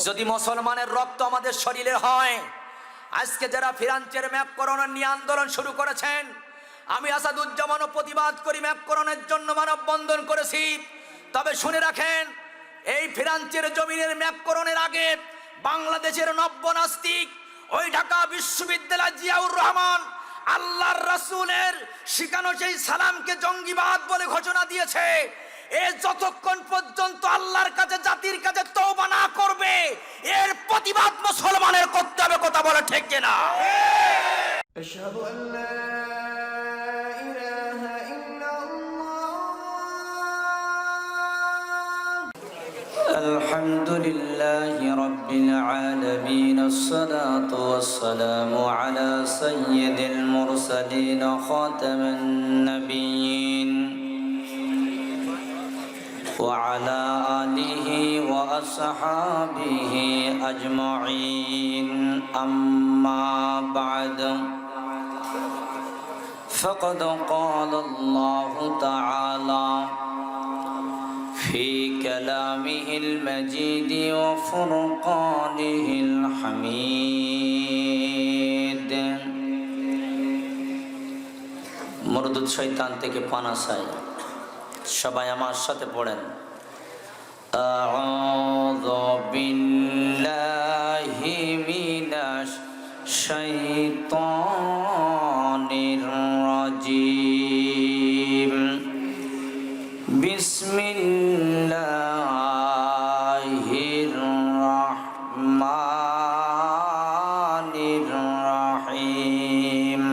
যদি মুসলমানের রক্ত আমাদের শরীরে হয়, আজকে যারা ফিরাঞ্চের ম্যাপকরণ নিয়ে আন্দোলন শুরু করেছেন, আমি আসাদুজ্জামানও প্রতিবাদ করি, ম্যাপকরণের জন্য মানববন্ধন করেছি। তবে শুনে রাখেন, এই ফিরাঞ্চের জমিনের ম্যাপকরণের আগে বাংলাদেশের নব্য নাস্তিক ওই ঢাকা বিশ্ববিদ্যালয় জিয়াউর রহমান আল্লাহর রাসূলের শিখানো সেই সালামকে জঙ্গিবাদ বলে ঘোষণা দিয়েছে। এ যতক্ষণ পর্যন্ত আল্লাহর কাছে জাতির কাছে তওবা না করবে, এর প্রতিবাদ মুসলমানের করতে হবে। কথা বলে ঠিক কিনা? আশহাদু আল্লা ইলাহা ইল্লাল্লাহ। আলহামদুলিল্লাহি রাব্বিল আলামিন, আসসালাতু ওয়াসসালামু আলা সাইয়্যিদিল মুরসালিন খাতামান নাবিয়্যিন وعلى آله وأصحابه أجمعين، أما بعد، فقد قال الله تعالى في كلامه المجيد وفرقانه الحميد। মরদুদ শয়তান থেকে পানা চাই। সবাই আমার সাথে পড়েন, আউযু বিল্লাহি মিনাশ শাইতানির রাজীম। বিসমিল্লাহির রাহমানির রাহিম।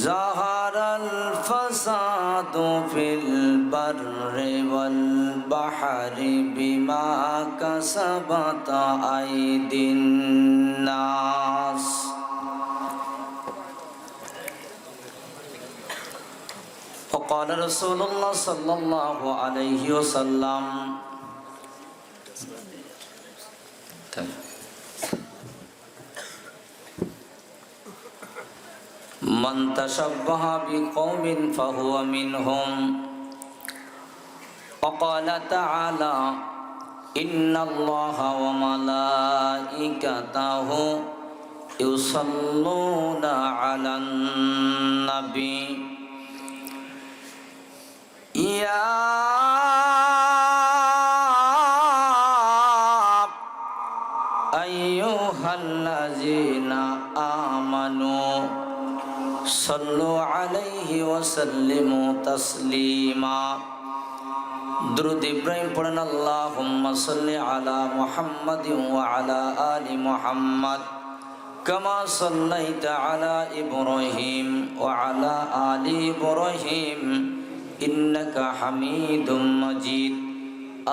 যাহারাল ফাসাদু ফিল বাররি ওয়াল বাহরি বিমা কাসাবাত আইদিন নাস। وقال رسول الله صلى الله عليه وسلم من تشبه بقوم فهو منهم، وقال تعالى إن الله وملائكته يصلون على النبي يا أيها الذين آمنوا صلوا عليه وسلموا تسليما। درود ইব্রাহিম পড়েন, আল্লাহুম্মা সাল্লি আলা মুহাম্মাদিন ওয়া আলা আলি মুহাম্মাদ কামা সাল্লাইতা আলা ইব্রাহিম ওয়া আলা আলি ইব্রাহিম ইন্নাকা হামিদুম মাজিদ।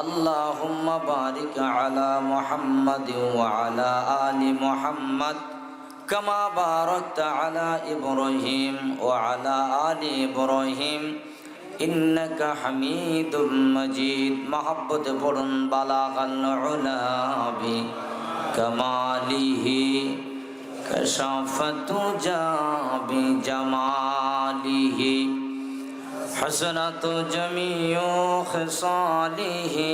আল্লাহুম্মা বারিক আলা মুহাম্মাদিন ওয়া আলা আলি মুহাম্মাদ কামা বারাকতা আলা ইব্রাহিম ওয়া আলা আলি ইব্রাহিম ইন্নাকা হামিদুম মাজিদ। মহব্বত পড়ুন, বালাগাল উলা বি কামালিহি কাশাফাতু জাবি জামালিহি হাসনাতু জামিউ খিসালিহি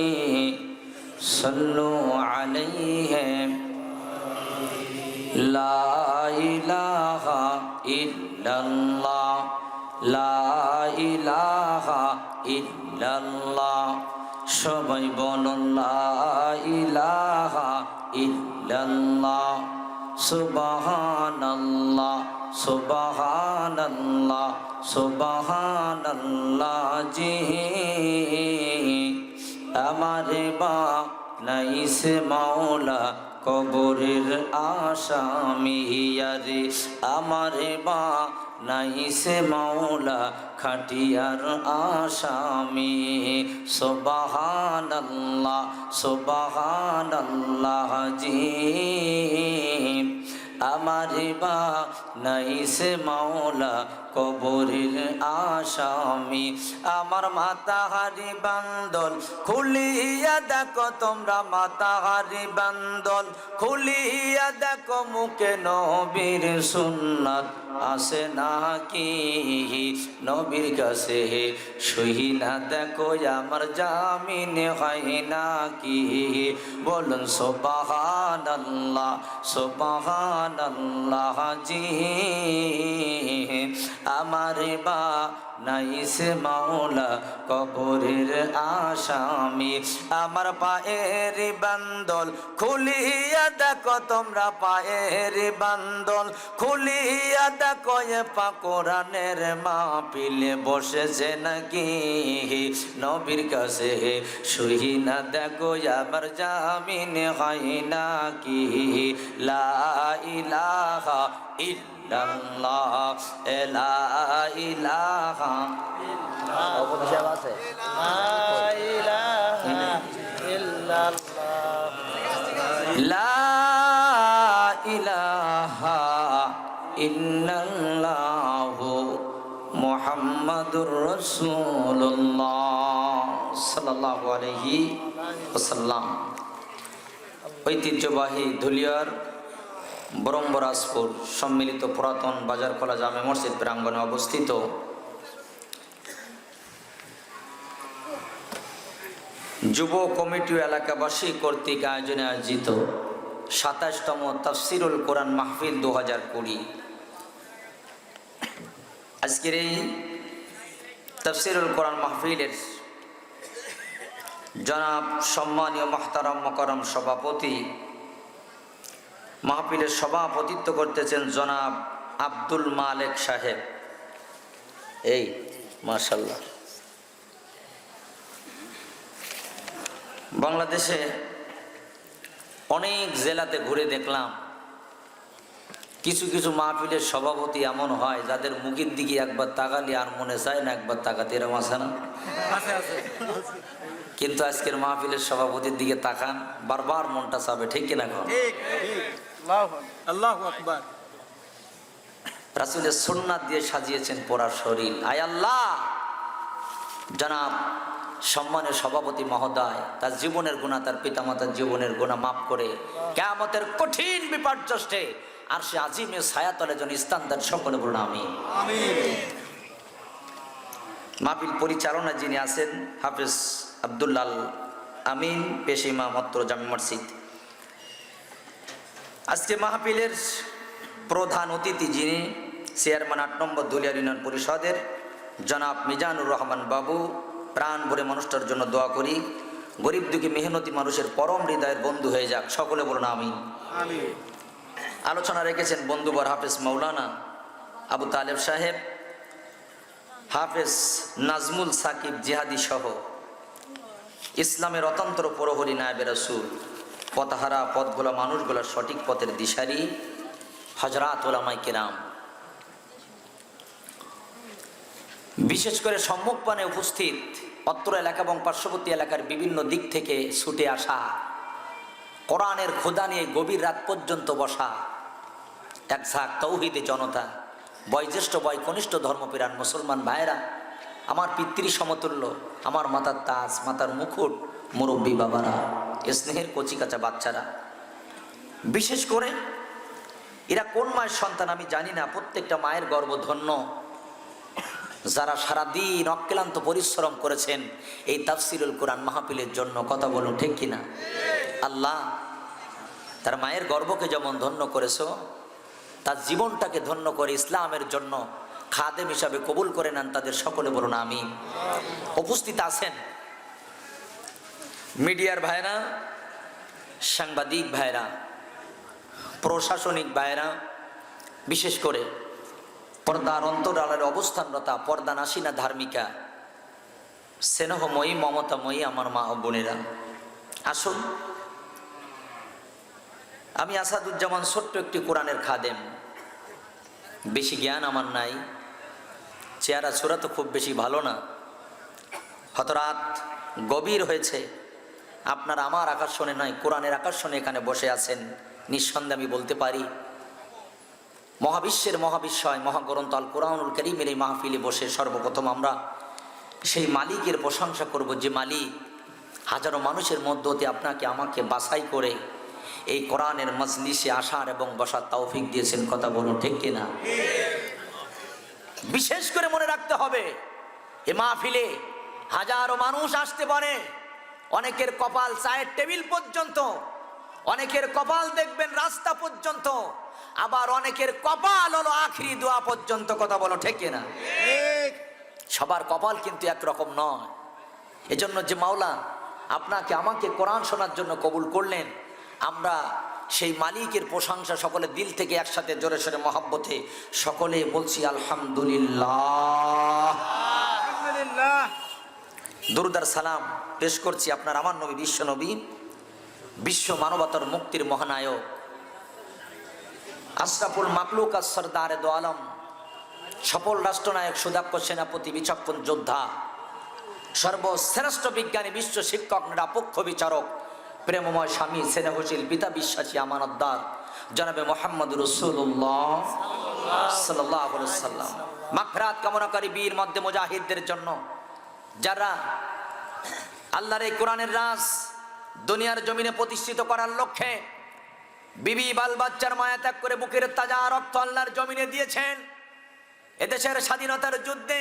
সাল্লু আলাইহি লা ইলাহা ইল্লাল্লাহ লা ইলাহা ইল্লাল্লাহ। সবাই বলুন লা ইলাহা ইল্লাল্লাহ। সুবহানাল্লাহ সুবহানাল্লাহ সুবহানাল্লাহ। জি আমারে বা নাইসে মাওলা কবরের আসামি, আরে আমারে বা নাইসে মাওলা খাটিয়ার আসামি। সুবহানাল্লাহ সুবহানাল্লাহ। জি আমার বা নাইছে মাওলা কবরের আসামি। আমার মাথা হারি বান্দল খুলিয়া দেখো তোমরা, মাথা হারি বান্দল খুলিয়া দেখো, মুখে নবীর সুন্নাত আসে নাকি? নবীর কাছে সহি না দেখো আমার জামিন হয় নাকি? বলুন সুবহানাল্লাহ সুবহানাল্লাহ জি। আমার বা নাইছে মাওলা কবরের আসামি। আমার পায়ের বান্দল খুলিয়া দেখো তোমরা, পায়ের বান্দল খুলিয়া দেখো, এ কোরআনের মাহফিলে বসেছে নাকি? নবীর কাছে সহি না দেখো আমার জামিন হয় নাকি? লা ইলাহা ইল্লাল্লাহ লা ইলাহা লা ইলাহা ইল্লাল্লাহু মুহাম্মাদুর রাসূলুল্লাহ সাল্লাল্লাহু আলাইহি ওয়াসাল্লাম। ঐতিহ্যবাহী ধুলিয়ার বরম্বরাজপুর সম্মিলিত পুরাতন বাজারখোলা জামে মসজিদ প্রাঙ্গণে অবস্থিত যুব কমিটি ও এলাকাবাসী কর্তৃক আয়োজনে আয়োজিত ২৭তম তাফসিরুল কোরআন মাহফিল ২০২০। আজকের এই তাফসিরুল কোরআন মাহফিলের জনাব সম্মানীয় মুহতারাম মুকাররম সভাপতি, মাহফিলের সভাপতিত্ব করতেছেন জনাব আব্দুল মালেক সাহেব। এই মাশাআল্লাহ, বাংলাদেশে অনেক জেলাতে ঘুরে দেখলাম কিছু কিছু মাহফিলের সভাপতি এমন হয় যাদের মুখের দিকে একবার তাকালে আর মনে চায় না একবার তাকাতে, এরকম আছে না? কিন্তু আজকের মাহফিলের সভাপতির দিকে তাকান, বারবার মনটা চাবে, ঠিক কিনা? আল্লাহু আকবার। রাসূলের সুন্নাত দিয়ে সাজিয়েছেন পোড়া শরীর। আয় আল্লাহ, জনাব সম্মানের সভাপতি মহোদয় তার জীবনের গুনাহ, তার পিতামাতার জীবনের গুনাহ মাফ করে কিয়ামতের কঠিন বিপর্যস্তে আরশে আজিমের ছায়াতলে যেন স্থান দেন, সকলে বলুন আমিন। মাহফিল পরিচালনা যিনি আছেন হাফেজ আব্দুল্লাহ আমিন, পেশ ইমাম অত্র জামে মসজিদ। আজকে মাহফিলের প্রধান অতিথি যিনি চেয়ারম্যান ৮ নম্বর দুলিয়া ইউনিয়ন পরিষদের জনাব মিজানুর রহমান বাবু, প্রাণ ভরে মানুষটার জন্য দোয়া করি, গরিব দুঃখী মেহনতি মানুষের পরম হৃদয়ের বন্ধু হয়ে যাক, সকলে বলুন আমিন। আলোচনা রেখেছেন বন্ধুবর হাফেজ মাওলানা আবু তালেব সাহেব, হাফেজ নাজমুল সাকিব জিহাদি সহ ইসলামের অতন্ত্র প্রহরী নায়েবে রাসূল, পথহারা পথগুলো মানুষগুলোর সঠিক পথের দিশারি হযরত উলামায়ে কেরাম। বিশেষ করে সম্মুখপানে উপস্থিত অত্র এলাকা এবং পার্শ্ববর্তী এলাকার বিভিন্ন দিক থেকে ছুটে আসা, কোরআনের খোদা নিয়ে গভীর রাত পর্যন্ত বসা এক ঝাঁক তৌহিদি জনতা, বয়োজ্যেষ্ঠ বয় কনিষ্ঠ ধর্মপ্রাণ মুসলমান ভাইয়েরা, আমার পিতৃ সমতুল্য, আমার মাথার তাজ, মাথার মুকুট, মুরব্বী বাবারা, স্নেহের কচিকাচা বাচ্চারা, বিশেষ করে এরা কোন মায়ের সন্তান আমি জানি না, প্রত্যেকটা মায়ের গর্ভ ধন্য, যারা সারাদিন অক্লান্ত পরিশ্রম করেছেন এই তাফসিরুল কোরআন মাহফিলের জন্য, কথা বলুন ঠিক কিনা? আল্লাহ তার মায়ের গর্ভকে যেমন ধন্য করেছো, তার জীবনটাকে ধন্য করে ইসলামের জন্য খাদেম হিসাবে কবুল করে নেন তাদের, সকলে বলুন আমিন। উপস্থিত আছেন মিডিয়ার ভাইরা, সাংবাদিক ভাইরা, প্রশাসনিক ভাইরা, বিশেষ করে পর্দার অন্তরালের অবস্থানরতা পর্দা নাসিনা ধার্মিকা স্নেহময়ী মমতাময়ী আমার মা ও বোনেরা, আসুন। আমি আসাদুজ্জামান ছোট্ট একটি কোরআনের খাদেম, বেশি জ্ঞান আমার নাই, চেহারা ছোড়া তো খুব বেশি ভালো না, হয়তো রাত গভীর হয়েছে, আপনার আমার আকর্ষণে নয় কোরআনের আকর্ষণে এখানে বসে আছেন, নিঃসন্দেহে আমি বলতে পারি মহাবিশ্বের মহাবিশ্বয় মহাগ্রন্থ আল কোরআনুল কারীমের এই মাহফিলে বসে সর্বপ্রথম আমরা সেই মালিকের প্রশংসা করব, যে মালিক হাজারো মানুষের মধ্য হতে আপনাকে আমাকে বাছাই করে এই কোরআনের মজলিসে আসার এবং বসার তৌফিক দিয়েছেন। কথা বলুন ঠিক কিনা? বিশেষ করে মনে রাখতে হবে, এই মাহফিলে হাজারো মানুষ আসতে পারে, অনেকের কপাল চায়ের টেবিল পর্যন্ত, অনেকের কপাল দেখবেন রাস্তা পর্যন্ত, আবার অনেকের কপাল হলো আখিরি দোয়া পর্যন্ত। কথা বলো ঠিক কিনা? সবার কপাল কিন্তু একরকম নয়। এজন্য যে মাওলা আপনাকে আমাকে কোরআন শোনার জন্য কবুল করলেন, আমরা সেই মালিকের প্রশংসা সকলে দিল থেকে একসাথে জোরে সোরে মহব্বতে সকলে বলছি আলহামদুলিল্লাহ। দরুদ আর সালাম পেশ করছি আপনার আমার নবী, বিশ্ব নবী, বিশ্ব মানবতার মুক্তির মহানায়ক, আশরাফুল মাকলুক সরদারে দো আলম, সফল রাষ্ট্রনায়ক, সুদক্ষ সেনাপতি, বিচক্ষণ যোদ্ধা, সর্বশ্রেষ্ঠ বিজ্ঞানী, বিশ্ব শিক্ষক, নিরপেক্ষ বিচারক, প্রেমময় স্বামী, স্নেহশীল পিতা, বিশ্বাসী আমানতদার জনাবে মোহাম্মদ রাসূলুল্লাহ সাল্লাল্লাহু আলাইহি ওয়াসাল্লাম। মাগফিরাত কামনাকারী বীর মধ্যে মুজাহিদদের জন্য, যারা আল্লাহর এই কোরআনের রাজ দুনিয়ার জমিনে প্রতিষ্ঠিত করার লক্ষ্যে বিবি বাল বাচ্চার মায়া ত্যাগ করে বুকের তাজা রক্ত আল্লাহর জমিনে দিয়েছেন। এদেশের স্বাধীনতার যুদ্ধে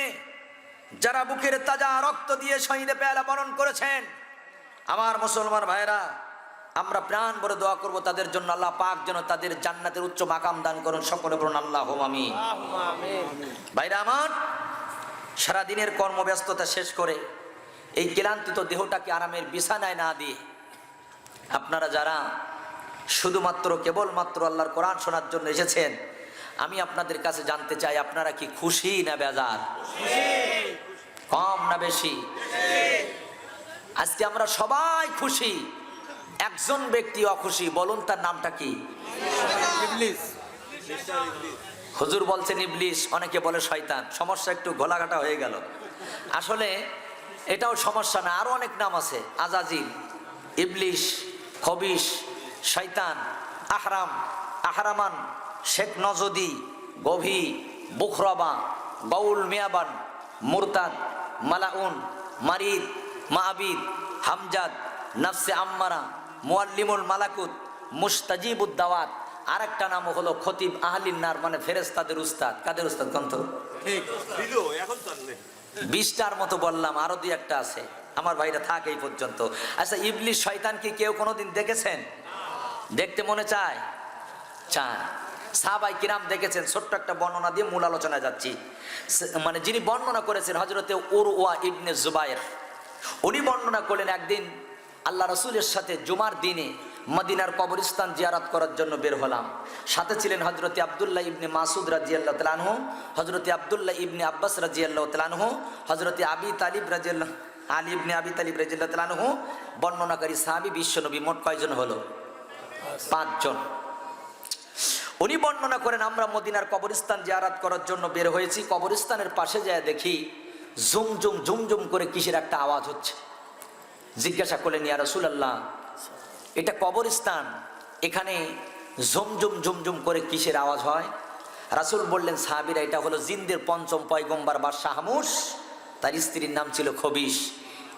যারা বুকের তাজা রক্ত দিয়ে শহীদে পেয়ালা বরণ করেছেন, আমার মুসলমান ভাইরা, আমরা প্রাণ ভরে দোয়া করব তাদের জন্য, আল্লাহ পাক যেন তাদের জান্নাতের উচ্চ মাকাম দান করুন। সকলে বলুন আল্লাহুম্মা আমিন। ভাইরা আমার, সারাদিনের কর্মব্যস্ততা শেষ করে এই ক্লান্তিত দেহটাকে আরামের বিছানায় না দিয়ে আপনারা যারা শুধুমাত্র কেবলমাত্র আল্লাহর কোরআন শোনার জন্য এসেছেন, আমি আপনাদের কাছে জানতে চাই, আপনারা কি খুশি না বেজার? কম না বেশি? আজকে আমরা সবাই খুশি, একজন ব্যক্তি অখুশি। বলুন তার নামটা কি? ইবলিস। হুজুর বলছেন ইবলিস, অনেকে বলে শয়তান। সমস্যা একটু ঘোলাঘাটা হয়ে গেল। আসলে এটাও সমস্যা না, আরো অনেক নাম আছে। আজাজিল, ইবলিস, খবিশ, শয়তান, আহরাম, আহরামান, শেখ নজদি, গভি, বুখরাবা, বাউল মিয়াবান, মুরতাদ, মালাউন, মারিদ, মাআবিদ, হামজাদ, নফসে আম্মারা, মুআল্লিমুল মালাকুত, মুস্তাজিবুদ দাওয়াত। আর একটা নাম হলো খতিব আহলিন নার, মানে ফেরেশতাদের উস্তাদ। কাদের উস্তাদ কোন তো? ঠিক দিলো, এখন জানলে 20টার মতো বললাম, আরো দুই একটা আছে। আমার ভাইরা থাক এই পর্যন্ত। আচ্ছা, ইবলিস শয়তান কি কেউ কোনোদিন দেখেছেন? দেখতে মনে চায়? চায়। সাহাবায়ে কিরাম দেখেছেন। ছোট্ট একটা বর্ণনা দিয়ে মূল আলোচনায় যাচ্ছি। মানে যিনি বর্ণনা করেছেন হযরতে উরওয়া ইবনে জুবায়ের, উনি বর্ণনা করলেন একদিন আল্লাহ রাসূলের সাথে জুমার দিনে মদিনার কবরস্থান জিয়ারত করার জন্য বের হলাম। সাথে ছিলেন হযরতে আব্দুল্লাহ ইবনে মাসউদ রাদিয়াল্লাহু তাআলা আনহু, হযরতে আব্দুল্লাহ ইবনে আব্বাস রাদিয়াল্লাহু তাআলা আনহু, হযরতে আবি তালিব রাদিয়াল্লাহু আলী ইবনে আবি তালিব রাদিয়াল্লাহু তাআলা আনহু। বর্ণনাকারী সাহাবী বিশ্বনবী মোট কয়জন হলো? 5 জন। উনি বর্ণনা করেন, আমরা মদিনার কবরস্থান জিয়ারত করার জন্য বের হয়েছি। কবরস্থানের পাশে যায় দেখি জুমজুম জুমজুম করে কিসের একটা আওয়াজ হচ্ছে। জিজ্ঞাসা করলেন, ইয়া রাসূলুল্লাহ, এটা কবরস্থান, এখানে ঝুমঝুম ঝুমঝুম করে কিসের আওয়াজ হয়? রাসূল বললেন, সাহাবীরা, এটা হলো জিনদের পঞ্চম পয়গম্বর বা শাহমুস, তার স্ত্রীর নাম ছিল খবিশ।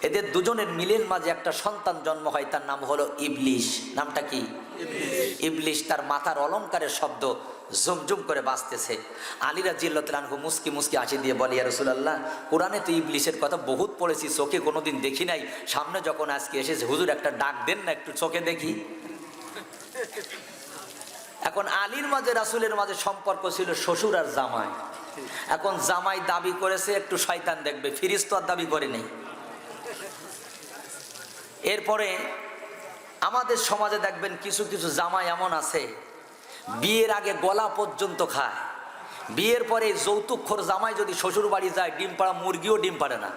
এদের দুজনের মিলের মাঝে একটা সন্তান জন্ম হয়, তার নাম হলো ইবলিস। নামটা কি? ইবলিস। তার মাথার অলংকারের শব্দ ঝুমঝুম করে বাজতেছে। আলী রাদিয়াল্লাহু তাআলা আনহু মুস্কি মুস্কি হাসি দিয়ে বলে, ইয়া রাসূলুল্লাহ, কোরআনে তো ইবলিসের কথা বহুত পড়েছি, চোখে কোনোদিন দেখি নাই। সামনে যখন আজকে এসেছে, হুজুর একটা ডাক দেন না, একটু চোখে দেখি। এখন আলীর মাঝে রাসূলের মাঝে সম্পর্ক ছিল শ্বশুর আর জামাই। এখন জামাই দাবি করেছে একটু শয়তান দেখবে, ফিরিস্ত আর দাবি করে নেই। এরপরে আমাদের সমাজে দেখবেন কিছু কিছু জামাই এমন আছে, বিয়ের আগে গলা পর্যন্ত খায়, বিয়ের পরে যৌতুকখোর জামাই যদি শ্বশুর বাড়ি যায়, ডিম পাড়া মুরগিও ডিম পারে না।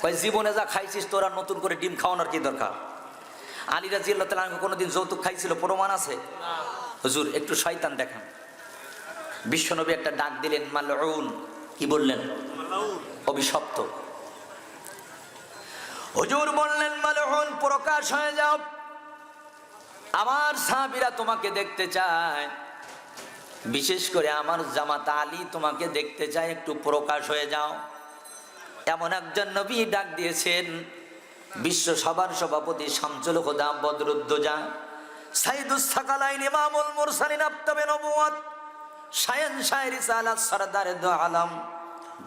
কয়, জীবনে যা খাইছিস তোরা নতুন করে ডিম খাওয়ানোর কি দরকার? আলী রাদিয়াল্লাহু তাআলা আনহু কোনোদিন যৌতুক খাইছিল? প্রমাণ আছে? হুজুর একটু শয়তান দেখান। বিশ্বনবী একটা ডাক দিলেন, মালউন। কি বললেন? অভিশপ্ত। হুজুর বললেন, মালউন, প্রকাশ হয়ে যাও, আমার সাহাবীরা তোমাকে দেখতে চায়। বিশেষ করে আমার জামাতা আলী তোমাকে দেখতে চাই, একটু প্রকাশ হয়ে যাও। এমন একজন নবী ডাক দিয়েছেন, বিশ্ব সভার সভাপতি শামসুল হুদা বদরুদ্দোজা সাইদুস সাকালাইন ইমামুল মুরসালিন আফতাবে নবুয়ত শায়ান শায়র রিসালাত সরদার দু আলম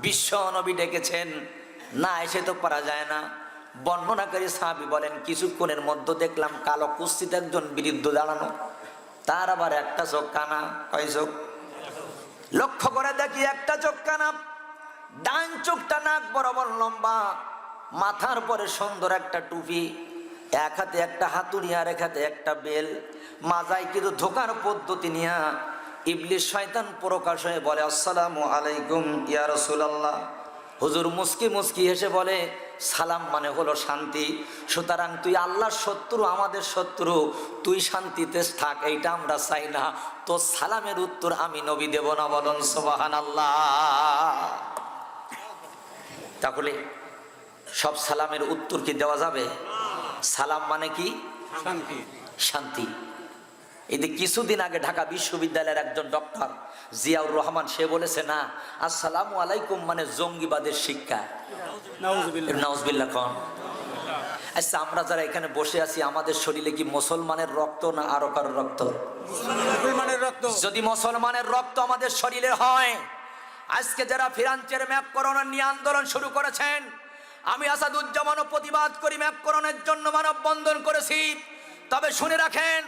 বিশ্ব নবী ডেকেছেন, না এসে তো পারা যায় না। বর্ণনাকারী সাহাবী বলেন, কিছুক্ষণের মধ্যে দেখলাম কালো কুস্তিতে একজন বিরুদ্ধ দাঁড়ানো, তার আবার একটা চোখ কানা। কয় চোখ? লক্ষ্য করে দেখি একটা চোখ কানা, ডান চোখটা নাক বরাবর লম্বা, মাথার পরে সুন্দর একটা টুপি, এক হাতে একটা হাতুড়ি আর এক হাতে একটা বেল, মাজায় কিন্তু ধোকার পদ্ধতি নিয়া ইবলিস শয়তান প্রকাশ হয়ে বলে, আসসালামু আলাইকুম ইয়া রাসূলুল্লাহ। হুজুর মুস্কি মুস্কি হেসে বলে, সালাম মানে হলো শান্তি, সুতরাং তুই আল্লাহর শত্রু, আমাদের শত্রু, তুই শান্তিতে থাক, এইটা আমরা চাই না, তো সালামের উত্তর আমি নবী দেব না, বলুন সুবহানাল্লাহ। তাহলে সব সালামের উত্তর কি দেওয়া যাবে? সালাম মানে কি? শান্তি। শান্তি। এই যে কিছুদিন আগে ঢাকা বিশ্ববিদ্যালয়ের একজন ডক্টর জিয়াউর রহমান, সে বলেছে না, আসসালামু আলাইকুম মানে জঙ্গিবাদের শিক্ষা। নাউজুবিল্লাহ কোন? আচ্ছা, আমরা যারা এখানে বসে আছি, আমাদের শরীরে কি মুসলমানের রক্ত না আরো কারো রক্ত? মুসলমানের রক্ত। যদি মুসলমানের রক্ত আমাদের শরীরে হয়, আজকে যারা ফিরাঞ্চের ম্যাপকরণ নিয়ে আন্দোলন শুরু করেছেন, আমি আসাদুজ্জামানও প্রতিবাদ করি, ম্যাপকরণের জন্য মানববন্ধন করেছি। তবে শুনে রাখেন,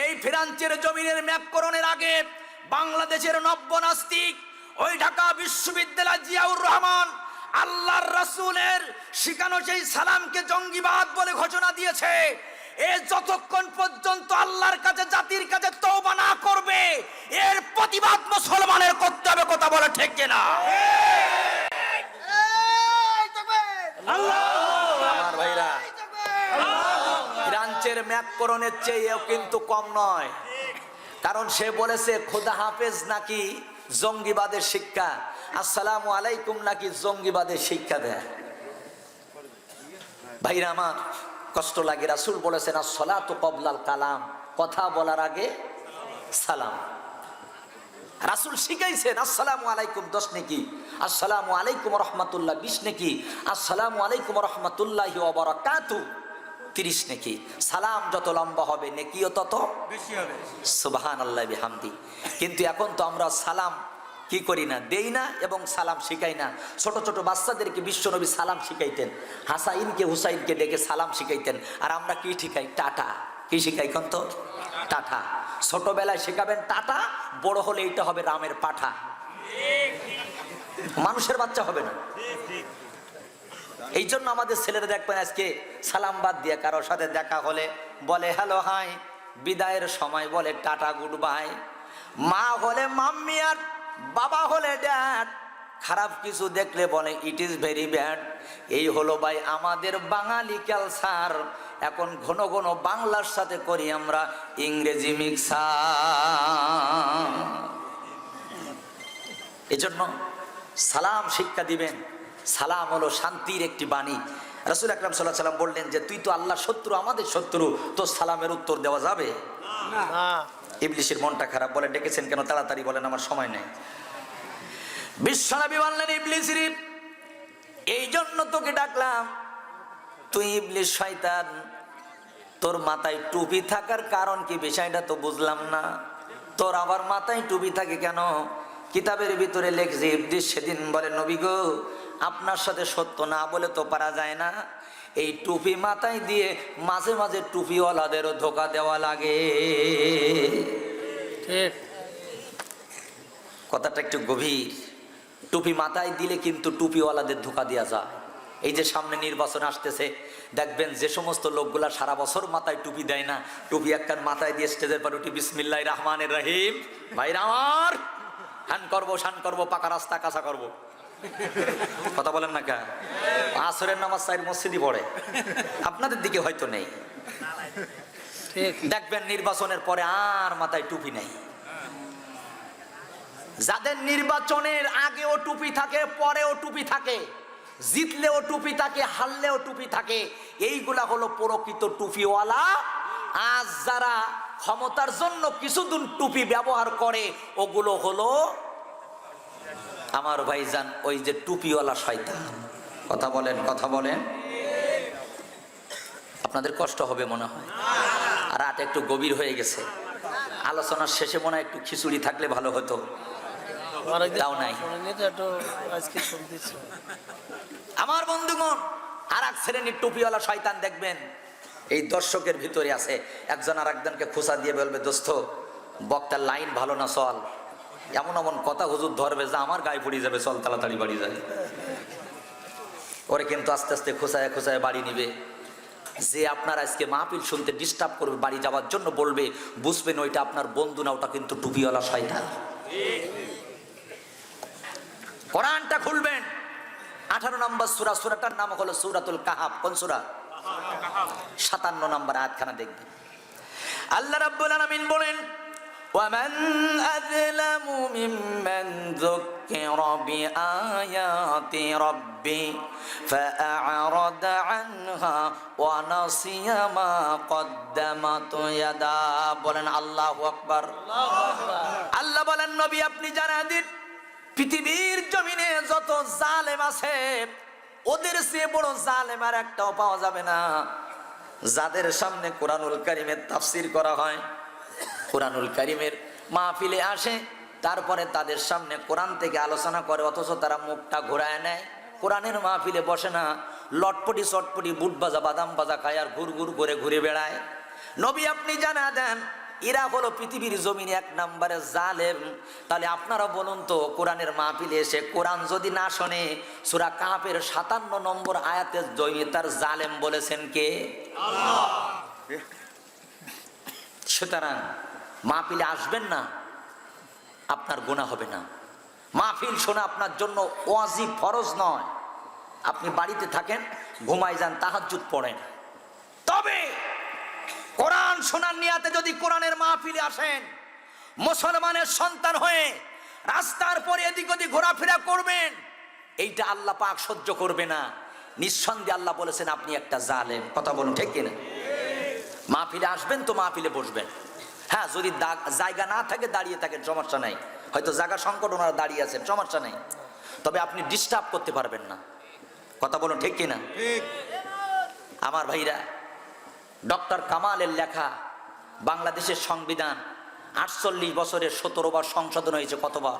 এই ফিরাঞ্চের জমিনের ম্যাপকরণের আগে বাংলাদেশের নব্য নাস্তিক ওই ঢাকা বিশ্ববিদ্যালয় জিয়াউর রহমান আল্লাহর রাসূলের শিখানো সেই সালামকে জঙ্গিবাদ বলে ঘোষণা দিয়েছে। এ যতক্ষণ পর্যন্ত আল্লাহর কাছে, জাতির কাছে তওবা না করবে, এর প্রতিবাদ মুসলমানের করতে হবে। কথা বলে ঠিক কিনা? আমার ভাইরা, ফিরাঞ্চের ম্যাপকরণের চেয়েও কিন্তু কম নয়, কারণ সে বলেছে খোদা হাফেজ নাকি জঙ্গিবাদের শিক্ষা, আসসালামু আলাইকুম নাকি জঙ্গিবাদের শিক্ষা দেয়। ভাইরা আমার, কষ্ট লাগে, রাসূল বলেছেন আসসালাতু ক্বাবলাল কালাম, কথা বলার আগে সালাম। রাসূল শিখাইছেন আসসালামু আলাইকুম 10 নেকি, আসসালামু আলাইকুম রাহমাতুল্লাহ 20 নেকি, আসসালামু আলাইকুম রাহমাতুল্লাহি ওয়া বারাকাতুহু 30 নেকি। সালাম যত লম্বা হবে নেকিও তত বেশি হবে। সুবহানাল্লাহ বিহামদি। কিন্তু এখন তো আমরা সালাম কি করি না, দেই না, এবং সালাম শিখাই না। ছোট ছোট বাচ্চাদেরকে বিশ্বনবী সালাম শিখাইতেন, হাসাইনকে হুসাইনকে ডেকে সালাম শিখাইতেন, আর আমরা কি শিখাই? টাটা। কি শিখাই কোন তো? টাটা। ছোটবেলায় শেখাবেন টাটা, বড় হলে এইটা হবে রামের পাঠা, মানুষের বাচ্চা হবে না। এই জন্য আমাদের ছেলেরা দেখবেন আজকে সালাম বাদ দিয়ে কারোর সাথে দেখা হলে বলে হ্যালো হাই, বিদায়ের সময় বলে টাটা গুড বাই, মা হলে মাম্মি আর বাবা হলে ড্যাড, খারাপ কিছু দেখলে বলে ইট ইজ ভেরি ব্যাড। এই হলো ভাই আমাদের বাঙালি কালচার। এখন ঘন ঘন বাংলার সাথে করি আমরা ইংরেজি মিক্সার। এজন্য সালাম শিক্ষা দিবেন। সালাম হলো শান্তির একটি বাণী। রাসূল আকরাম সাল্লাল্লাহু আলাইহি ওয়াসাল্লাম বললেন যে তুই তো আল্লাহর শত্রু, আমাদের শত্রু, তো সালামের উত্তর দেওয়া যাবে না। ইবলিসের মনটা খারাপ, বলে ডেকেছেন কেন, তাড়াতাড়ি বলেন, আমার সময় নেই। বিশ্বনবী বললেন, ইবলিস রে, এই জন্য তোকে ডাকলাম, তুই ইবলিস শয়তান, তোর মাথায় টুপি থাকার কারণ কি বিষয়টা তো বুঝলাম না, তোর আবার মাথায় টুপি থাকে কেন? কিতাবের ভিতরে লেখছে, ইবলিস সেদিন বলে, নবী গো, আপনার সাথে সত্য না বলে তো পারা যায় না, এই টুপি মাথায় দিয়ে মাঝে মাঝে টুপিওয়ালাদেরও ধোকা দেওয়া লাগে। ঠিক। কথাটা একটু গভীর। টুপি মাথায় দিলে কিন্তু টুপিওয়ালাদের ধোকা দেওয়া যায়। এই যে সামনে নির্বাচন আসতেছে, দেখবেন যে সমস্ত লোকগুলা সারা বছর মাথায় টুপি দেয় না, টুপি একখান মাথায় দিয়ে স্টেজের পর উঠি বিসমিল্লাহির রহমানির রহিম, ভাইরা আমার, হান করবো শান করবো, পাকা রাস্তা কাঁচা করবো। কথা বলেন না কা? আসরের নামাজ চাই মসজিদই পড়ে, আপনাদের দিকে হয়তো নেই। দেখবেন নির্বাচনের পরে আর মাথায় টুপি নেই। যাদের নির্বাচনের আগেও টুপি থাকে, পরেও টুপি থাকে, জিতলেও টুপি থাকে, হারলেও টুপি থাকে, এইগুলা হলো প্রকৃত টুপিওয়ালা আজ যারা ক্ষমতার জন্য কিছুদিন টুপি ব্যবহার করে ওগুলো হলো আমার ভাইজান ওই যে টুপিওয়ালা শয়তান। কথা বলেন, কথা বলেন। আপনাদের কষ্ট হবে মনে হয়, আর রাত একটু গভীর হয়ে গেছে। আলোচনার শেষে মনে হয় একটু খিচুড়ি থাকলে ভালো হতো, তাও নাই। আমার বন্ধুগণ, আর এক শ্রেণীর টুপিওয়ালা শয়তান দেখবেন এই দর্শকের ভিতরে আছে। একজন আর একজনকে খোঁচা দিয়ে বলবে, দোস্ত বক্তার লাইন ভালো না, চল। এমন এমন কথা হুজুর ধরবে যে আমার গায়ে পড়ে যাবে, চল তাড়াতাড়ি বাড়ি যায়। ওরে কিন্তু আস্তে আস্তে খোঁচায় খোঁচায় বাড়ি নিবে। যে আপনার আজকে মাহফিল শুনতে ডিস্টার্ব করবে, বাড়ি যাওয়ার জন্য বলবে, বুঝবেন ওইটা আপনার বন্ধু না, ওটা কিন্তু টুপিওয়ালা শয়তান। কোরআনটা খুলবেন, 18 নম্বর সূরা, সূরাটার নাম হলো সূরাতুল কাহাফ। কোন সূরা? 57 নম্বর আয়াতখানা দেখবেন। আল্লাহ রাব্বুল আলামিন বলেন, ومن أظلم ممن ذكر بآيات ربه فأعرض عنها ونسي ما قدمت يداه। বলেন আল্লাহু আকবার। আল্লাহ বলেন, নবী আপনি জানান দিন, পৃথিবীর জমিনে যত জালেম আছে ওদের চেয়ে বড় জালেম আর একটাও পাওয়া যাবে না। যাদের সামনে কোরআনুল কারীমের তাফসীর করা হয়, কোরআনুল কারীমের মাহফিলে আসে, তারপরে তাদের সামনে কোরআন থেকে আলোচনা করে, অথচ তারা মুখটা ঘোরায় নেয়, কোরআনের মাহফিলে বসে না, লটপটি চটপটি বুট বাজা বাদাম বাজা খায় আর ঘুর ঘুর করে ঘুরে বেড়ায়। নবী আপনি জানা দেন এরা হলো পৃথিবীর জমিনে 1 নম্বরে জালেম। তাহলে আপনারা বলুন তো, কোরআনের মাহফিলে এসে কোরআন যদি না শোনে, সূরা কাহাফের 57 নম্বর আয়াতে তার জালেম বলেছেন কে? আল্লাহ। সুতরাং মাহফিলে আসবেন না, আপনার গুনাহ হবে না। মাহফিল শোনা আপনার জন্য ওয়াজিব, ফরজ নয়। আপনি বাড়িতে থাকেন, ঘুমাই যান, তাহাজ্জুদ পড়েন। তবে কোরআন শোনার নিয়াতে যদি কোরআনের মাহফিলে আসেন, মুসলমানের সন্তান হয়ে রাস্তার পরে এদিক ওদিক ঘোরাফেরা করবেন, এইটা আল্লাহ পাক সহ্য করবে না। নিঃসন্দেহে আল্লাহ বলেছেন আপনি একটা জালেম। কথা বলুন, ঠিক কিনা? মাহফিলে আসবেন তো মাহফিলে বসবেন। হ্যাঁ, যদি জায়গা না থাকে দাঁড়িয়ে থাকেন, সমস্যা নাই। হয়তো জায়গা সংকট, ওনারা দাঁড়িয়ে আছেন, সমস্যা নেই। তবে আপনি ডিস্টার্ব করতে পারবেন না। কথা বলুন, ঠিক কিনা? আমার ভাইরা, ডক্টর কামালের লেখা বাংলাদেশের সংবিধান 48 বছরে 17 বার সংশোধন হয়েছে। কতবার?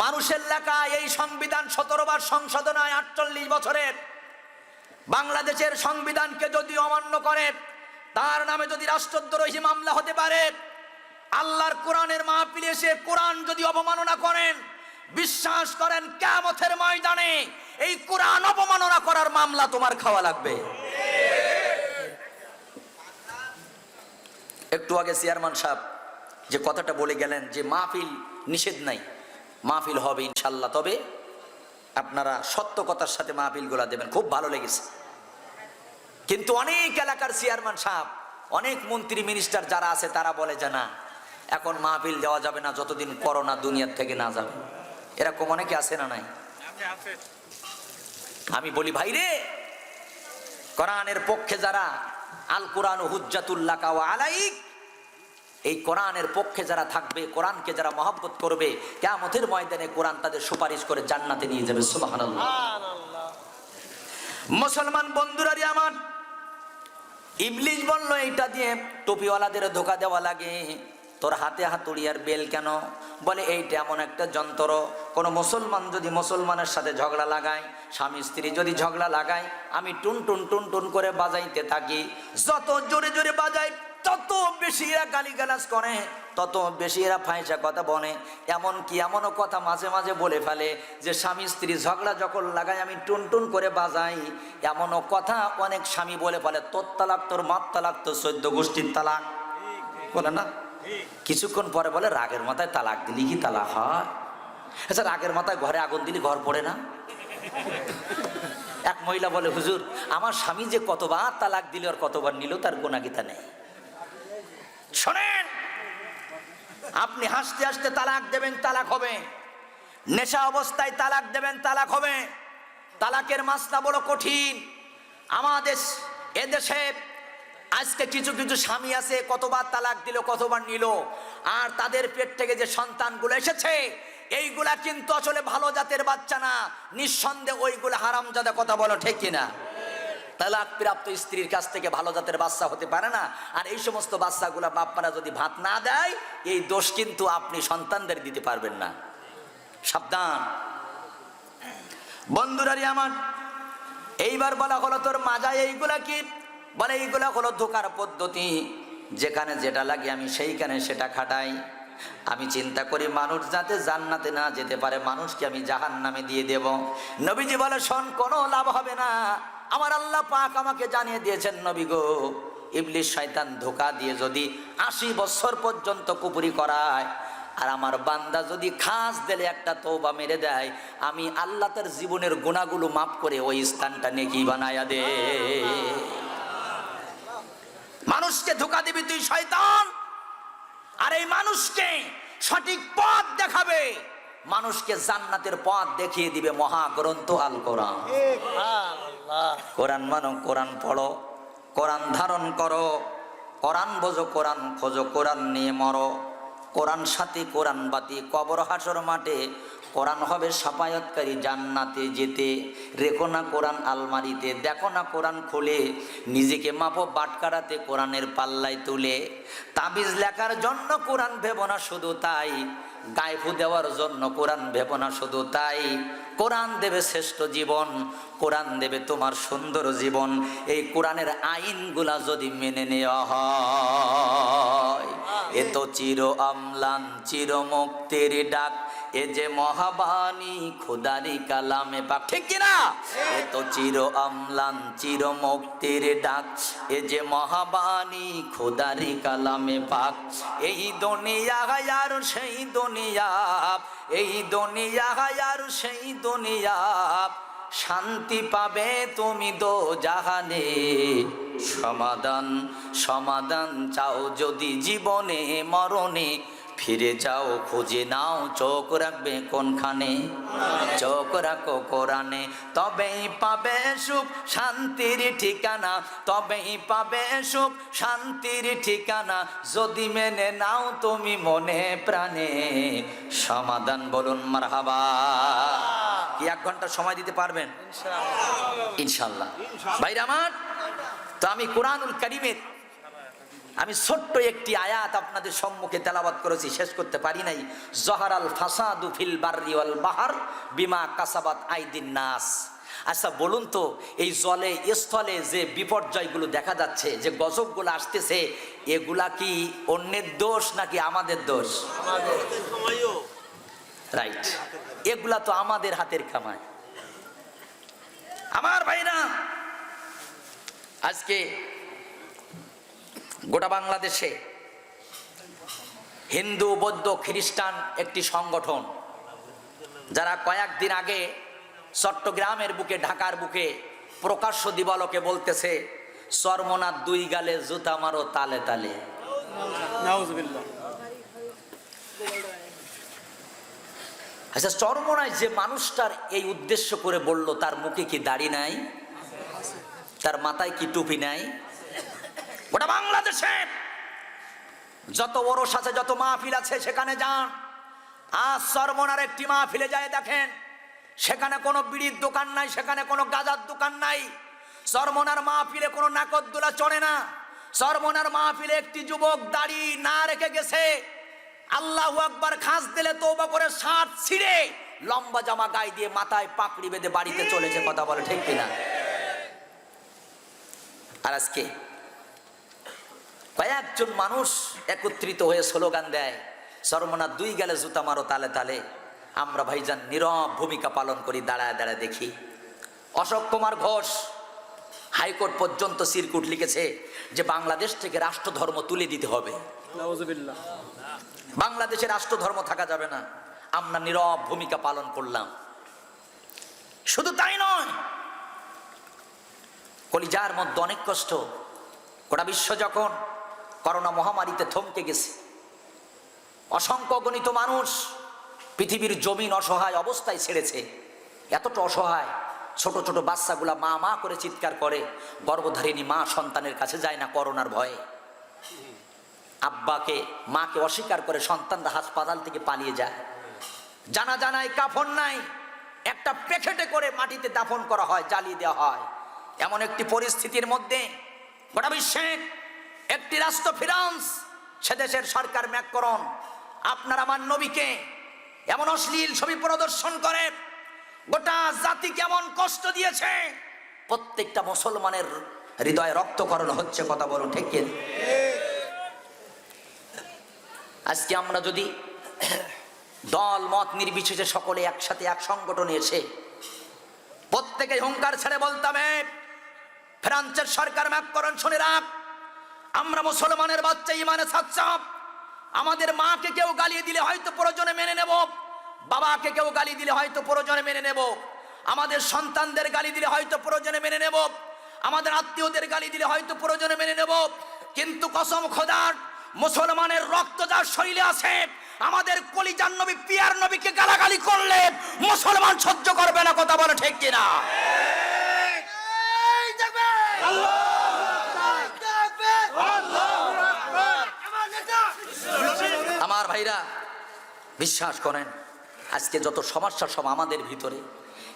মানুষের লেখা এই সংবিধান 17 বার সংশোধন হয় 48 বছরের। বাংলাদেশের সংবিধানকে যদি অমান্য করে, তার নামে যদি রাষ্ট্রদ্রোহী মামলা হতে পারে। আল্লাহর কোরআনের মাহফিলে এসে কোরআন যদি অবমাননা করেন, বিশ্বাস করেন কিয়ামতের ময়দানে এই কোরআন অবমাননা করার মামলা তোমার খাওয়া লাগবে। একটু আগে চেয়ারম্যান সাহেব যে কথাটা বলে গেলেন যে মাহফিল নিষেধ নাই, মাহফিল হবে ইনশাল্লাহ। তবে আপনারা সত্য কথার সাথে মাহফিলগুলা দেবেন, খুব ভালো লেগেছে। কিন্তু অনেক এলাকার চেয়ারম্যান সাহেব, অনেক মন্ত্রী মিনিস্টার যারা আছে, তারা বলে যে না, এখন মাহফিল দেওয়া যাবে না যতদিন করোনা দুনিয়ার থেকে না যাবে। এরকম অনেকে আছে না নাই? আমি বলি ভাই রে, কোরআনের পক্ষে যারা, আল কোরআন হুজ্জাতুল লাকা ওয়া আলাইক, এই কোরআনের পক্ষে যারা থাকবে, কোরআনকে যারা মহব্বত করবে, কিয়ামতের ময়দানে কোরআন তাদের সুপারিশ করে জান্নাতে নিয়ে যাবে। সুবহানাল্লাহ। মুসলমান বন্ধুরারে আমার, ইবলিস বলল এইটা দিয়ে টুপিওয়ালাদের ধোকা দেওয়া লাগে। তোর হাতে হাতুড়িয়ার বেল কেন? বলে এইটা এমন একটা যন্ত্র, কোনো মুসলমান যদি মুসলমানের সাথে ঝগড়া লাগায়, স্বামী স্ত্রী যদি ঝগড়া লাগায়, আমি টুন টুন টুন টুন করে বাজাইতে থাকি। যত জোরে জোরে বাজাই, তত বেশি এরা গালিগালাজ করে, তত বেশি এরা ফাঁসা কথা বলে। এমনকি এমনও কথা মাঝে মাঝে বলে ফেলে যে স্বামী স্ত্রী ঝগড়া যখন লাগায়, আমি টুন টুন করে বাজাই। এমনও কথা অনেক স্বামী বলে ফেলে, তোর তালাক, তোর মাপ তালাক, তোর 14 গোষ্ঠীর তালাক, বলে না? কিছুক্ষণ পরে বলে রাগের মাথায় তালাক দিলি কি তালাক হয়? আচ্ছা, রাগের মাথায় ঘরে আগুন দিলি ঘর পড়ে না? এক মহিলা বলে, হুজুর আমার স্বামী যে কতবার তালাক দিল আর কতবার নিল তার গোনাগিতা নেই। শোনেন, আপনি হাসতে হাসতে তালাক দেবেন, তালাক হবে। নেশা অবস্থায় তালাক দেবেন, তালাক হবে। তালাকের মাসলা বড় কঠিন। আমাদের এদেশে আজকে কিছু কিছু স্বামী আছে কতবার তালাক দিল, কতবার নিল, আর তাদের পেট থেকে যে সন্তানগুলো এসেছে এইগুলা কিন্তু আসলে ভালো জাতের বাচ্চা না, নিঃসন্দেহে ওইগুলো হারামজাদা। কথা বলো ঠিক কিনা? তালাক প্রাপ্ত স্ত্রীর কাছ থেকে ভালো জাতের বাচ্চা হতে পারে না। আর এই সমস্ত বাচ্চাগুলা বাপমারা যদি ভাত না দেয়, এই দোষ কিন্তু আপনি সন্তানদের দিতে পারবেন না। সাবধান বন্ধুরারি আমার। এইবার বলা হলো তোর মাজায় এইগুলা কি? বলে এইগুলা হলো ধোকার পদ্ধতি, যেখানে যেটা লাগে আমি সেইখানে সেটা খাটাই। আমি চিন্তা করি মানুষ যাতে জান্নাতে না যেতে পারে, মানুষকে আমি জাহান্নামে দিয়ে দেব। নবীজি বলে শোন, কোনো লাভ হবে না। আমার আল্লাহ পাক আমাকে জানিয়ে দিয়েছেন, নবী গো, ইবলিশ শয়তান ধোকা দিয়ে যদি 80 বছর পর্যন্ত কুপুরি করায়, আর আমার বান্দা যদি খাস দিলে একটা তওবা মেরে দেয়, আমি আল্লাহ তার জীবনের গুনাহগুলো মাফ করে ওই স্থানটা নেকি বানায়া দে। মানুষকে ধোকা দিবি তুই শয়তান, আর এই মানুষকে সঠিক পথ দেখাবে, মানুষকে জান্নাতের পথ দেখিয়ে দিবে মহাগ্রন্থ আল কোরআন। কোরআন মানো, কোরআন পড়ো, কোরআন ধারণ করো, কোরআন বোঝো, কোরআন খোঁজো, কোরআন নিয়ে মরো। কোরআন সাথী, কোরআন বাতি, কবর হাসর মাঠে কোরআন হবে সাফায়াতকারী জান্নাতে যেতে। রেখো না কোরআন আলমারিতে, দেখো না কোরআন খুলে, নিজেকে মাপো বাটকারাতে কোরআনের পাল্লায় তুলে। তাবিজ লেখার জন্য কোরআন ভেবো না শুধু তাই, গায়ফু দেওয়ার জন্য কোরআন ভেবো না শুধু তাই। কোরআন দেবে শ্রেষ্ঠ জীবন, কোরআন দেবে তোমার সুন্দর জীবন। এই কোরআনের আইনগুলা যদি মেনে নেওয়া হয়, এ তো চির অম্লান চির মুক্তির ডাক, এ যে মহাবাণী খোদারি কালামে পাক। ঠিক কিনা? এ তো চির অম্লান চির মুক্তির ডাক, এ যে মহাবাণী খোদারি কালামে পাক। এই দুনিয়া আর সেই দুনিয়া, এই দুনিয়া আর সেই দুনিয়া, শান্তি পাবে তুমি দো জাহানে। সমাধান সমাধান চাও যদি জীবনে মরণে, ফিরে যাও খুঁজে নাও, চোখ রাখবে কোনখানে? চোখ রাখো কোরআনে, তবেই পাবে সুখ শান্তির ঠিকানা, তবেই পাবে সুখ শান্তির ঠিকানা, যদি মেনে নাও তুমি মনে প্রাণে। সমাধান বলুন মারহাবা। কি 1 ঘন্টা সময় দিতে পারবেন? ইনশাআল্লাহ। ভাইরা আমার, তো আমি কোরআনুল কারীমের আমি ছোট্ট একটি আয়াত আপনাদের সম্মুখে তেলাওয়াত করেছি, শেষ করতে পারি নাই। জহারাল ফাসাদু ফিল বাররি ওয়াল বাহর বিমা কাসাবাত আইদিন নাস। আচ্ছা বলুন তো, এই জলে স্থলে যে বিপর্যয়গুলো দেখা যাচ্ছে, যে গজবগুলো আসতেছে, এগুলা কি অন্যের দোষ নাকি আমাদের দোষ? রাইট, এগুলা তো আমাদের হাতের কামাই। আমার ভাইরা, আজকে গোটা বাংলাদেশে হিন্দু বৌদ্ধ খ্রিস্টান একটি সংগঠন, যারা কয়েকদিন আগে চট্টগ্রামের বুকে ঢাকার বুকে প্রকাশ্য দিবালোকে বলতেছে, চরমনার 2 গালে জুতা মারো তালে তালে। নাউজুবিল্লাহ। আচ্ছা, চরমনায় যে মানুষটার এই উদ্দেশ্য করে বলল, তার মুখে কি দাড়ি নাই? তার মাথায় কি টুপি নাই? গোটা বাংলাদেশে যত ওরস আছে, যত মাহফিল আছে, সেখানে যান। আজ চরমনার একটি মাহফিলে যায় দেখেন, সেখানে কোনো বিড়ির দোকান নাই, সেখানে কোনো গাঁজার দোকান নাই। চরমনার মাহফিলে কোনো নাকদদোলা চড়ে না। চরমনার মাহফিলে একটি যুবক দাড়ি না রেখে গেছে, আল্লাহু আকবার খাস দিলে তওবা করে শার্ট ছিঁড়ে লম্বা জামা গায়ে দিয়ে মাথায় পাকড়ি বেঁধে বাড়িতে চলেছে। কথা বলে ঠিক কিনা? আর আজকে কয়েকজন মানুষ একত্রিত হয়ে স্লোগান দেয়, চরমনার 2 গালে জুতা মারো তালে তালে। আমরা ভাইজান নীরব ভূমিকা পালন করি, দাঁড়ায় দাঁড়ায় দেখি। অশোক কুমার ঘোষ হাইকোর্ট পর্যন্ত সিরকুট লিখেছে যে বাংলাদেশ থেকে রাষ্ট্রধর্ম তুলে দিতে হবে। নাউজুবিল্লাহ। বাংলাদেশে রাষ্ট্রধর্ম থাকা যাবে না। আমরা নীরব ভূমিকা পালন করলাম। শুধু তাই নয়, কলিজার মধ্যে অনেক কষ্ট। গোটা বিশ্ব যখন করোনা মহামারীতে থমকে গেছে, অসংখ্য গণিত মানুষ পৃথিবীর জমিন অসহায় অবস্থায় ছেড়েছে। এতটা অসহায়, ছোট ছোট বাচ্চাগুলা মা মা করে চিৎকার করে, গর্ভধারিণী মা সন্তানের কাছে যায় না করোনার ভয়ে। আব্বাকে মাকে অস্বীকার করে সন্তানরা হাসপাতাল থেকে পালিয়ে যায়। জানাজা নাই, কাফন নাই, একটা প্যাকেটে করে মাটিতে দাফন করা হয়, জ্বালিয়ে দেওয়া হয়। এমন একটি পরিস্থিতির মধ্যে গোটা বিশ্বে একটি রাষ্ট্র ফ্রান্স, সে দেশের সরকার ম্যাকরন আপনার আমার নবীকে এমন অশ্লীল ছবি প্রদর্শন করে গোটা জাতি কেমন কষ্ট দিয়েছে। প্রত্যেকটা মুসলমানের হৃদয়ে রক্তকরণ হচ্ছে, কথা বলো ঠিক কি? আজকে আমরা যদি দল মত নির্বিশেষে সকলে একসাথে এক সংগঠনে এসে প্রত্যেকে হুঙ্কার ছেড়ে বলতাম, ফ্রান্সের সরকার ম্যাকরন শুনে রাখ, আমরা মুসলমানের বাচ্চা, ইমানে সাচ্চা, আমাদের মাকে কেউ গালি দিলে হয়তো প্রয়োজনে মেনে নেব, বাবাকে কেউ গালি দিলে হয়তো প্রয়োজনে মেনে নেব, আমাদের সন্তানদের গালি দিলে হয়তো প্রয়োজনে মেনে নেব, আমাদের আত্মীয়দের গালি দিলে হয়তো প্রয়োজনে মেনে নেব, কিন্তু কসম খোদার মুসলমানের রক্ত যার শরীরে আছে, আমাদের কলিজার নবী পিয়ার নবীকে গালাগালি করলে মুসলমান সহ্য করবে না, কথা বলে ঠিক কিনা? আমার ভাইরা বিশ্বাস করেন, আজকে যত সমস্যা সব আমাদের ভিতরে।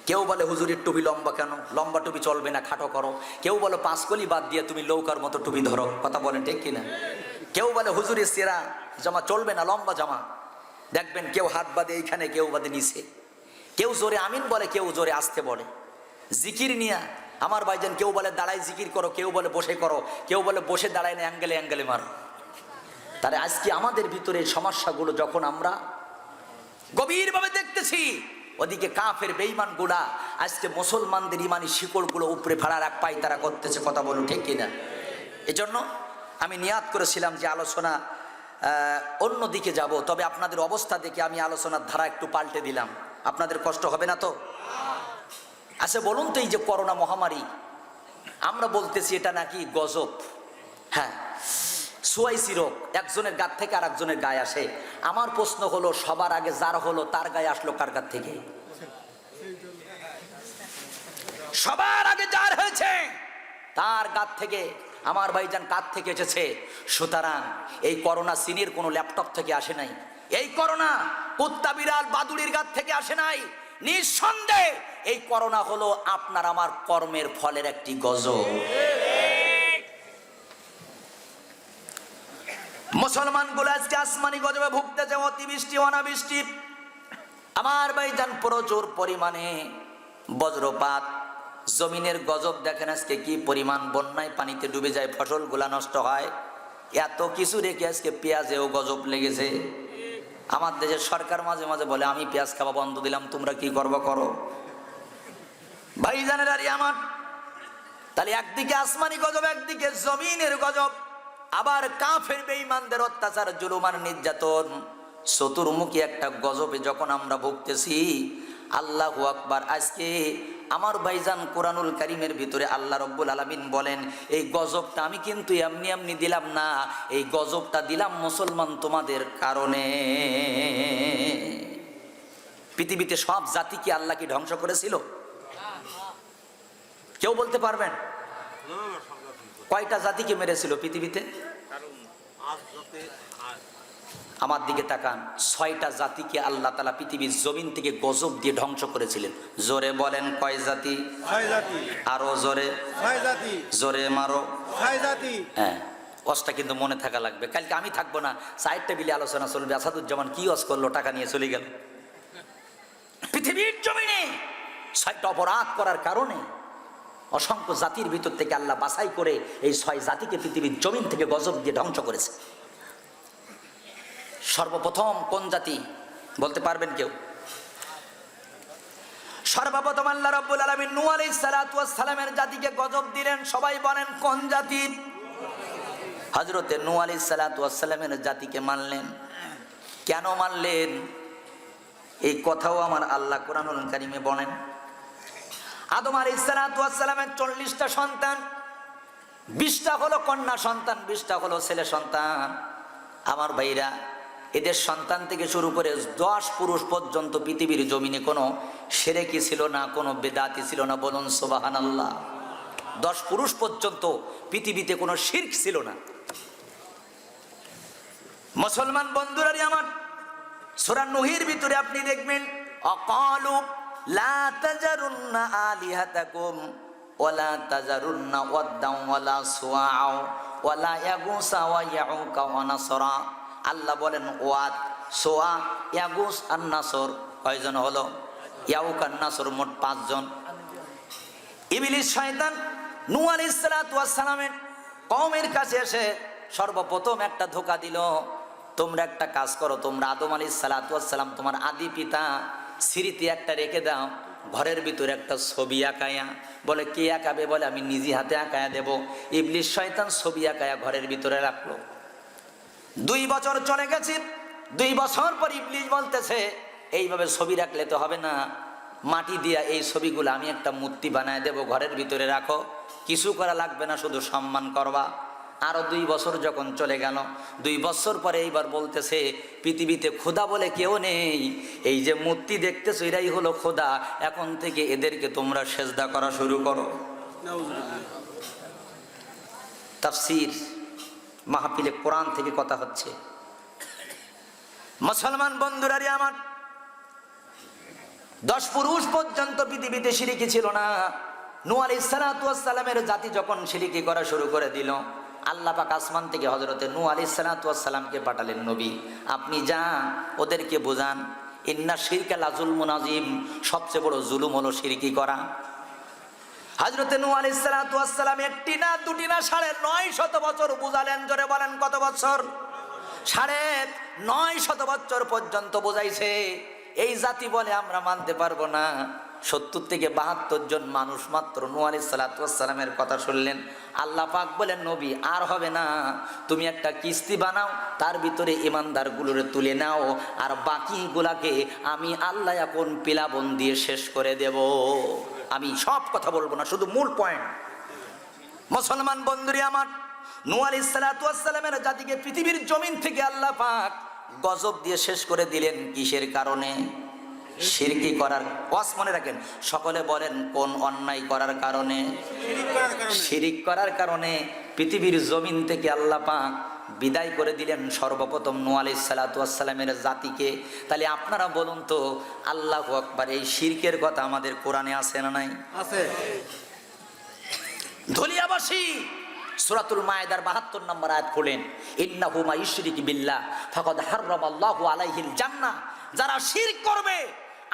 কেউ বলে হুজুরের টুপি লম্বা কেন, লম্বা টুপি চলবে না, খাটো করো। কেউ বলে পাঁচকলি বাদ দিয়ে তুমি লৌকার মতো টুপি ধরো, কথা বলেন ঠিক কিনা? কেউ বলে হুজুরের সেরা জামা চলবে না, লম্বা জামা। দেখবেন কেউ হাত বাঁধে এইখানে, কেউ বাঁধে নিচে, কেউ জোরে আমিন বলে, কেউ জোরে আসতে বলে। জিকির নিয়া আমার ভাইজান কেউ বলে দাঁড়ায় জিকির করো, কেউ বলে বসে করো, কেউ বলে বসে দাঁড়ায় না, অ্যাঙ্গেলে অ্যাঙ্গেলে মারো। তাহলে আজকে আমাদের ভিতরে সমস্যাগুলো যখন আমরা গভীরভাবে দেখতেছি, ওদিকে কাফের বেঈমান গুলা আজকে মুসলমানদের ইমানি শিকড়গুলো উপরে ফাড়ার এক পাই তারা করতেছে, কথা বলুন ঠিক কিনা? এজন্য আমি নিয়াত করেছিলাম যে আলোচনা অন্য দিকে যাব, তবে আপনাদের অবস্থা দেখে আমি আলোচনার ধারা একটু পাল্টে দিলাম। আপনাদের কষ্ট হবে না তো? আচ্ছা বলুন তো, এই যে করোনা মহামারী আমরা বলতেছি এটা নাকি গজব, হ্যাঁ সোয়াইসি রোগ, একজনের গাত থেকে আর একজনের গায়ে আসে। আমার প্রশ্ন হলো, সবার আগে যার হলো তার গায়ে আসলো কার গাত থেকে? সবার আগে যার হয়েছে তার গাত থেকে, আমার ভাইজান কাত থেকে এসেছে। সুতরাং এই করোনা চীনের কোনো ল্যাপটপ থেকে আসে নাই, এই করোনা কুত্তা বিড়াল বাদুড়ির গাত থেকে আসে নাই। নিঃসন্দেহে এই করোনা হলো আপনার আমার কর্মের ফলের একটি গজব। মুসলমানগুলো আজকে আসমানি গজবে ভুগতেছে, অতিবৃষ্টি অনাবৃষ্টি। আমার ভাইজান প্রচুর পরিমাণে বজ্রপাত, জমিনের গজব দেখেন আজকে কি পরিমাণ, বন্যায় পানিতে ডুবে যায়, ফসলগুলা নষ্ট হয়। এত কিছু রেখে আজকে পেঁয়াজেও গজব লেগেছে। আমার দেশের সরকার মাঝে মাঝে বলে আমি পেঁয়াজ খাওয়া বন্ধ দিলাম, তোমরা কি করবো করো। ভাইজানের আরে আমার, তাহলে একদিকে আসমানি গজব, একদিকে জমিনের গজব, আবার কাফের বেঈমানদের অত্যাচার, জুলুমান, নির্যাতন, চতুর্মুখী একটা গজবে যখন আমরা ভুগতেছি। আল্লাহু আকবার। আজকে আমার ভাইজান কোরআনুল কারীমের ভিতরে আল্লাহ রব্বুল আলামিন বলেন, এই গজবটা আমি কিন্তু এমনি এমনি দিলাম না, এই গজবটা দিলাম মুসলমান তোমাদের কারণে। পৃথিবীতে সব জাতি কি আল্লাহ কি ধ্বংস করেছিল? কেউ বলতে পারবেন? কয়টা জাতিকে মেরেছিল পৃথিবীতে? আমার দিকে তাকান, 6টা জাতিকে আল্লাহ তাআলা পৃথিবীর জমিন থেকে গজব দিয়ে ধ্বংস করেছিলেন। জোরে বলেন কয় জাতি? 6 জাতি। আরো জোরে? 6 জাতি। জোরে মারো। 6 জাতি। হ্যাঁ, ওয়াজটা কিন্তু মনে থাকা লাগবে। কালকে আমি থাকবো না, সাইড টেবিলে আলোচনা চলবে। আসাদুজ্জামান কি ওয়াজ করলো, টাকা নিয়ে চলে গেল। পৃথিবীর জমিনে 6টা অপরাধ করার কারণে অসংখ্য জাতির ভিতর থেকে আল্লাহ বাছাই করে এই 6 জাতিকে পৃথিবীর জমিন থেকে গজব দিয়ে ধ্বংস করেছে। সর্বপ্রথম কোন জাতি বলতে পারবেন কেউ? সর্বপ্রথম আল্লাহ রাব্বুল আলামিন নূহ আলাইহিস সালাতু ওয়াস সালামের জাতিকে গজব দিলেন। সবাই বলেন কোন জাতি? হযরতে নূহ আলাইহিস সালাতু ওয়াস সালামের জাতিকে মানলেন। কেন মানলেন এই কথাও আমার আল্লাহ কোরআনুল কারীমে বলেন। আদম আলাইহিস সালাতু ওয়াস সালামের 40টা সন্তান, 20টা হলো কন্যা সন্তান, 20টা হলো ছেলে সন্তান। আমার ভাইরা এদের সন্তান থেকে শুরু করে 10 পুরুষ পর্যন্ত পৃথিবীর জমিনে কোনো শিরকি ছিল না, কোনো বেদাতি ছিল না। বলুন সুবহানাল্লাহ। 10 পুরুষ পর্যন্ত পৃথিবীতে কোনো শিরক ছিল না। মুসলমান বন্ধুরা আমার, সূরা নূহের ভিতরে আপনি দেখবেন অকালু লা তাজারুন্না আলিহাতাকুম ওয়ালা তাজারুন্না ওয়াদ্দাও ওয়ালা সুআও ওয়ালা ইয়াগুসা ওয়া ইয়াউকা ওয়া নাসরা। আল্লাহ বলেন ওয়াদ, সুআ, ইয়াগুস আর নাসর কয়জন হলো? ইয়াউক আর নাসর মোট 5 জন। ইবলিস শয়তান নূহ আলাইহিস সালাতু ওয়াস সালামের কওমের কাছে এসে সর্বপ্রথম একটা ধোঁকা দিল। তোমরা একটা কাজ করো, তোমরা আদম আলাইহিস সালাতু ওয়াস সালাম তোমার আদি পিতা স্মৃতি একটা রেখে দাও, ঘরের ভিতরে একটা ছবি আঁকায়া। বলে কে আঁকাবে? বলে আমি নিজে হাতে আঁকায়া দেব। ইবলিস শয়তান ছবি আঁকায়া ঘরের ভিতরে রাখলো। 2 বছর চলে গেছে। 2 বছর পর ইবলিস বলতেছে এইভাবে ছবি রাখলে তো হবে না, মাটি দিয়া এই ছবিগুলো আমি একটা মূর্তি বানায় দেব, ঘরের ভিতরে রাখো, কিছু করা লাগবে না, শুধু সম্মান করবা। আরো 2 বছর যখন চলে গেল, 2 বছর পরে এইবার বলতেছে পৃথিবীতে খোদা বলে কেউ নেই, এই যে মূর্তি দেখতেছো এরাই হলো খোদা, এখন থেকে এদেরকে তোমরা সেজদা করা শুরু করো। তাফসীর মাহফিলে কোরআন থেকে কথা হচ্ছে। মুসলমান বন্ধুরা আমার, 10 পুরুষ পর্যন্ত পৃথিবীতে শিরকি ছিল না। নূহ আলাইহিস সালাতু ওয়াস সালামের জাতি যখন শিরকি করা শুরু করে দিল, আল্লাহ পাক আসমান থেকে হযরতে নূহ আলাইহিস সালাতু ওয়াস সালামকে পাঠালেন নবী, আপনি যান ওদেরকে বোঝান, ইন্না শিরকা লাযুলমুন আযীম, সবচেয়ে বড় জুলুম হলো শিরকি করা। হযরতে নূহ আলাইহিস সালাতু ওয়াস সালাম একটি না দুটি না 950 বছর বুঝালেন। জোরে বলেন কত বছর? 950 বছর পর্যন্ত বোঝাইছে। এই জাতি বলে আমরা মানতে পারবো না। 70 থেকে 72 জন মানুষ মাত্র নূহ আলাইহিস সালাতু ওয়াস সালামের কথা শুনলেন। আল্লাহ পাক বলেন নবী আর হবে না, তুমি একটা কিস্তি বানাও, তার ভিতরে ইমানদারগুলোরে তুলে নাও, আর বাকিগুলাকে আমি আল্লাহ এখন পিলাবন দিয়ে শেষ করে দেব। আমি সব কথা বলবো না, শুধু মূল পয়েন্ট। মুসলমান বন্ধুরা আমার, নূহ আলাইহিস সালাতু ওয়াস সালামের জাতিকে পৃথিবীর জমিন থেকে আল্লাহ পাক গজব দিয়ে শেষ করে দিলেন। কিসের কারণে? শিরকি করার। ওয়াজ মনে রাখেন, সকলে বলেন কোন অন্যায় করার কারণে? শিরিক করার কারণে পৃথিবীর জমিন থেকে আল্লাহ পাক বিদায় করে দিলেন সর্বপ্রথম নূহ আলাইহিস সালাতু ওয়াস সালামের জাতিকে। তাহলে আপনারা বলুন তো, আল্লাহু আকবার, এই শিরকের কথা আমাদের কোরআনে আছে না নাই? আছে। ধলিয়াবাসী সূরাতুল মায়েদার 72 নম্বর আয়াত খুলেন, ইন্নাহু মা ইউশরিক বিল্লাহ ফাকাদ হারামাল্লাহু আলাইহিল জান্নাহ। যারা শিরক করবে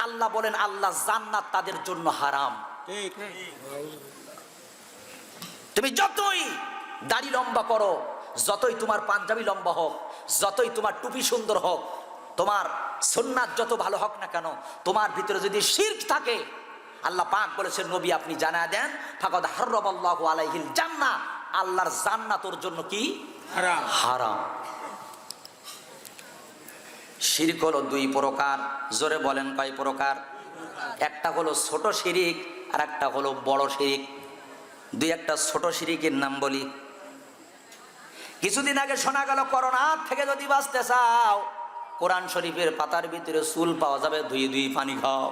আল্লাহ বলেন আল্লাহ জান্নাত তাদের জন্য হারাম। ঠিক। তুমি যতই দাড়ি লম্বা করো, যতই তোমার পাঞ্জাবি লম্বা হোক, যতই তোমার টুপি সুন্দর হোক, তোমার সুন্নাত যত ভালো হোক না কেন, তোমার ভিতরে যদি শিরক থাকে, আল্লাহ পাক বলেছেন নবী আপনি জানায় দেন, ফাকাদ হারামাল্লাহু আলাইহিল জান্নাহ, আল্লাহর জান্নাত ওর জন্য কি? হারাম। হারাম। শিরক হলো 2 প্রকার। জোরে বলেন কয় প্রকার? একটা হলো ছোট শিরিক আর একটা হলো বড় শিরিক। 2-1টা ছোট শিরিকের নাম বলি। কিছুদিন আগে শোনা গেল করোনা থেকে যদি বাঁচতে চাও, কোরআন শরীফের পাতার ভিতরে চুল পাওয়া যাবে, ধুয়ে ধুয়ে পানি খাও।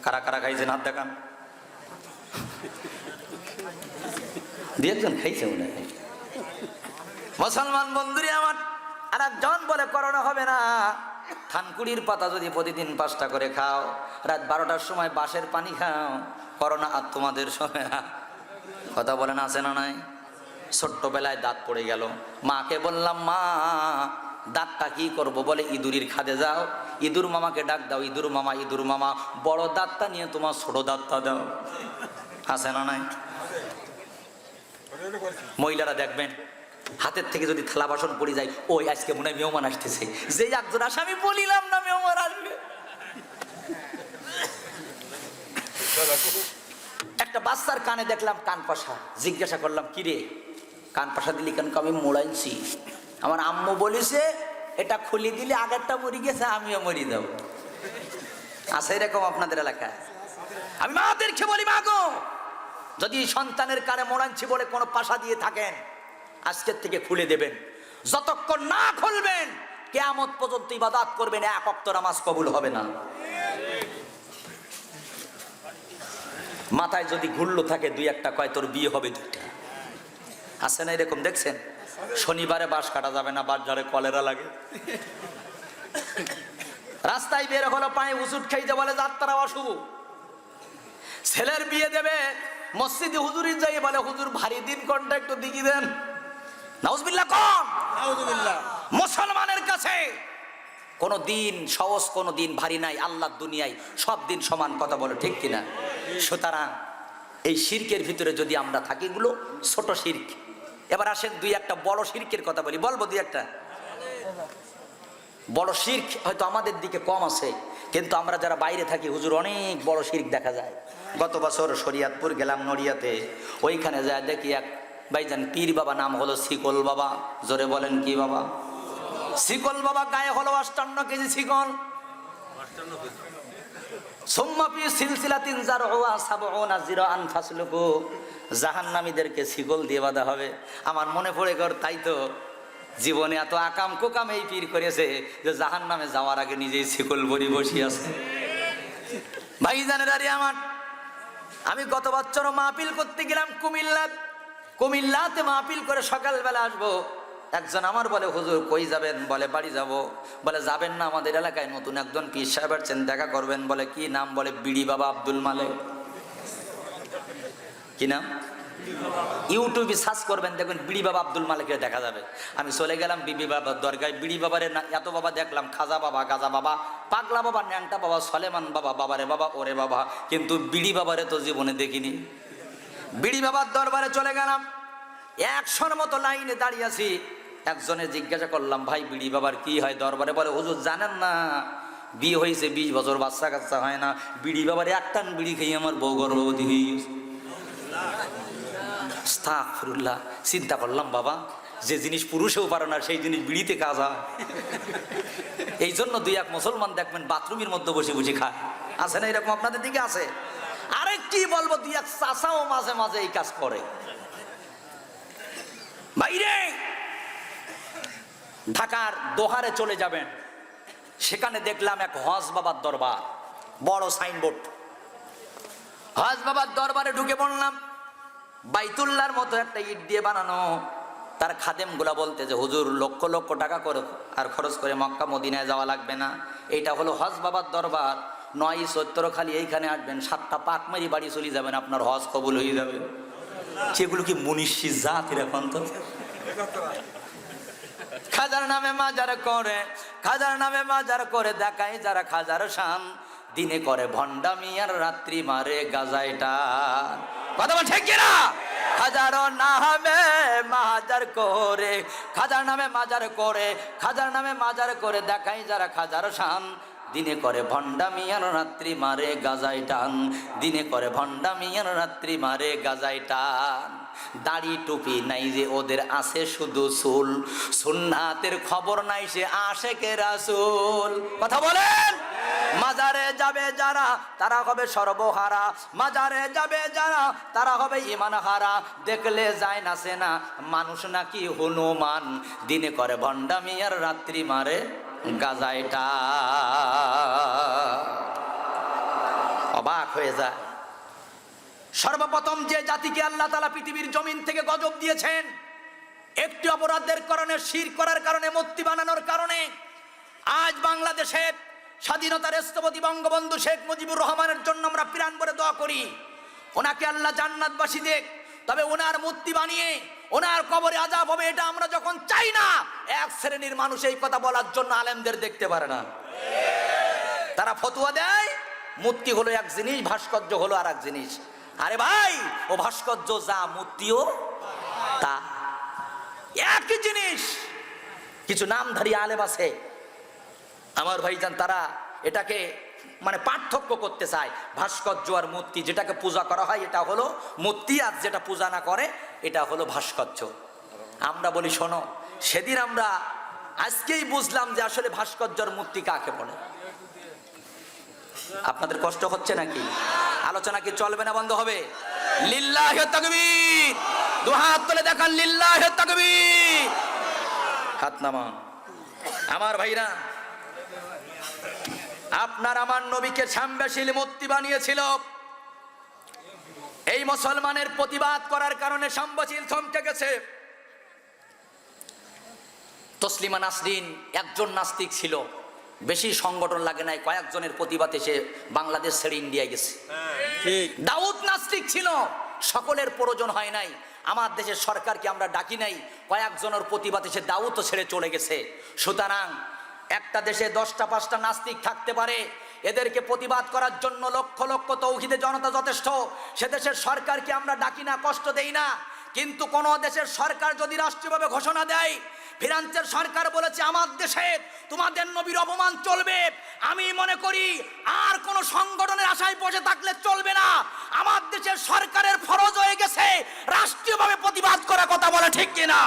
কারা কারা খাইছেন হাত দেখান। 2-1 জন খাইছে মনে হয়। মুসলমান বন্ধুরা আমার, আর একজন বলে করোনা হবে না, থানকুড়ির পাতা যদি প্রতিদিন 5টা করে খাও, রাত 12টার সময় বাঁশের পানি খাও, করোনা আর তোমাদের সময়। কথা বলেন আছে না নাই? ছোট্টবেলায় দাঁত পড়ে গেল, মাকে বললাম মা দাঁতটা কি করব? বলে ইঁদুরির খাদে যাও, ইঁদুর মামাকে ডাক দাও, ইঁদুর মামা বড় দাঁতটা নিয়ে তোমার ছোট দাঁতটা দাও। আছে না নাই? মহিলারা দেখবেন হাতের থেকে যদি থালা বাসন পড়ে যায়, ওই আজকে মনে হয় মেহমান আসতেছে, যে একজন আসে আমি বলিলাম না মেহমান আসবে। একটা বাচ্চার কানে দেখলাম কান পাশা, জিজ্ঞাসা করলাম কি রে কান পাশা দিলি কেন? আমি মোড়াইছি, আমার আম্মু বলেছে এটা খুলি দিলে আগেরটা মরি গেছে, আমিও মরি যাবো। আছে এরকম আপনাদের এলাকায়? আমি মাদেরকে বলি মা গো, যদি সন্তানের কানে মোড়াইছি বলে কোনো পাশা দিয়ে থাকেন, আজকের থেকে খুলে দেবেন। যতক্ষণ না খুলবেন কিয়ামত পর্যন্ত ইবাদত করবেন, এক ওয়াক্ত নামাজ কবুল হবে না। মাথায় যদি ঘুরলো থাকে দুই একটা, কয় তোর বিয়ে হবে দুইটা। আছে না এরকম, দেখছেন? শনিবারে বাঁশ কাটা যাবে না, বাজারে কলেরা লাগে। রাস্তায় বের হলো পায়ে উচুট খাইতে বলে যাত্রা অশুভ। ছেলের বিয়ে দেবে, মসজিদে হুজুরি যাই বলে হুজুর ভারী দিন কোনটা একটু দিকি দেন। নাউজুবিল্লাহ কোন? নাউজুবিল্লাহ। মুসলমানের কাছে কোনো দিন সহজ, কোনো দিন ভারী নাই। আল্লাহর দুনিয়ায় সব দিন সমান, কথা বলো ঠিক কিনা? সুতরাং এই শিরকের ভিতরে যদি আমরা থাকি, এগুলো ছোট শিরক। এবার আসেন দুই একটা বড় শিরকের কথা বলি, বলবো দুই একটা। বড় শিরক হয়তো আমাদের দিকে কম আছে, কিন্তু আমরা যারা বাইরে থাকি হুজুর অনেক বড় শিরক দেখা যায়। গত বছর শরিয়াতপুর গেলাম নড়িয়াতে, ওইখানে যায় দেখি এক ভাইজান পীর বাবা, নাম হলো শিকল বাবা। জোরে বলেন কি বাবা? শিকল বাবা। গায়ে হলো 58 কেজি শিকল। জাহান্নামীদেরকে শিকল দিয়ে বাঁধা হবে। আমার মনে পড়ে গর, তাই তো জীবনে এত আকাম কোকাম এই পীর করেছে যে জাহান্নামে যাওয়ার আগে নিজেই শিকল বড়ি বসে আছে। ভাইজানের আরে আমার, আমি গত বছর মাহফিল করতে গেলাম কুমিল্লাতে মাহফিল করে সকালবেলা আসবো। একজন আমার বলে হুজুর কই যাবেন? বলে বাড়ি যাব। বলে যাবেন না, আমাদের এলাকায় নতুন একজন পীর সাহেব আসছেন, দেখা করবেন। বলে কি নাম? বলে বিড়ি বাবা আব্দুল মালেক। কি নাম? ইউটিউবে সার্চ করবেন, দেখবেন বিড়ি বাবা আব্দুল মালেকের দেখা যাবে। আমি চলে গেলাম বিবি বাবার দরগায়। বিড়ি বাবারে এত বাবা দেখলাম, খাজা বাবা, গাজা বাবা, পাগলা বাবা, ন্যাংটা বাবা, সলেমান বাবা, বাবারে বাবা, ওরে বাবা, কিন্তু বিড়ি বাবারে তো জীবনে দেখিনি। বিড়ি বাবার দরবারে চলে গেলাম, 100 মতো লাইনে দাঁড়িয়ে আছি। একজনে জিজ্ঞাসা করলাম, ভাই বিড়ি বাবার কি হয় দরবারে? বলে হুজুর জানেন না, বিয়ে হয়েছে 20 বছর, বাচ্চা কাচ্চা হয় না। বিড়ি বাবারে এক টান বিড়ি খেয়ে আমার বউ গর্ভবতী হয়ে গেছে। আস্তাগফিরুল্লাহ। চিন্তা করলাম, বাবা যে জিনিস পুরুষেও পারে না সেই জিনিস বিড়িতে কাজ হয়। এই জন্য দুই এক মুসলমান দেখবেন বাথরুমের মধ্যে বসে বসে খায়। আছে না এরকম? আপনাদের দিকে আছে? আরে কি বলবো, দুই এক চাচাও মাঝে মাঝে এই কাজ করে। বাইরে ঢাকার দোহারে চলে যাবেন, সেখানে দেখলাম এক হজ বাবার দরবার, বড় সাইনবোর্ড। হজ বাবার দরবারে ঢুকে পড়লাম। বাইতুল্লাহর মতো একটা ইট দিয়ে বানানো। তার খাদেমগুলা বলতে যে হুজুর লক্ষ লক্ষ টাকা করে আর খরচ করে মক্কা মদিনায় যাওয়া লাগবে না, এটা হলো হজ বাবার দরবার। 9 চৈত্র খালি এইখানে আসবেন, 7টা পাক মেরি বাড়ি চলে যাবেন, আপনার হজ কবুল হয়ে যাবে। সেগুলো কি মুনিশি জাত এরকম? তো খাজার নামে মাজার করে, খাজার নামে মাজার করে দেখায় যারা খাজার শান, দিনে করে ভণ্ডামি আর রাত্রি মারে গাজাইটা। কথা বল ঠিক কিনা? খাজার নামে মাজার করে, খাজার নামে মাজার করে, খাজার নামে মাজার করে দেখায় যারা খাজার শান, দিনে করে ভণ্ডামি আর রাত্রি মারে গাজাই টান, দিনে করে ভণ্ডামি আর রাত্রি মারে গাজাই টান। দাড়ি টুপি নাই যে ওদের আছে শুধু চুল, সুন্নাতের খবর নাই সে আশেকে রাসূল। কথা বলেন। মাজারে যাবে যারা তারা হবে সর্বহারা, মাজারে যাবে যারা তারা হবে ঈমান হারা। দেখলে যায় না সেনা মানুষ নাকি হনুমান, দিনে করে ভণ্ডামি আর রাত্রি মারে গাজাইটা। অবাক হয়ে যায়। সর্বপ্রথম যে জাতিকে আল্লাহ তাআলা পৃথিবীর জমিন থেকে গজব দিয়েছেন, একটি অপরাধের কারণে, শিরক করার কারণে, মূর্তি বানানোর কারণে, আজ বাংলাদেশের স্বাধীনতার স্থপতি বঙ্গবন্ধু শেখ মুজিবুর রহমানের জন্য আমরা প্রাণ ভরে দোয়া করি, ওনাকে আল্লাহ জান্নাতবাসী দেখ। তবে ওনার মূর্তি বানিয়ে ওনার কবরে আযাব হবে, এটা আমরা যখন চাই না, এক শ্রেণীর মানুষ এই কথা বলার জন্য আলেমদের দেখতে পারে না। তারা ফতোয়া দেয় মূর্তি হলো এক জিনিস, ভাস্কর্য হলো আর এক জিনিস। আরে ভাই, ও ভাস্কর্য যা, মূর্তিও তা, একই জিনিস। কিছু নামধারী আলেম আছে আমার ভাইজান, তারা এটাকে মানে পার্থক্য করতে চায়। ভাস্কর্য আর মূর্তি, যেটাকে পূজা করা হয় এটা হলো মূর্তি, আর যেটা পূজা না করে এটা হলো ভাস্কর্য। আমরা বলি শোনো, সেদিন আমরা আজকেই বুঝলাম যে আসলে ভাস্কর্যর মূর্তি কাকে বলে। আপনাদের কষ্ট হচ্ছে নাকি? আলোচনা কি চলবে না বন্ধ হবে? লিল্লাহি তাকবীর। দুহাত তুলে দেখান লিল্লাহি তাকবীর। হাত নামান। আমার ভাইরা, আপনার আমার নবীকে সাম্যশীল মূর্তি বানিয়েছিল। এই মুসলমানের প্রতিবাদ করার কারণে সাম্যশীল থমকে গেছে। তসলিমা নাসরিন একজন নাস্তিক ছিল, বেশি সংগঠন লাগে নাই, কয়েকজনের প্রতিবাদে সে বাংলাদেশ ছেড়ে ইন্ডিয়ায় গেছে। ঠিক। দাউদ নাস্তিক ছিল, সকলের প্রয়োজন হয় নাই। আমার দেশের সরকারকে আমরা ডাকি নাই, কয়েকজনের প্রতিবাদে সে দাউদও ছেড়ে চলে গেছে। সুতরাং একটা দেশে 10টা 5টা নাস্তিক থাকতে পারে, এদেরকে প্রতিবাদ করার জন্য লক্ষ লক্ষ তৌহিদে জনতা যথেষ্ট। সে দেশের সরকারকে আমরা ডাকি না, কষ্ট দেই না। কিন্তু কোন দেশের সরকার যদি রাষ্ট্রীয়ভাবে ঘোষণা দেয়, ফ্রান্সের সরকার বলেছে আমার দেশে তোমাদের নবীর অপমান চলবে, আমি মনে করি আর কোন সংগঠনের আশায় বসে থাকলে চলবে না। আমার দেশের সরকারের ফরজ হয়ে গেছে রাষ্ট্রীয়ভাবে প্রতিবাদ করার, কথা বলে ঠিক কিনা?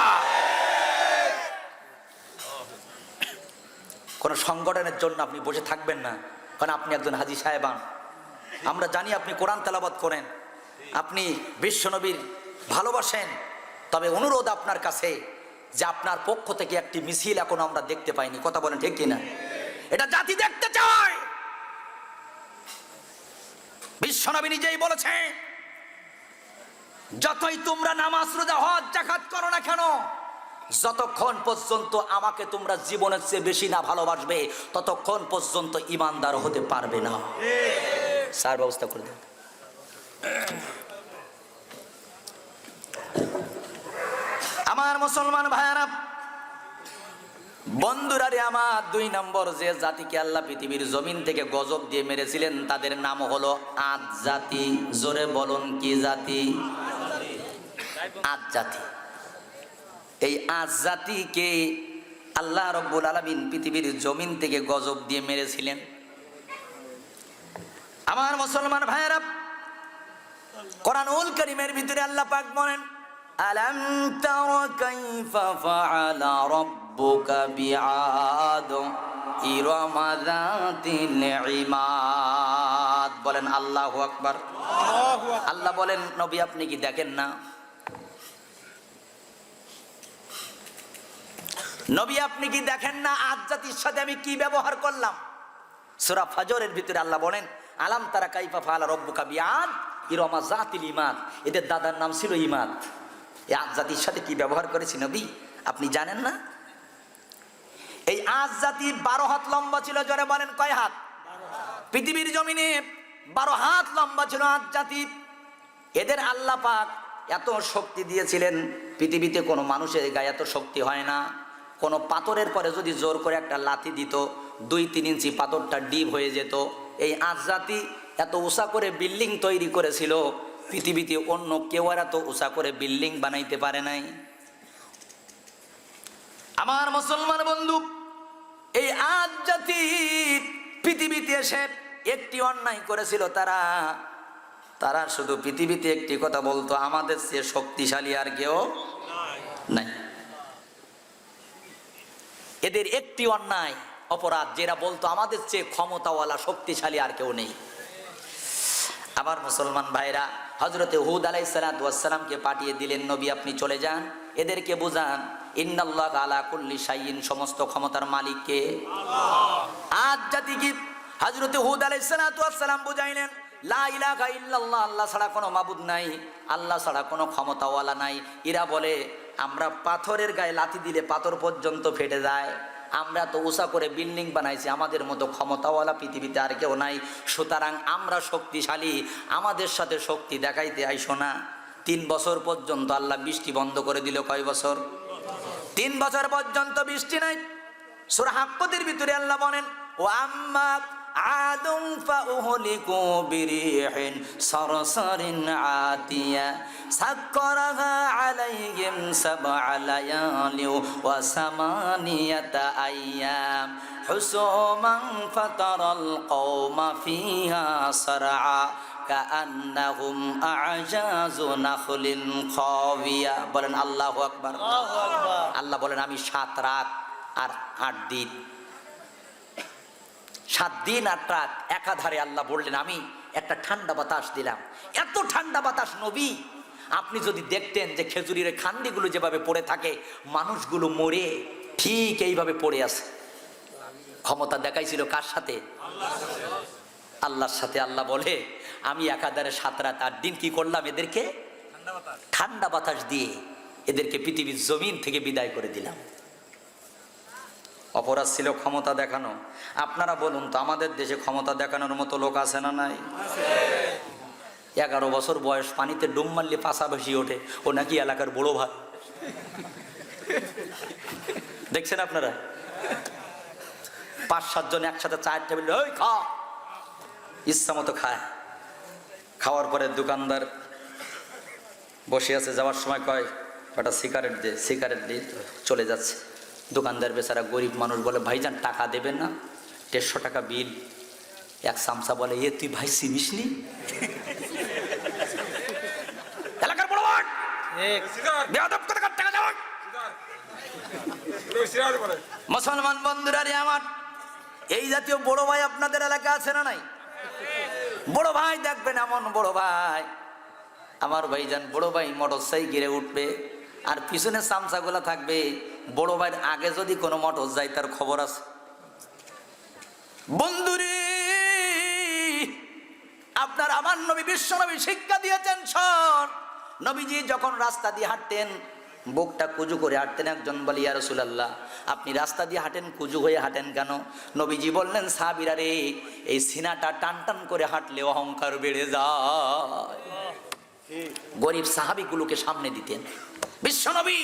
কোন সংগঠনের জন্য আপনি বসে থাকবেন না, কারণ আপনি একজন হাজী সাহেবান। আমরা জানি আপনি কোরআন তেলাওয়াত করেন, আপনি বিশ্বনবীর ভালোবাসেন। তবে অনুরোধ আপনার কাছে যে আপনার পক্ষ থেকে একটি মিছিল এখনো আমরা দেখতে পাইনি, কথা বলেন ঠিক কিনা? এটা জাতি দেখতে চায়। বিশ্বনবী নিজেই বলেছে, যতই তোমরা নামাজ রোজা হজ যাকাত করো না কেন, যতক্ষণ পর্যন্ত আমাকে তোমরা জীবনের চেয়ে বেশি না ভালোবাসবে, ততক্ষণ পর্যন্ত ইমানদার হতে পারবে না। স্যার ব্যবস্থা করে দেন। আমার মুসলমান ভাইয়ারা, বন্ধুরা রে আমার, 2 নম্বর যে জাতিকে আল্লাহ পৃথিবীর জমিন থেকে গজব দিয়ে মেরেছিলেন তাদের নাম হলো আদ জাতি। জোরে বলুন, কি জাতি? আদ জাতি। এই আজ জাতিকে আল্লাহ রব্বুল আলামিন পৃথিবীর জমিন থেকে গজব দিয়ে মেরেছিলেন। আমার মুসলমান ভাইয়েরা, কোরআনুল কারীমের ভিতরে আল্লাহ পাক বলেন, আলাম তারা কাইফা ফাআলা রাব্বুকা বিআদ ইরামা যাতিল ইমাদ। বলেন আল্লাহু আকবার। আল্লাহ বলেন, নবী আপনি কি দেখেন না? নবী আপনি কি দেখেন না আদ জাতির সাথে আমি কি ব্যবহার করলাম? সূরা ফজরের ভিতরে আল্লাহ বলেন, আলাম তারা কাইফা ফাআলা রাব্বুকা বিআদ ইরামা যাতিল ইমাদ। এদের দাদার নাম ছিল ইমাদ। এই আদ জাতির সাথে কি ব্যবহার করেছি নবী আপনি জানেন না? এই আদ জাতি 12 হাত লম্বা ছিল। জোরে বলেন, কয় হাত? পৃথিবীর জমিনে 12 হাত লম্বা ছিল আদ জাতি। এদের আল্লাহ পাক এত শক্তি দিয়েছিলেন, পৃথিবীতে কোনো মানুষের গায়ে এত শক্তি হয় না। কোনো পাথরের পরে যদি জোর করে একটা লাথি দিত, 2-3 ইঞ্চি পাথরটা ডিপ হয়ে যেত। এই আজ জাতি এত উঁচা করে বিল্ডিং তৈরি করেছিল, পৃথিবীতে অন্য কেউ আর এত উঁচা করে বিল্ডিং বানাইতে পারে নাই। আমার মুসলমান বন্ধু, এই আজ জাতি পৃথিবীতে এসে একটি অন্যায় করেছিল। তারা শুধু পৃথিবীতে একটি কথা বলতো, আমাদের চেয়ে শক্তিশালী আর কেউ নাই। এদের একটি অন্যায় অপরাধ, যেটা বলতো আমাদের চেয়ে ক্ষমতাওয়ালা শক্তিশালী আর কেউ নেই। আবার মুসলমান ভাইরা, হযরতে হুদ আলাইহিস সালাতু ওয়াস সালামকে পাঠিয়ে দিলেন, নবী আপনি চলে যান, এদেরকে বুঝান ইন্নাল্লাহা আলা কুল্লি শাইইন, সমস্ত ক্ষমতার মালিক কে? আল্লাহ। আজ জাতি কি হযরতে হুদ আলাইহিস সালাতু ওয়াস সালাম বুঝাইলেন, লা ইলাহা ইল্লাল্লাহ, আল্লাহ ছাড়া কোনো মাবুদ নাই, আল্লাহ ছাড়া কোনো ক্ষমতাওয়ালা নাই। এরা বলে আমরা পাথরের গায়ে লাথি দিলে পাথর পর্যন্ত ফেটে যায়, আমরা তো উঁচা করে বিল্ডিং বানাইছি, আমাদের মতো ক্ষমতাওয়ালা পৃথিবীতে আর কেউ নাই, সুতরাং আমরা শক্তিশালী, আমাদের সাথে শক্তি দেখাইতে আইসো না। 3 বছর পর্যন্ত আল্লাহ বৃষ্টি বন্ধ করে দিল। কয় বছর? 3 বছর পর্যন্ত বৃষ্টি নাই। সূরা হাক্কতের ভিতরে আল্লাহ বলেন, ও আম্মা আদুম ফাউহলিকু বিরিহিন সারসারিন আতিয়া সাক্কারাহা আলাইহিম সাবআ লায়ালি ওয়া সামানিয়াতা আইয়াম হুসুমান ফাতারাল কওমা ফিহা সারআ কাআন্নাহুম আ'জাযু নাখলিন খাওয়িয়া। বলেন আল্লাহু আকবার। আল্লাহ বলেন, আমি 7 রাত আর 8 দিন, 7 দিন আর রাত একাধারে আল্লাহ বললেন আমি একটা ঠান্ডা বাতাস দিলাম। এত ঠান্ডা বাতাস নবী আপনি যদি দেখতেন যে খেজুরের খান্ডিগুলো যেভাবে পড়ে থাকে, মানুষগুলো মরে ঠিক এইভাবে পড়ে আছে। ক্ষমতা দেখাইছিল কার সাথে? আল্লাহর সাথে। আল্লাহ বলে আমি একাধারে 7 রাত 8 দিন কি করলাম? এদেরকে ঠান্ডা বাতাস দিয়ে এদেরকে পৃথিবীর জমিন থেকে বিদায় করে দিলাম। অপরাধ ছিল ক্ষমতা দেখানো। আপনারা বলুন তো, আমাদের দেশে ক্ষমতা দেখানোর মতো লোক আছে না নাই? 11 বছর বয়স, পানিতে ডুব মারলে পাশা ভেসে ওঠে, ও নাকি এলাকার বড় ভাই। দেখছেন আপনারা? 5-7 জন একসাথে চায়ের টেবিলে ওই খা, ইচ্ছা মতো খায়। খাওয়ার পরে দোকানদার বসে আছে, যাওয়ার সময় কয় একটা সিগারেট দে, সিগারেট দিয়ে চলে যাচ্ছে। দোকানদার বেচারা গরিব মানুষ বলে ভাইজান টাকা দেবেন না? 150 টাকা বিল। এক সামসা বলে এ তুই ভাই চিনিস নি? এলাকার বড় ভাই বেয়াদব কোথাকার, টাকা দেওয়া। মুসলমান বন্ধুরা রে আমার, এই জাতীয় বড় ভাই আপনাদের এলাকা আছে না নাই? বড় ভাই দেখবেন, এমন বড় ভাই, আমার ভাইজান বড় ভাই মোটর সাইকেলে উঠবে আর পিছনে সামসাগুলা থাকবে। বড় ভাইয়ের আগে যদি কোনো মোটর যায় তার খবর আছে। বন্ধুরে আপনার আমার নবী বিশ্ব নবী শিক্ষা দিয়েছেন, শোন। নবীজি যখন রাস্তা দিয়ে হাঁটতেন বুকটা কুজু করে হাঁটতেন। একজন বলে ইয়া রাসূলুল্লাহ, আপনি রাস্তা দিয়ে হাঁটেন কুজু হয়ে হাঁটেন কেন? নবীজি বললেন সাহাবীরা রে, এই সিনাটা টান টান করে হাঁটলে অহংকার বেড়ে যায়। গরিব সাহাবীগুলোকে সামনে দিতেন। বিশ্বনবী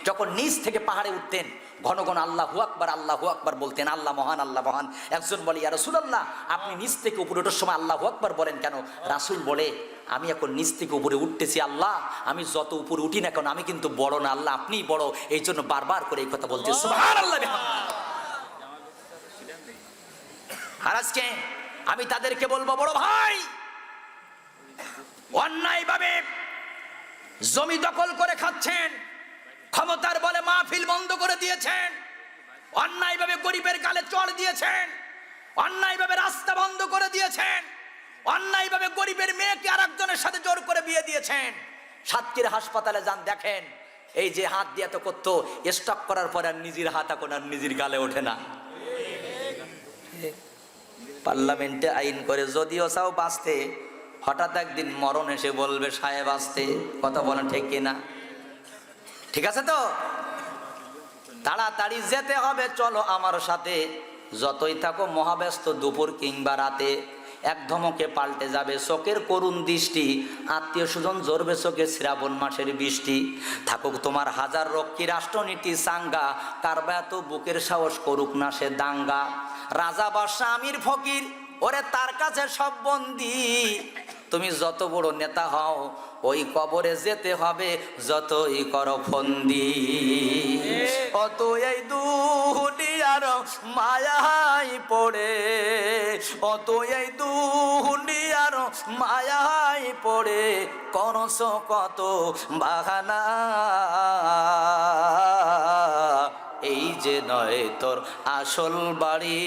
যখন নিচ থেকে পাহাড়ে উঠতেন ঘন ঘন আল্লাহু আকবার বলতেন, আল্লাহ মহান, আল্লাহ মহান। একজন বলে ইয়া রাসূলুল্লাহ, আপনি নিচ থেকে উপরে ওঠার সময় আল্লাহু আকবার বলেন কেন? রাসূল বলে আমি এখন নিচ থেকে উপরে উঠতেছি আল্লাহ, আমি যত উপরে উঠি না কেন আমি কিন্তু বড় না আল্লাহ, আপনিই বড়, এই জন্য বারবার করে এই কথা বলছি সুবহানাল্লাহ। আর আজকে আমি তাদেরকে বলবো, বড় ভাই অন্যায়ভাবে জমি দখল করে খাচ্ছেন, ক্ষমতার বলে মাহফিল বন্ধ করে দিয়েছেন, অন্যায়ভাবে গরিবের গালে চড় দিয়েছেন, অন্যায়ভাবে রাস্তা বন্ধ করে দিয়েছেন, অন্যায়ভাবে গরিবের মেয়েকে আরেকজনের সাথে জোর করে বিয়ে দিয়েছেন। সাতক্ষীরা হাসপাতালে যান, দেখেন এই যে হাত দিয়ে তো করতো, স্টক করার পরে আর নিজের হাত এখন আর নিজের গালে ওঠে না। পার্লামেন্টে আইন করে যদিও চাও বাঁচতে, হঠাৎ একদিন মরণ এসে বলবে সাহেব আসতে। কথা বলেন ঠিক কিনা? ঠিক আছে তো? তাড়াতাড়ি যেতে হবে, চলো আমার সাথে। যতই থাকো মহাব্যস্ত দুপুর কিংবা রাতে, এক ধমকে পাল্টে যাবে চোখের করুণ দৃষ্টি, আত্মীয় স্বজন জড়বে চোখে শ্রাবণ মাসের বৃষ্টি। থাকুক তোমার হাজার রক্ষী রাষ্ট্রনীতি চাঙ্গা, কারবা এত বুকের সাহস করুক না সে দাঙ্গা। রাজা বাদশা আমির ফকির ওরে তার কাছে সব বন্দি। তুমি যত বড় নেতা হও ওই কবরে যেতে হবে যতই করো ফন্দি। অত এই দুনিয়ার মায়াই পড়ে, অত এই দুনিয়ার মায়াই পড়ে করছ কত বাহানা। এই যে নয় তোর আসল বাড়ি,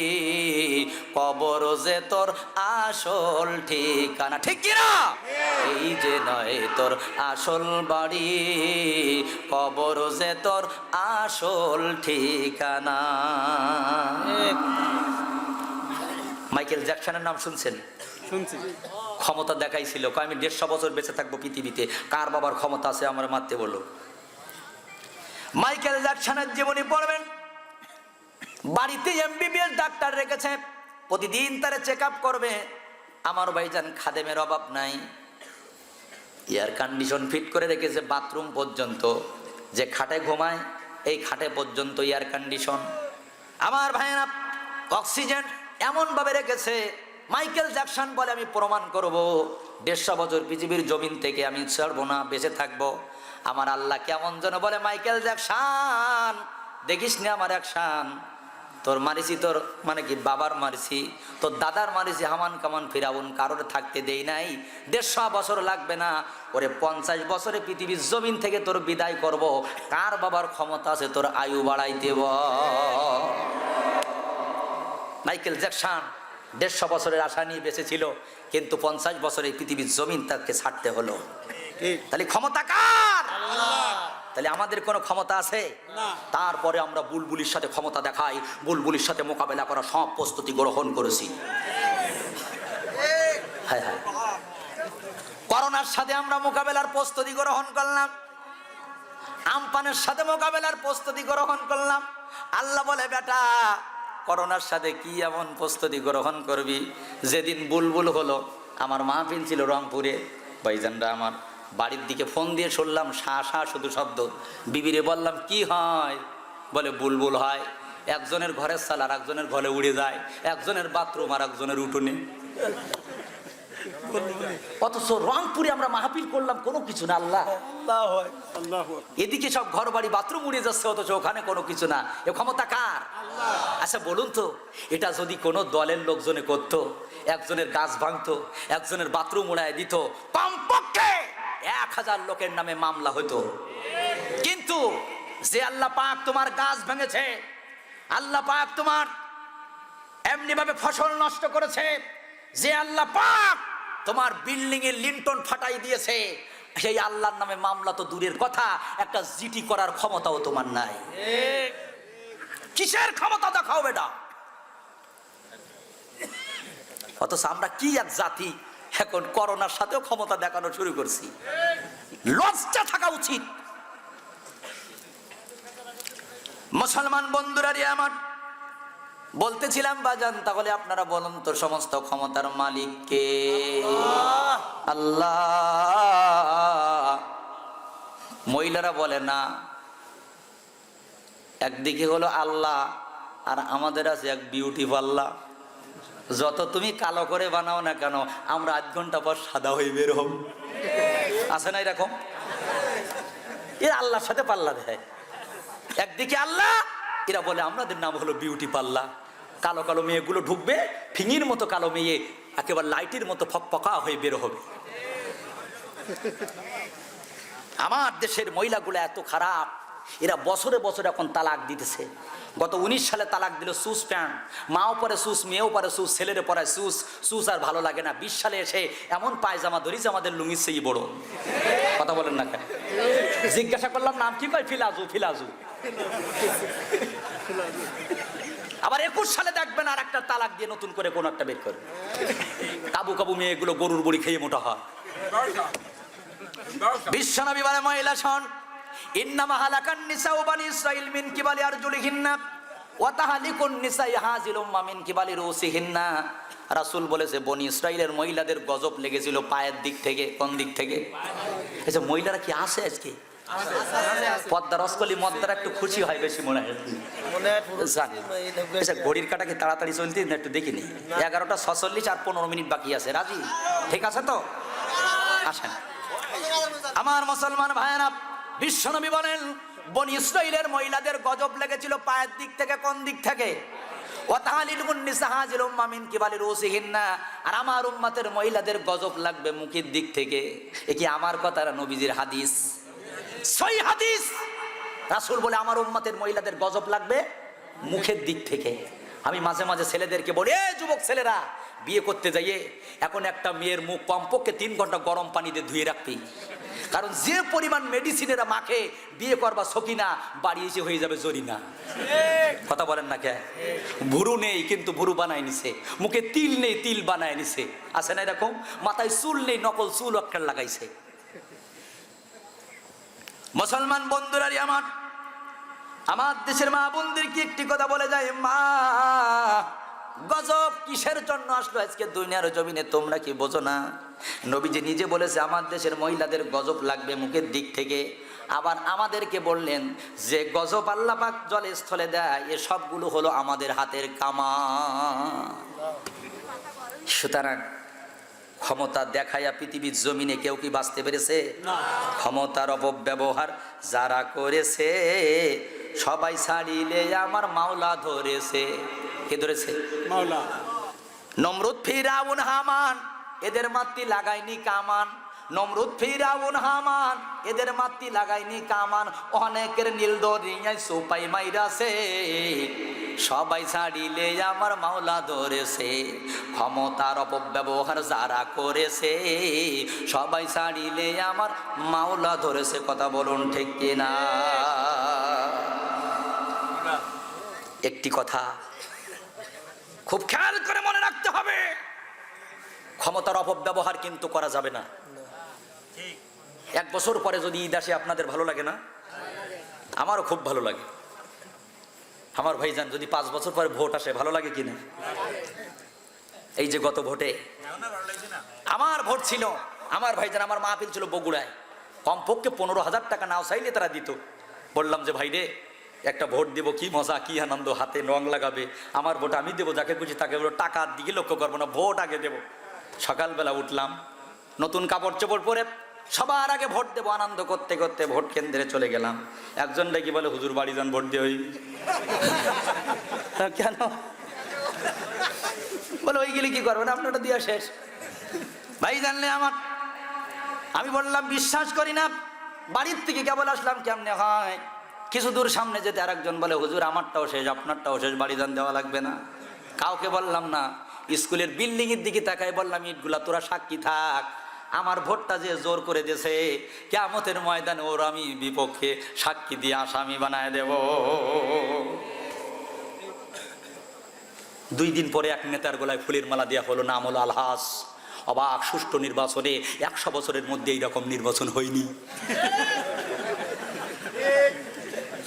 কবর যে তোর আসল ঠিকানা। ঠিক কিনা? এই যে নয় তোর আসল বাড়ি, কবর যে তোর আসল ঠিকানা। মাইকেল জ্যাকসনের নাম শুনছেন? শুনছি। ক্ষমতা দেখাইছিল, কয় আমি 150 বছর বেঁচে থাকবো পৃথিবীতে। কার বাবার ক্ষমতা আছে আমার মারতে বলো? মাইকেল জ্যাকসনের জীবনী পড়বেন। বাড়িতে MBBS ডাক্তার রেখেছে, প্রতিদিন তারা চেক আপ করবে। আমার ভাইজান খাদেমের অভাব নাই, এয়ার কন্ডিশন ফিট করে রেখেছে বাথরুম পর্যন্ত। যে খাটে ঘুমায় এই খাটে পর্যন্ত এয়ার কন্ডিশন। আমার ভাইয়েরা অক্সিজেন এমন ভাবে রেখেছে। মাইকেল জ্যাকসন বলে আমি প্রমাণ করব 150 বছর পৃথিবীর জমিন থেকে আমি ছাড়বো না, বেঁচে থাকবো। আমার আল্লাহ কেমন যেন বলে, মাইকেল জ্যাকসন দেখিস না আমার অ্যাকশন, তোর মারিছি, তোর মানে কি বাবার মারিছি, তোর দাদার মারিছি, হামান কামান ফিরাউন কারোর থাকতে দেই নাই। 150 বছর লাগবে না, ওরে 50 বছরে পৃথিবীর জমিন থেকে তোর বিদায় করব। কার বাবার ক্ষমতা আছে তোর আয়ু বাড়াই দেব? মাইকেল জ্যাকসন 150 বছরের আশা নিয়ে বেঁচে ছিল, কিন্তু 50 বছরে পৃথিবীর জমিন তাকে ছাড়তে হলো। তাহলে ক্ষমতা কার? তাহলে আমাদের কোনো ক্ষমতা আছে না। তারপরে আমরা বুলবুলির সাথে ক্ষমতা দেখাই, বুলবুলির সাথে মোকাবেলা করা সব প্রস্তুতি গ্রহণ করেছি। হ্যাঁ হ্যাঁ, করোনার সাথে আমরা মোকাবেলার প্রস্তুতি গ্রহণ করলাম, আমপানের সাথে মোকাবেলার প্রস্তুতি গ্রহণ করলাম। আল্লাহ বলে বেটা করোনার সাথে কি এমন প্রস্তুতি গ্রহণ করবি, যেদিন বুলবুল হলো, আমার মাহফিল ছিল রংপুরে, ভাইজানরা আমার বাড়ির দিকে ফোন দিয়ে শুনলাম শা শা শুধু শব্দ। বিবিরে বললাম কি হয়, বলে বুলবুল হয়, একজনের ঘরের চাল আর একজনের ঘরে উড়ে যায়, একজনের বাথরুম আর একজনের উঠোনে। অথচ রংপুরে আমরা মাহফিল করলাম কোনো কিছু না। আল্লাহ আল্লাহু এদিকে সব ঘর বাড়ি বাথরুম উড়ে যাচ্ছে, অথচ ওখানে কোনো কিছু না। এ ক্ষমতা কার? আচ্ছা বলুন তো, এটা যদি কোনো দলের লোকজনে করতো, একজনের গাছ ভাঙতো, একজনের বাথরুম উড়ায় দিত, কমপক্ষে 1000 লোকের নামে মামলা হতো। কিন্তু যে আল্লাহ পাক তোমার গাছ ভেঙেছে, আল্লাহ পাক তোমার এমনি ভাবে ফসল নষ্ট করেছে, যে আল্লাহ পাক তোমার বিল্ডিং এর লিন্টন ফাটাই দিয়েছে, সেই আল্লাহর নামে মামলা তো দূরের কথা, একটা জিটি করার ক্ষমতাও তোমার নাই। কিসের ক্ষমতা দেখাও বেটা? অথচ আমরা কি এক জাতি, এখন করোনার সাথেও ক্ষমতা দেখানো শুরু করছি। লজ্জা থাকা উচিত। মুসলমান বন্ধুরা রে আমার, বলতেছিলাম বাজান, তাহলে আপনারা বলুন তো সমস্ত ক্ষমতার মালিক কে? আল্লাহ। মহিলারা বলে না, একদিকে হলো আল্লাহ আর আমাদের আছে এক বিউটি পাল্লা। যত তুমি কালো করে বানাও না কেন, আমরা 8 ঘন্টা পর সাদা হয়ে বের হব। আছে না এরকম? এ আল্লাহর সাথে পাল্লা দেয়। একদিকে আল্লাহ, এরা বলে আমাদের নাম হলো বিউটি পাল্লা। কালো কালো মেয়েগুলো ঢুকবে, ফিঙির মতো কালো মেয়ে একেবারে লাইটের মতো ফকফকা হয়ে বের হবে। আমার দেশের মহিলাগুলো এত খারাপ, এরা বছরে বছরে এখন তালাক দিতেছে। গত 19 সালে তালাক দিল সুস প্যান্ট, মাও পরে সুস, মেয়েও পরে সুস, ছেলেরে পরায় সুস। সুস আর ভালো লাগে না। 20 সালে এসে এমন পায়জামা ধরিছে আমাদের লুঙ্গির সেই বড়। কথা বলেন না কেন? জিজ্ঞাসা করলাম নাম কি? কয় ফিলাজু। ফিলাজু। আবার 21 সালে দেখবেন আর একটা তালাক দিয়ে নতুন করে কোন একটা বের করে। কাবু কাবু মেয়েগুলো গরুর বড়ি খেয়ে মোটা হয়। বিশ্বনবী বলে মহিলা শোন, ইন্নামা হালাকান নিসাউ বানি ইসরাইল মিন কিবালি আরজুলিহিন্না ওয়া তাহলিকুন নিসাই হাযিল উম্মা মিন কিবালি রুসিহিন্না। রাসূল বলেছে বনি ইসরাইলের মহিলাদের গজব লেগেছিল পায়ের দিক থেকে। কোন দিক থেকে? আচ্ছা মহিলারা কি আসে আজকে? পদ্মা রসকলি মদ্দারা একটু খুশি হয় বেশি মনে হয়। আচ্ছা ঘড়ির কাটা কি তাড়াতাড়ি চলতে না একটু দেখিনি? 11টা 46 আর 15 মিনিট বাকি আছে। রাজি? ঠিক আছে তো? আসেন আমার মুসলমান ভাইয়েরা, বিশ্বনবী বলেন বনি ইসরাইলের মহিলাদের গজব লেগেছিল পায়ের দিক থেকে। কোন দিক থেকে? আর আমার উম্মতের মহিলাদের গজব লাগবে মুখের দিক থেকে। এ কি আমার কথা না নবীজির হাদিস? সহিহ হাদিস। রাসূল বলে আমার উম্মতের মহিলাদের গজব লাগবে মুখের দিক থেকে। আমি মাঝে মাঝে ছেলেদেরকে বলি, এ যুবক ছেলেরা, বিয়ে করতে যাইয়ে এখন একটা মেয়ের মুখ কমপক্ষে 3 ঘন্টা গরম পানি দিয়ে ধুয়ে রাখবি। কারণ যে পরিমাণ মেডিসিনেরা মাখে, বিয়ে করবা সকিনা, বাড়ি এসে হয়ে যাবে জরিনা। কথা বলেন না কে? ভুরু নেই কিন্তু ভুরু বানায় নিছে, মুখে তিল নেই তিল বানায় নিছে। আছে না এরকম? মাথায় চুল নেই নকল চুল অক্ষর লাগাইছে। মুসলমান বন্ধুরা আমার দেশের মা বোনদেরকে একটি কথা বলে যায়, মা গজব কিসের জন্য আসলো আজকে দুনিয়ার জমিনে, তোমরা কি বোঝো না? নবীজি নিজে বলেছে আমার দেশের মহিলাদের গজব লাগবে মুখের দিক থেকে। আবার আমাদেরকে বললেন যে গজব আল্লাহ পাক জলে স্থলে দেয়, এ সবগুলো হলো আমাদের হাতের কামান। সুতরাং ক্ষমতা দেখাইয়া পৃথিবীর জমিনে কেউ কি বাঁচতে পেরেছে? ক্ষমতার অপব্যবহার যারা করেছে, সবাই ছাড়িলে আমার মাওলা ধরেছে। কে ধরেছে? মাওলা। নমরুদ, ফিরাউন, হামান, এদের মাতৃ লাগায়নি কামান। নমরুদ ফিরাউন হামান এদের মাটি লাগাইনি কামান, অনেকের নীল দরিয়ায় সোপাই মাইরাছে, সবাই ছাড়িলে আমার মাওলা ধরেছে, ক্ষমতার অপব্যবহার যারা করেছে সবাই ছাড়িলে আমার মাওলা ধরেছে। কথা বলুন ঠিক কিনা? একটি কথা খুব খেয়াল করে মনে রাখতে হবে, ক্ষমতার অপব্যবহার কিন্তু করা যাবে না। এক বছর পরে যদি ঈদ আসে আপনাদের ভালো লাগে না? আমারও খুব ভালো লাগে। আমার ভাইজান যদি 5 বছর পরে ভোট আসে ভালো লাগে কিনা? এই যে গত ভোটে আমার ভোট ছিল, আমার ভাইজান আমার মাহফিল ছিল বগুড়ায়, কমপক্ষে 15,000 টাকা নাও চাইলে তারা দিত। বললাম যে ভাই রে একটা ভোট দেবো, কি মজা কি আনন্দ, হাতে রং লাগাবে, আমার ভোট আমি দেবো, যাকে খুশি তাকে বলো, টাকার দিকে লক্ষ্য করবো না, ভোট আগে দেবো। সকালবেলা উঠলাম, নতুন কাপড় চোপড় পরে সবার আগে ভোট দেবো, আনন্দ করতে করতে ভোট কেন্দ্রে চলে গেলাম। একজন ডেকে বলে হুজুর বাড়ি যান ভোট দিয়ে। ওই কেন? বলে ওই গেলে কি করবেন, আপনারটা দিয়া শেষ। ভাই জানলে আমার, আমি বললাম বিশ্বাস করি না, বাড়ির থেকে কেবল আসলাম, কেমনে হয়? কিছু দূর সামনে যেতে আরেকজন বলে হুজুর আমারটাও শেষ, আপনারটাও শেষ, বাড়ি যান দেওয়া লাগবে না। কাউকে বললাম না, স্কুলের বিল্ডিং এর দিকে তাকাই বললাম ইটগুলা তোরা সাক্ষী থাক, আমার ভোটটা যে জোর করে দিয়েছে কিয়ামতের ময়দানে ওর আমি বিপক্ষে সাক্ষী দিয়ে আসামি বানায় দেব। 2 দিন পরে এক নেতার গলায় ফুলের মালা দেওয়া হলো, নাম হলো আলহাস। অবাক, সুষ্ঠু নির্বাচনে 100 বছরের মধ্যে এইরকম নির্বাচন হয়নি।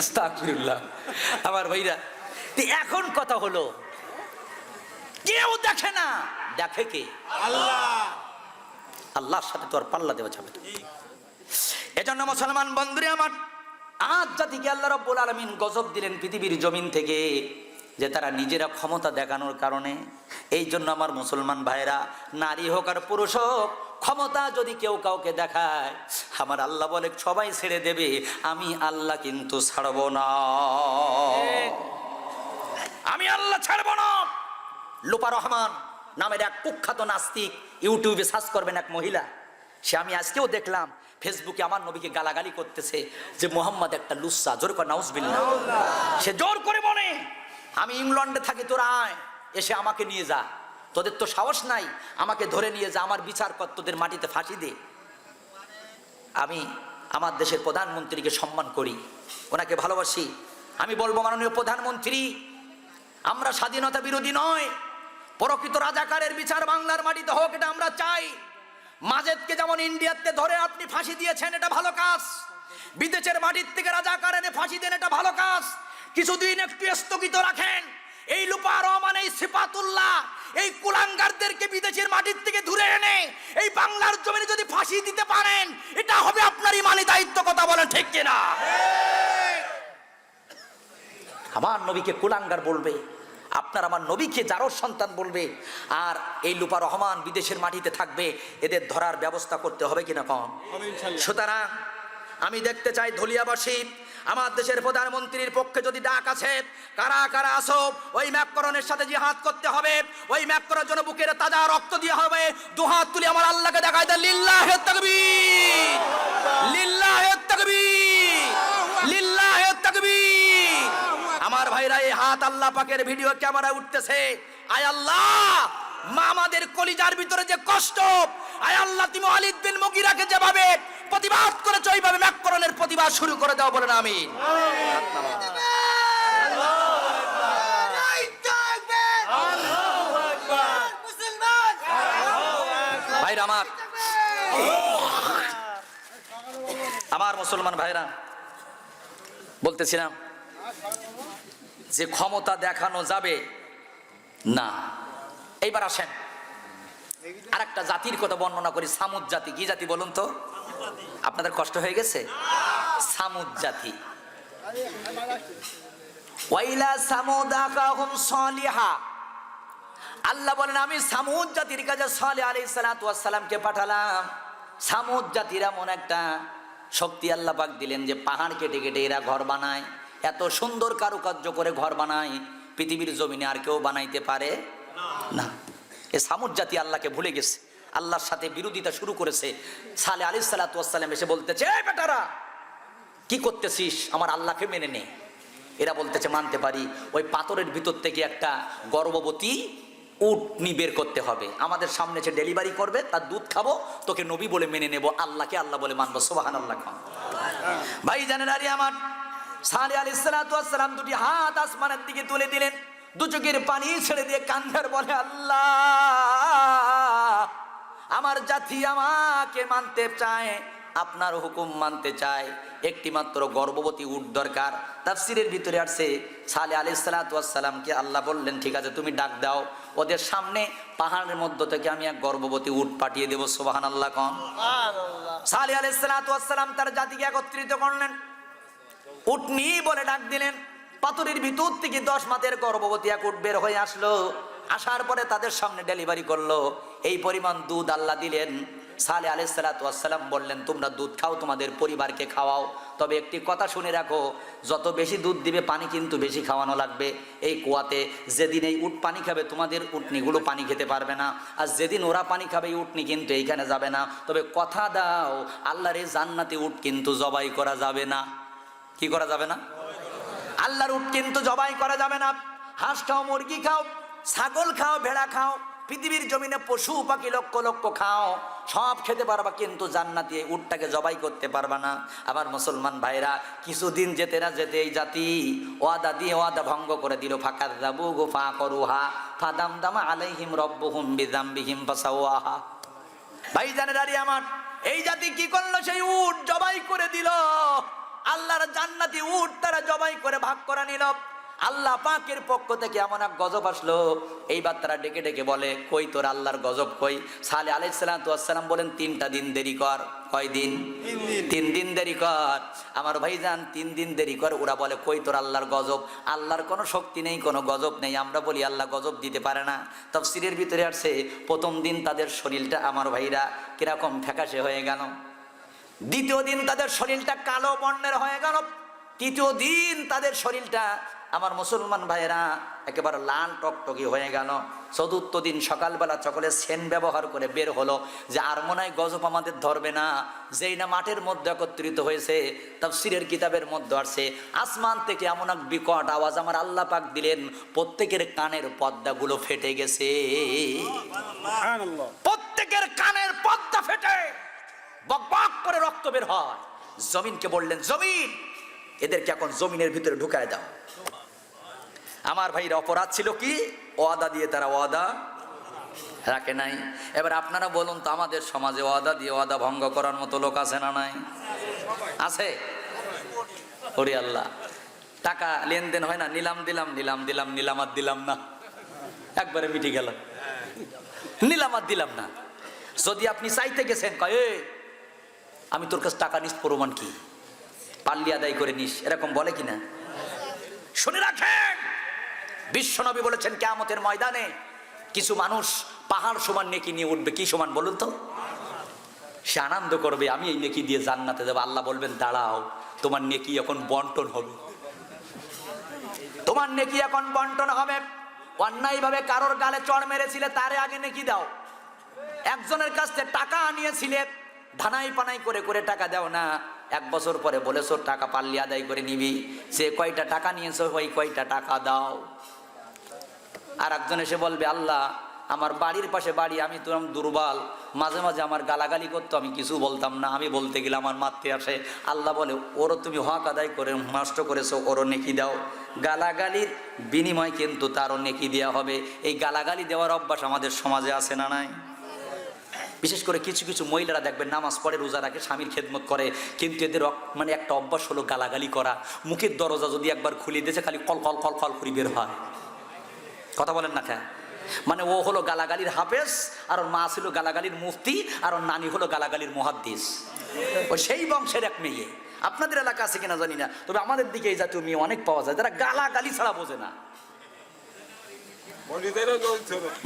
আস্তাগফিরুল্লাহ। আমার ভাইরা, এখন কথা হলো কেউ দেখে না, দেখে কে? আল্লাহ। আল্লাহর সাথে তো আর পাল্লা দেওয়া যাবে না। এজন্য মুসলমান বন্ধুরা আমার, আজ জাতিকে আল্লাহ রাব্বুল আলামিন গজব দিলেন পৃথিবীর জমিন থেকে, যে তারা নিজেরা ক্ষমতা দেখানোর কারণে। এই জন্য আমার মুসলমান ভাইরা, নারী হোক আর পুরুষ হোক, ক্ষমতা যদি কেউ কাউকে দেখায়, আমার আল্লাহ বলে সবাই ছেড়ে দেবে, আমি আল্লাহ কিন্তু ছাড়বো না। আমি আল্লাহ ছাড়বো না। লুপা রহমান নামের এক কুখ্যাত নাস্তিক, ইউটিউবে সার্চ করবেন, এক মহিলা, সে আমি আজকেও দেখলাম ফেসবুকে আমার নবীকে গালাগালি করতেছে যে মোহাম্মদ একটা লুচ্চা। জোর করে নাউজুবিল্লাহ। সে জোর করে বলে আমি ইংল্যান্ডে থাকি, তোরা আয়, এসে আমাকে নিয়ে যা, তোদের তো সাহস নাই, আমাকে ধরে নিয়ে যা, আমার বিচার কর, তোদের মাটিতে ফাঁসি দে। আমি আমার দেশের প্রধানমন্ত্রীকে সম্মান করি, ওনাকে ভালোবাসি। আমি বলবো মাননীয় প্রধানমন্ত্রী, আমরা স্বাধীনতা বিরোধী নয়, প্রকৃত রাজাকারের বিচার বাংলার মাটিতে হোক, এটা আমরা চাই। মাজেদকে যেমন ইন্ডিয়াতে ধরে আপনি ফাঁসি দিয়েছেন, এটা ভালো কাজ। বিদেশের মাটির থেকে রাজাকার এনে ফাঁসি দেন, এটা ভালো কাজ। কিছুদিন একটু স্থগিত রাখেন। এই লুপা রহমান, এই সিফাতুল্লাহ, এই কুলাঙ্গারদেরকে বিদেশের মাটির থেকে ধরে এনে এই বাংলার জমিনে যদি ফাঁসি দিতে পারেন, এটা হবে আপনার ইমানি দায়িত্ব। কথা বলেন ঠিক কিনা? আমার নবীকে কুলাঙ্গার বলবে, আপনার আমার নবীকে জারর সন্তান বলবে, আর এই লুপা রহমান বিদেশের মাটিতে থাকবে, এদের ধরার ব্যবস্থা করতে হবে কিনা কম? সুতরাং আমি দেখতে চাই ধলিয়াবাসী, আমার দেশের প্রধানমন্ত্রীর পক্ষে যদি ডাক আছে, কারা কারা আসো, ওই ম্যাকরনের সাথে জিহাদ করতে হবে, ওই ম্যাকরনের জন্য বুকের তাজা রক্ত দিয়ে হবে। দুহাত তুলে আমার আল্লাহকে দেখাই দেয়, লিল্লাহে তাকবীর, লিল্লাহে তাকবীর, লিল্লাহে তাকবীর। আমার ভাইরা, এই হাত আল্লাহ পাকের ভিডিও ক্যামেরা উঠতেছে। আয় আল্লাহ, মা আমাদের কলিজার ভিতরে যে কষ্ট, আয় আল্লাহ তুমি ওয়ালিদ বিন মুগীরাকে যেভাবে প্রতিবাদ করেছো, ওইভাবে ম্যাকরনের প্রতিবাদ শুরু করে দাও। বলেন আমিন। ভাইরা আমার মুসলমান ভাইরা, বলতেছিলাম যে ক্ষমতা দেখানো যাবে না। এইবার আসেন আর একটা জাতির কথা বর্ণনা করি, সামুদ জাতি। কি জাতি বলুন তো? আপনাদের কষ্ট হয়ে গেছে? সামুদ জাতি। ওয়াইলা সামুদ আকাহুম সালিহা, আল্লাহ বলেন আমি সামুদ জাতির কাছে সালেহ আলাইহিস সালাতু ওয়াস সালামকে পাঠালাম। সামুদ জাতির এমন একটা শক্তি আল্লাহ পাক দিলেন যে পাহাড় কেটে কেটে এরা ঘর বানায়, এত সুন্দর কারুকার্য করে ঘর বানায়, পৃথিবীর জমিনে আর কেউ বানাইতে পারে না। এ সামুদ জাতি আল্লাহকে ভুলে গেছে। আল্লাহর সাথে বিরোধিতা শুরু করেছে। সালেহ আলাইহিস সালাতু ওয়াস সালাম এসে বলতেছে, এই বেটারা কি করতেছিস, আমার আল্লাহকে মেনে নে। এরা বলতেছে মানতে পারি। ওই পাথরের ভিতর থেকে একটা গর্ভবতী উটনি বের করতে হবে, আমাদের সামনে সে ডেলিভারি করবে, তার দুধ খাবো, তোকে নবী বলে মেনে নেব, আল্লাহকে আল্লাহ বলে মানবো। সুবহানাল্লাহ। ভাই জানেন আরে আমার, সালেহ আলাইহিস সালাতু ওয়াস সালাম দুটি হাত আসমানের দিকে তুলে দিলেন, দু চোখের পানি ছেড়ে দিয়ে কান্দার বলে, আল্লাহ আমার জাতি আমাকে মানতে চায়, আপনার হুকুম মানতে চায়, একটি মাত্র গর্ভবতী উট দরকার। তাফসীরের ভিতরে আসছে সালেহ আলাইহিস সালাতু ওয়াস সালামকে আল্লাহ বললেন, ঠিক আছে তুমি ডাক দাও, ওদের সামনে পাহাড়ের মধ্য থেকে আমি এক গর্ভবতী উট পাঠিয়ে দেবো। সুবহানাল্লাহ। কোন সালেহ আলাইহিস সালাতু ওয়াস সালাম তার জাতিকে একত্রিত করলেন, উটনি বলে ডাক দিলেন। পাথরের ভিতর থেকে 10 মাসের গর্ভবতী এক উট বের হয়ে আসলো। আসার পরে তাদের সামনে ডেলিভারি করলো। এই পরিমাণ দুধ আল্লাহ দিলেন। সালেহ আলাইহিস সালাতু ওয়াস সালাম বললেন, তোমরা দুধ খাও, তোমাদের পরিবারকে খাওয়াও, তবে একটি কথা শুনে রাখো, যত বেশি দুধ দিবে পানি কিন্তু বেশি খাওয়ানো লাগবে। এই কুয়াতে যেদিন এই উট পানি খাবে, তোমাদের উটনিগুলো পানি খেতে পারবে না, আর যেদিন ওরা পানি খাবে এই উটনি কিন্তু এইখানে যাবে না। তবে কথা দাও, আল্লাহর এই জান্নাতে উট কিন্তু জবাই করা যাবে না। কি করা যাবে না? আল্লাহর উট কিন্তু জবাই করা যাবে না। হাঁস খাও, মুরগি খাও, ছাগল খাও, ভেড়া খাও, পৃথিবীর জমিনে পশু পাখি লক্ষ লক্ষ খাও, সব খেতে পারবা, কিন্তু জান্নাতি উটটাকে জবাই করতে পারবা না। আবার মুসলমান ভাইরা, কিছুদিন যেতে না যেতে এই জাতি ওয়াদা দিয়ে ওয়াদা ভঙ্গ করে দিল। ফাকাযাবু ফাকারুহা ফাদামদামা আলাইহিম রাব্বুহুম বিযামবিহিম ফাসাওয়াহা। ভাইজানেরা আমার, এই জাতি কি করলো? সেই উট জবাই করে দিল। আল্লাহর জান্নাতি উট তারা জবাই করে ভাগ করে নিল। আল্লাহ পাকের পক্ষ থেকে এমন এক গজব আসলো, এইবার তারা ডেকে ডেকে বলে, কই তোর আল্লাহর গজব কই? সালেহ আলাইহিস সালাতু ওয়াস সালাম বলেন, 3টা দিন দেরি কর। কয় দিন? 3 দিন দেরি কর। আমার ভাইজান 3 দিন দেরি কর। ওরা বলে, কই তোর আল্লাহর গজব? আল্লাহর কোনো শক্তি নেই, কোনো গজব নেই। আমরা বলি আল্লাহ গজব দিতে পারে না। তাফসীরের ভিতরে আসছে, প্রথম দিন তাদের শরীরটা আমার ভাইরা কিরকম ফ্যাকাশে হয়ে গেল, দ্বিতীয় দিন তাদের শরীরটা কালো বর্ণের হয়ে গেল, তৃতীয় দিন তাদের শরীরটা আমার মুসলমান ভাইয়েরা একেবারে লাল টকটকি হয়ে গেল, চতুর্থ দিন সকালবেলা সকলে সেন ব্যবহার করে বের হলো যে আর মনে হয় গজব আমাদের ধরবে না। যেই না মাঠের মধ্যে একত্রিত হয়েছে, তাফসীরের কিতাবের মধ্যে আসছে, আসমান থেকে এমন এক বিকট আওয়াজ আমার আল্লাহ পাক দিলেন, প্রত্যেকের কানের পর্দাগুলো ফেটে গেছে। প্রত্যেকের কানের পর্দা ফেটে বক বক করে রক্ত বের হয়। জমিনকে বললেন, জমিন এদেরকে এখন জমিনের ভিতরে ঢুকায় দাও। আমার ভাইরা অপরাধ ছিল কি? ওয়াদা দিয়ে তারা ওয়াদা রাখে নাই। এবার আপনারা বলুন তো, আমাদের সমাজে ওয়াদা দিয়ে ওয়াদা ভঙ্গ করার মতো লোক আছে না নাই? আছে? ওরে আল্লাহ, টাকা লেনদেন হয় না, নিলাম দিলাম, নিলাম দিলাম, নিলাম আর দিলাম না, একবারে মিটে গেল, নিলাম আর দিলাম না। যদি আপনি চাইতে গেছেন, কয় আমি তোর কাছে টাকা নিস, প্রমাণ কি? পাল্লি আদায় করে নিস, এরকম বলে কিনা? শুনে রাখেন, বিশ্বনবী বলেছেন, কিয়ামতের ময়দানে কিছু মানুষ পাহাড় সমান নেকি নিয়ে উঠবে। কি সমান বলুন তো? সে আনন্দ করবে, আমি এই নেকি দিয়ে জান্নাতে যাব। আল্লাহ বলবেন, দাঁড়াও, তোমার নেকি এখন বন্টন হবে, তোমার নেকি এখন বন্টন হবে। অন্যায় ভাবে কারোর গালে চড় মেরেছিলে, তারে আগে নেকি দাও। একজনের কাছ থেকে টাকা আনিয়েছিলে, ধানাই পানাই করে করে টাকা দাও না, 1 বছর পরে বলেছো টাকা পাল্লি আদায় করে নিবি, সে কয়টা টাকা নিয়েছো ওই কয়টা টাকা দাও। আর একজন এসে বলবে, আল্লাহ আমার বাড়ির পাশে বাড়ি, আমি তো দুর্বল, মাঝে মাঝে আমার গালাগালি করতো, আমি কিছু বলতাম না, আমি বলতে গেলে আমার মারতে আসে। আল্লাহ বলে, ওরও তুমি হক আদায় করে নষ্ট করেছো, ওরও নেকি দাও। গালাগালির বিনিময় কিন্তু তারও নেকি দেওয়া হবে। এই গালাগালি দেওয়ার অভ্যাস আমাদের সমাজে আছে না নাই? বিশেষ করে কিছু কিছু মহিলারা দেখবেন নামাজ পড়ে, রোজা রাখে, স্বামীর খেদমত করে, কিন্তু এদের মানে একটা অভ্যাস হলো গালাগালি করা। মুখের দরজা যদি একবার খুলে দিয়েছে, খালি কল কল কল কল করে বের হয়। কথা বলেন না কেন? মানে ও হলো গালাগালির হাফেজ, আর ওর মা ছিল গালাগালির মুফতি, আর ওর নানি হলো গালাগালির মুহাদ্দিস। ও সেই বংশের এক মেয়ে। আপনাদের এলাকা আছে কিনা জানি না, তবে আমাদের দিকে এই জাতীয় মেয়ে অনেক পাওয়া যায়, যারা গালাগালি ছাড়া বোঝে না।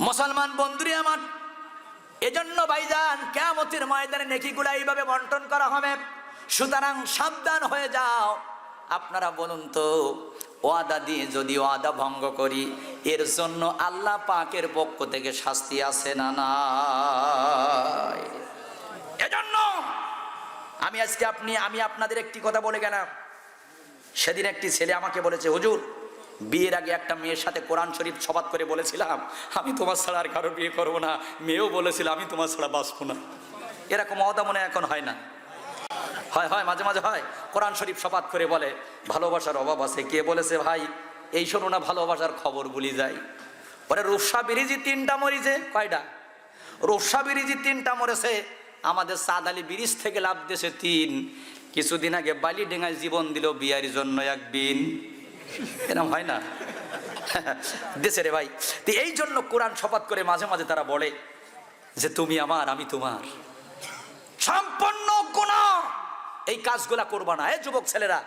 মুসলমান বন্ধুরে আমার, এজন্য ভাইজান কিয়ামতের ময়দানে নেকিগুলা এইভাবে বন্টন করা হবে। সুতরাং সাবধান হয়ে যাও। আপনারা বলুন তো, ওয়াদা দিয়ে যদি ওয়াদা ভঙ্গ করি, এর জন্য আল্লাহ পাকের পক্ষ থেকে শাস্তি আছে না নাই? এজন্য আমি আপনাদের একটি কথা বলে গেলাম। সেদিন একটি ছেলে আমাকে বলেছে, হুজুর বিয়ের আগে একটা মেয়ের সাথে কোরআন শরীফ শপথ করে বলেছিলাম আমি তোমার ছাড়া আর কারো বিয়ে করবো না। মেয়েও বলেছিল আমি তোমার ছাড়া বাঁচবো না। এরকম ওয়াদা মনে এখন হয় না? হয় মাঝে মাঝে হয়। কোরআন শরীফ শপথ করে বলে ভালোবাসার অভাব আছে। কে বলেছে ভাই? এই শোনো না, ভালোবাসার খবর বলি যায়। ওরে রূপসা বিরিজি 3টা মরিছে। কয়টা? রূপসা বিরিজি 3টা মরেছে। আমাদের সাদ আলী ব্রিজ থেকে লাভ দিয়েছে 3। কিছুদিন আগে বালি ডেঙ্গায় জীবন দিল বিয়ার জন্য 1 বিন। এরকম হয় না? দেশে রে ভাই। তো এই জন্য কোরআন শপথ করে মাঝে মাঝে তারা বলে যে তুমি আমার, আমি তোমার। সম্পূর্ণ গুনাহ। এই কাজগুলা করবা না। এই যুবক ছেলেরা,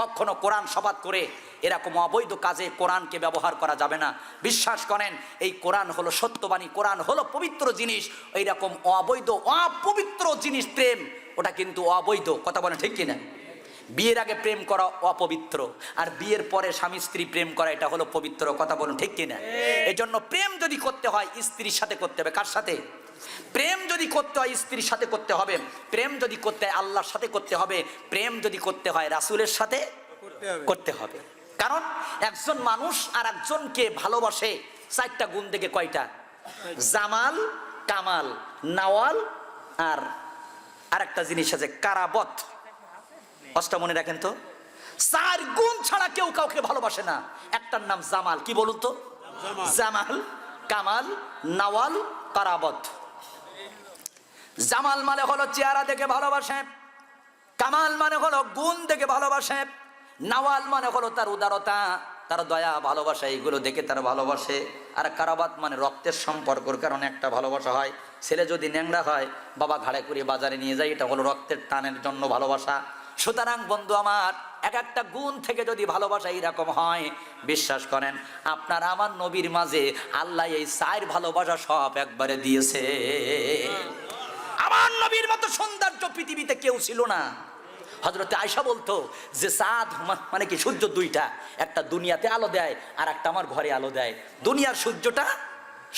কখনো কোরআন শপথ করে এরকম অবৈধ কাজে কোরআনকে ব্যবহার করা যাবে না। বিশ্বাস করেন, এই কোরআন হলো সত্যবাণী, কোরআন হলো পবিত্র জিনিস। এইরকম অবৈধ অপবিত্র জিনিস প্রেম, ওটা কিন্তু অবৈধ। কথা বলেন ঠিক কিনা? বিয়ের আগে প্রেম করা অপবিত্র, আর বিয়ের পরে স্বামী স্ত্রী প্রেম করা এটা হলো পবিত্র। কথা বলুন ঠিক কিনা? এই জন্য প্রেম যদি করতে হয় স্ত্রীর সাথে করতে হবে। কার সাথে? প্রেম যদি করতে হয় স্ত্রীর সাথে করতে হবে। প্রেম যদি করতে হয় আল্লাহর সাথে করতে হবে। প্রেম যদি করতে হয় রাসূলের সাথে করতে হবে। কারণ একজন মানুষ আর একজনকে ভালোবাসে 4টা গুণ থেকে। কয়টা? জামাল, কামাল, নওয়াল, আর আরেকটা জিনিস আছে কারাবত। 5টা মনে রাখেন তো। 4 গুণ ছাড়া কেউ কাউকে ভালোবাসে না। একটার নাম জামাল। কি বলুন তো? জামাল, কামাল, নওয়াল, কারাবত। জামাল মানে হলো চেহারা দেখে ভালোবাসে, কামাল মানে হলো গুণ দেখে ভালোবাসে, নওয়াল মানে হলো তার উদারতা, তার দয়া, ভালোবাসা, এইগুলো দেখে তার ভালোবাসে। আর কারাবাত মানে রক্তের সম্পর্কের কারণে একটা ভালোবাসা হয়। ছেলে যদি ন্যাংরা হয়, বাবা ঘাড়ে করে বাজারে নিয়ে যায়, এটা হলো রক্তের টানের জন্য ভালোবাসা। সুতরাং বন্ধু আমার, এক একটা গুণ থেকে যদি ভালোবাসা এরকম হয়, বিশ্বাস করেন আপনার আমার নবীর মাঝে আল্লাহ এই 4 ভালোবাসা সব একবারে দিয়েছে। আমার নবীর মতো সৌন্দর্য পৃথিবীতে কেউ ছিল না। হযরত আয়েশা বলতো যে চাঁদ মানে কি সূর্য 2টা, একটা দুনিয়াতে আলো দেয় আর একটা আমার ঘরে আলো দেয়। দুনিয়ার সূর্যটা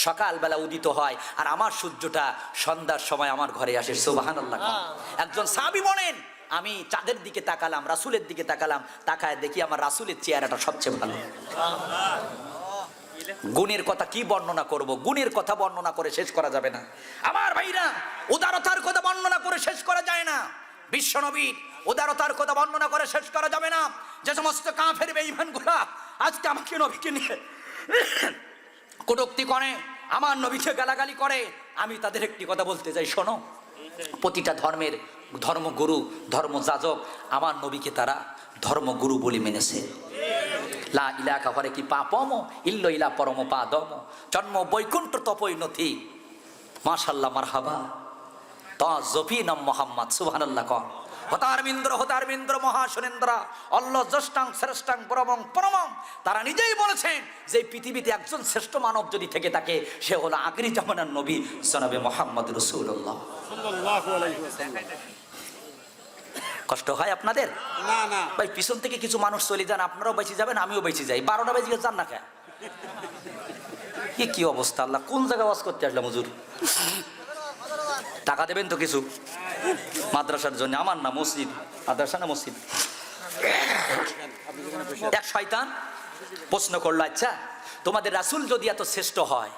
সকালবেলা উদিত হয় আর আমার সূর্যটা সন্ধ্যার সময় আমার ঘরে আসে। সুবহানাল্লাহ। একজন সাহাবী বলেন, আমি চাঁদের দিকে তাকালাম, রাসূলের দিকে তাকালাম, তাকায় দেখি আমার রাসূলের চেহারাটা সবচেয়ে ভালো। গুণের কথা কি বর্ণনা করব? গুণের কথা বর্ণনা করে শেষ করা যাবে না আমার ভাইরা। উদারতার কথা বর্ণনা করে শেষ করা যায় না। বিশ্বনবীর উদারতার কথা বর্ণনা করে শেষ করা যাবে না। যে সমস্ত কাফের বেঈমানগুলা আজকে আমাকে নবীকে নিয়ে কটূক্তি করে, আমার নবীকে গালাগালি করে, আমি তাদের একটি কথা বলতে চাই, শোনো। প্রতিটা ধর্মের ধর্মগুরু, ধর্মযাজক আমার নবীকে তারা ধর্মগুরু বলে মেনেছে। লা ইলাহা হরে কি পাপম ইল্লা ইলা পরম পাদম, জন্ম বৈকুণ্ঠ তপৈনথি, মাশাআল্লাহ মারহাবা তা জফি নাম মোহাম্মদ। সুবহানাল্লাহ। কন হতারমিন্দ্র মহাসুরেন্দ্র অল্লাহ জ্যেষ্ঠাং শ্রেষ্ঠাং পরমং পরমং। তারা নিজেই বলেছেন যে পৃথিবীতে একজন শ্রেষ্ঠ মানব যদি থেকে থাকে, সে হলো আখিরি জামানার নবী জনাবে মুহাম্মদ রাসূলুল্লাহ সাল্লাল্লাহু আলাইহি ওয়াসাল্লাম। কষ্ট হয় আপনাদের? না না ভাই, পিছন থেকে কিছু মানুষ চলে যান, আপনারাও বেঁচে যাবেন, আমিও বেঁচে যাই। 12টা বেজে যান না কেন? কি অবস্থা! আল্লাহ, কোন জায়গায় ওয়াজ করতে আসলাম হুজুর? টাকা দেবেন তো কিছু মাদ্রাসার জন্য? আমার না মসজিদ, মাদ্রাসা না মসজিদ। এক শয়তান প্রশ্ন করলো, আচ্ছা তোমাদের রাসূল যদি এত শ্রেষ্ঠ হয়,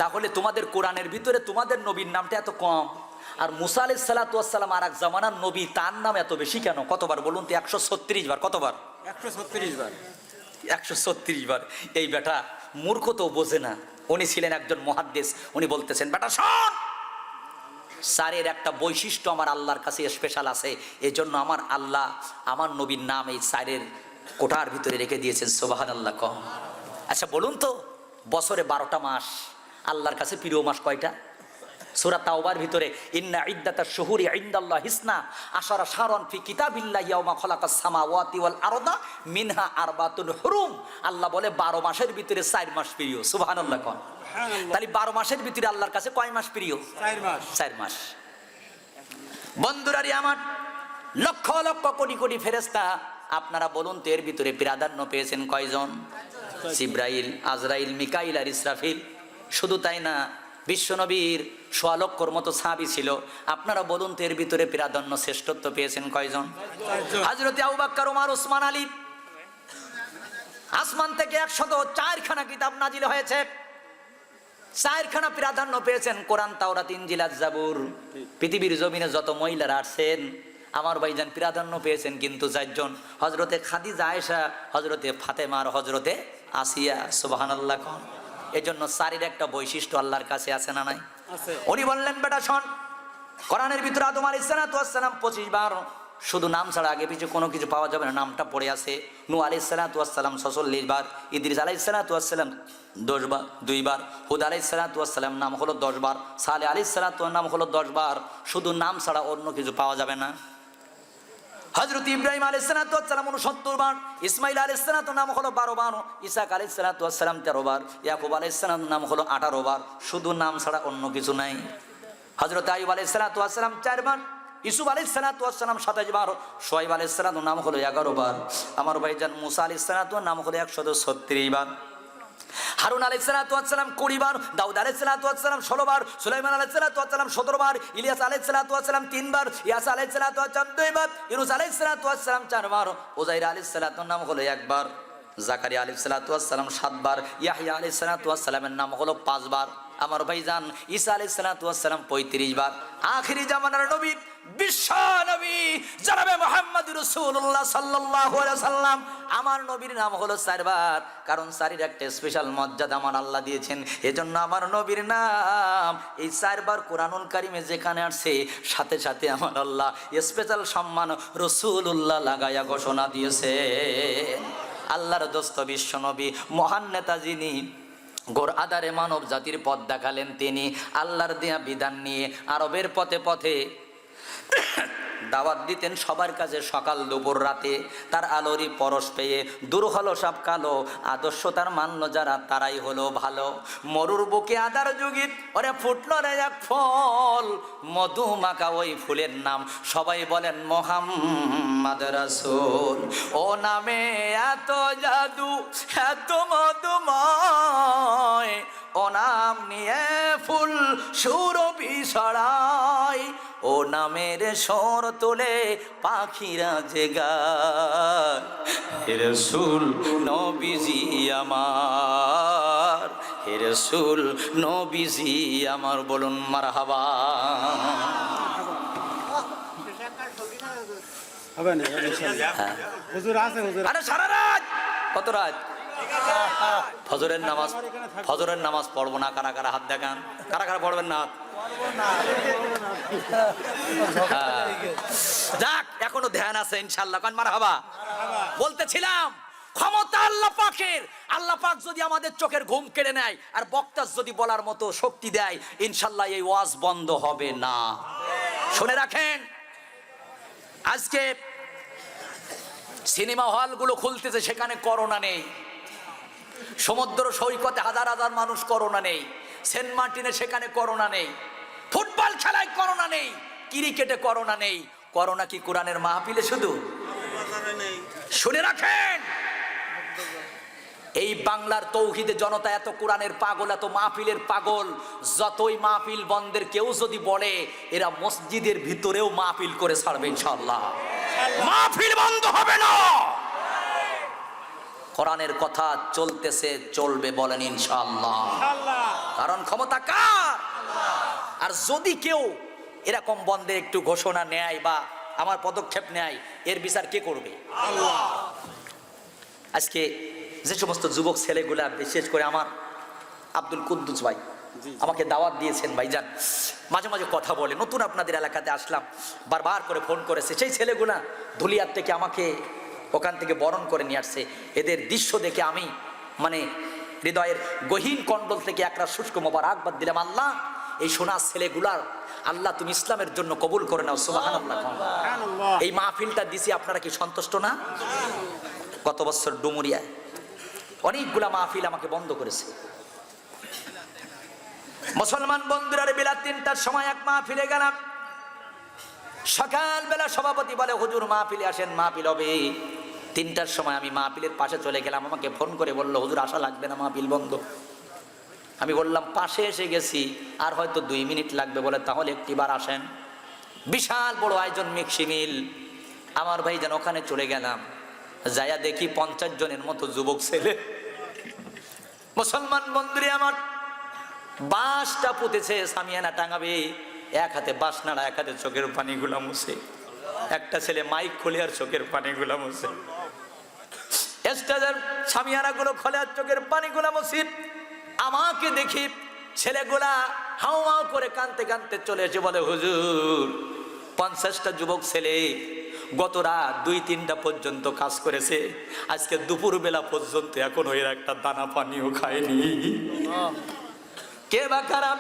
তাহলে তোমাদের কোরআনের ভিতরে তোমাদের নবীর নামটা এত কম, আর মুসা আলাইহিস সালাতু ওয়াস সালাম আর এক জামানার নবী, তার নাম এত বেশি কেন? কতবার বলুন তো? 136 বার। কতবার? 136 বার। 136 বার। এই বেটা মূর্খ তো বোঝে না। উনি ছিলেন একজন মুহাদ্দিস। উনি বলতেছেন, বেটা শোন, 4-এর একটা বৈশিষ্ট্য আমার আল্লাহর কাছে স্পেশাল আছে। এজন্য আমার আল্লাহ আমার নবীর নাম এই 4-এর কোঠার ভিতরে রেখে দিয়েছেন। সুবহানাল্লাহ। কম। আচ্ছা বলুন তো, বছরে 12টা মাস, আল্লাহর কাছে প্রিয় মাস কয়টা? সূরা তাওবার ভিতরে ইন্না ইদ্দাতাশ শুহুরি ইনদাল্লাহি ইসনা আশারা শাহরান ফি কিতাবিল্লাহি ইয়াওমা খালাকাস সামাওয়াতি ওয়াল আরদা মিনহা আরবাতুন হুরুম। আল্লাহ বলে 12 মাসের ভিতরে 4 মাস প্রিয়। সুবহানাল্লাহ। কোন? তাহলে 12 মাসের ভিতরে আল্লাহর কাছে কয় মাস প্রিয়? 4 মাস। 4 মাস। বন্ধুরারি আমার, লক্ষ লক্ষ কোটি কোটি ফেরেশতা আপনারা বলুন তো এর ভিতরে প্রাধান্য পেয়েছেন কয়জন? জিবরাইল, আজরাইল, মিকাইল আর ইসরাফিল। শুধু তাই না, বিশ্বনবীর ১৬ লক্ষর মতো সাহাবী ছিল। আপনারা বলুন তো এর ভিতরে প্রাধান্য শ্রেষ্ঠত্ব পেয়েছেন কয়জন? হযরত আবু বকর, ওমর, ওসমান, আলী। আসমান থেকে ১০৪খানা কিতাব নাজিল হয়েছে, 4খানা প্রাধান্য পেয়েছেন, কোরআন, তাওরাত, ইনজিল আর জাবুর। পৃথিবীর জমিনে যত মহিলারা আসছেন আমার ভাইজান প্রাধান্য পেয়েছেন কিন্তু 4জন, হযরতে খাদিজা, আয়েশা, হযরতে ফাতেমা আর হযরতে আসিয়া। সুবহানাল্লাহ। এজন্য চারির একটা বৈশিষ্ট্য আল্লাহর কাছে আছে না নাই? আছে। উনি বললেন, বেটা শোন, কোরআনের ভিতরে আদম আলাইহিস সালাম 25 বার, শুধু নাম ছাড়া আগে পিছু কোনো কিছু পাওয়া যাবে না, নামটা পড়ে আছে। নূহ আলাইহিস সালাম 46 বার, ইদ্রিস আলাইহিস সালাম 10 বার, 2 বার, হুদ আলাইহিস সালাম নাম হলো 10 বার, সালেহ আলাইহিস নাম হলো 10 বার, শুধু নাম ছাড়া অন্য কিছু পাওয়া যাবে না। হযরত ইব্রাহিম আলাইহিস সালাম 69 বার, ইসমাইল আলাইহিস নাম হলো 12 বার, ইসাক আলাইহিস সালাম 13 বার, ইয়াকুব আলাইহিস নাম হলো 18 বার, শুধু নাম ছাড়া অন্য কিছু নাই। হযরত আইয়ুব আলাইহিস সালাম 4 বার, ইউসুফ আলাইহিস সালাম 27 বার, শুআয়ব আলাইহিস নাম হলো 11 বার, আমার ভাইজান মুসা আলাইহিস নাম হলো 136 বার, হারুন আলাইহিস সালাম 20 বার, দাউদ আলাইহিস সালাম 16 বার, সুলাইমান আলাইহিস সালাম 17 বার, ইলিয়াস আলাইহিস সালাম 3 বার, ইয়াসা আলাইহিস সালাম 2 বার, ইউনুস আলাইহিস সালাম 4 বার, উযাইর আলাইহিস নাম হলো 1 বার, জাকারিয়া আলাইহিস সালাম 7 বার, ইয়াহইয়া আলাইহিস সালামের নাম হলো 5 বার, আমার ভাইজান ঈসা আলাইহিস সালাম 35 বার। আখিরি জামানার নবী, বিশ্ব নবী জনাবে মুহাম্মদ রাসূলুল্লাহ সাল্লাল্লাহু আলাইহি সাল্লাম, আমার নবীর নাম হলো 4 বার, কারণ 4-এর একটা স্পেশাল মর্যাদা আমার আল্লাহ দিয়েছেন। এজন্য আমার নবীর নাম এই 4 বার কোরআনুল কারিমে যেখানে আসছে, সাথে সাথে আমার আল্লাহ স্পেশাল সম্মান রাসূলুল্লাহ লাগায়া ঘোষণা দিয়েছে। আল্লাহর দোস্ত বিশ্ব নবী, মহান নেতা যিনি, গোর আধারে মানব জাতির পথ দেখালেন তিনি, আল্লাহর দেয়া বিধান নিয়ে আরবের পথে পথে দাওয়াত দিতেন সবার কাছে, সকাল দুপুর রাতে। তার আলোরই পরশ পেয়ে দূর হলো সব কালো, আদর্শ তার মান্য যারা তারাই হলো ভালো। মরুর বুকে আদার যুগিত ওরে ফুটলো রে এক ফল, মধু মাখা ওই ফুলের নাম সবাই বলেন মুহাম্মদ রাসূল। ও নামে এত জাদু, এত মধুময়, ও নাম নিয়ে ফুল সুরভি ছড়ায়, ও নামের স্বর তোলে পাখিরা যে গায়। হে রাসূল নবীজি আমার, হে রাসূল নবীজি আমার, বলুন মারহাবা। হবে না ইনশাআল্লাহ। হুজুর আছে, হুজুর। আরে সারা রাত, কত রাত? ফজরের নামাজ পড়বো না, কারা কারা হাত দেখান, কারা কারা পড়বেন না? যাক, এখনো ধ্যান আছে ইনশাআল্লাহ, কান মারহাবা। বলতেছিলাম ক্ষমতা আল্লাহ পাকের। আল্লাহ পাক যদি আমাদের চোখের ঘুম কেড়ে নেয় আর বক্তার যদি বলার মতো শক্তি দেয়, ইনশাআল্লাহ এই ওয়াজ বন্ধ হবে না। শুনে রাখেন, আজকে সিনেমা হলগুলো খুলতেছে, সেখানে করোনা নেই। সমুদ্র সৈকতে হাজার হাজার মানুষ, করোনা নেই। সেন্ট মার্টিনে সেখানে করোনা নেই। ফুটবল খেলায় করোনা নেই, ক্রিকেটে করোনা নেই। করোনা কি কোরআনের মাহফিলে শুধু? শুনে রাখেন, এই বাংলার তৌহিদে জনতা এত কোরআনের পাগল, এত মাহফিলের পাগল, যতই মাহফিল বন্ধের কেউ যদি বলে, এরা মসজিদের ভিতরেও মাহফিল করে ছাড়বে ইনশাআল্লাহ। মাহফিল বন্ধ হবে না, কোরআনের কথা চলতেছে, চলবে, বলেন ইনশাআল্লাহ। কারণ ক্ষমতা কার? আর যদি কেউ এরকম বন্ধে একটু ঘোষণা নেয় বা আমার পদক্ষেপ নেয়, এর বিচার কে করবে? আল্লাহ। আজকে যে সমস্ত যুবক ছেলেগুলা, বিশেষ করে আমার আব্দুল কুদ্দুস ভাই আমাকে দাওয়াত দিয়েছেন, ভাইজান মাঝে মাঝে কথা বলে, নতুন আপনাদের এলাকাতে আসলাম, বারবার করে ফোন করেছে। সেই ছেলেগুলা ধুলিয়ার থেকে আমাকে ওখান থেকে বরণ করে নিয়ে আসছে। এদের দৃশ্য দেখে আমি মানে হৃদয়ের গহীন কণ্ডল থেকে একটা শুষ্ক মোবারকবাদ দিলাম। আল্লাহ, এই সোনার ছেলেগুলার আল্লাহ তুমি ইসলামের জন্য কবুল করে নাও, সুবহানাল্লাহ। এই মাহফিলটা দিছি, আপনারা কি সন্তুষ্ট না? গত বছর ডুমুরিয়ায় অনেকগুলা মাহফিল আমাকে বন্ধ করেছে। মুসলমান বন্ধুরা, বেলা 3টার সময় এক মাহফিলে গেলাম। সকালবেলা সভাপতি বলে, হুজুর মাহফিলে আসেন, মাহফিল হবে। 3টার সময় আমি মাহফিলের পাশে চলে গেলাম, আমাকে ফোন করে বললো হুজুর আসা লাগবে না, মাহফিল বন্ধ। আমি বললাম পাশে এসে গেছি, আর হয়তো 2 মিনিট লাগবে। বলে তাহলে একটিবার আসেন। বিশাল বড় আয়োজন, মিক্সি মিল। আমার ভাই যেন ওখানে চলে গেলাম, যাইয়া দেখি 50 জনের মতো যুবক ছেলে, মুসলমান বন্ধুরে আমার, বাঁশটা পুঁতেছে, সামিয়ানা টাঙাবে, এক হাতে বাঁশ নাড়া, এক হাতে চোখের পানিগুলা মুছে। একটা ছেলে মাইক খুলে আর চোখের পানিগুলা মুছে, স্টেজের সামিয়ানা গুলো খোলে আর চোখের পানিগুলা মুছে। আমাকে দেখি ছেলেগুলা হাও হাও করে কানতে কানতে চলে এসে বলে হুজুর 50টা যুবক ছেলে গত রাত 2-3টা পর্যন্ত কাজ করেছে, আজকে দুপুর বেলা পর্যন্ত এখন এর একটা দানা পানিও খায়নি। কে বা খারাপ?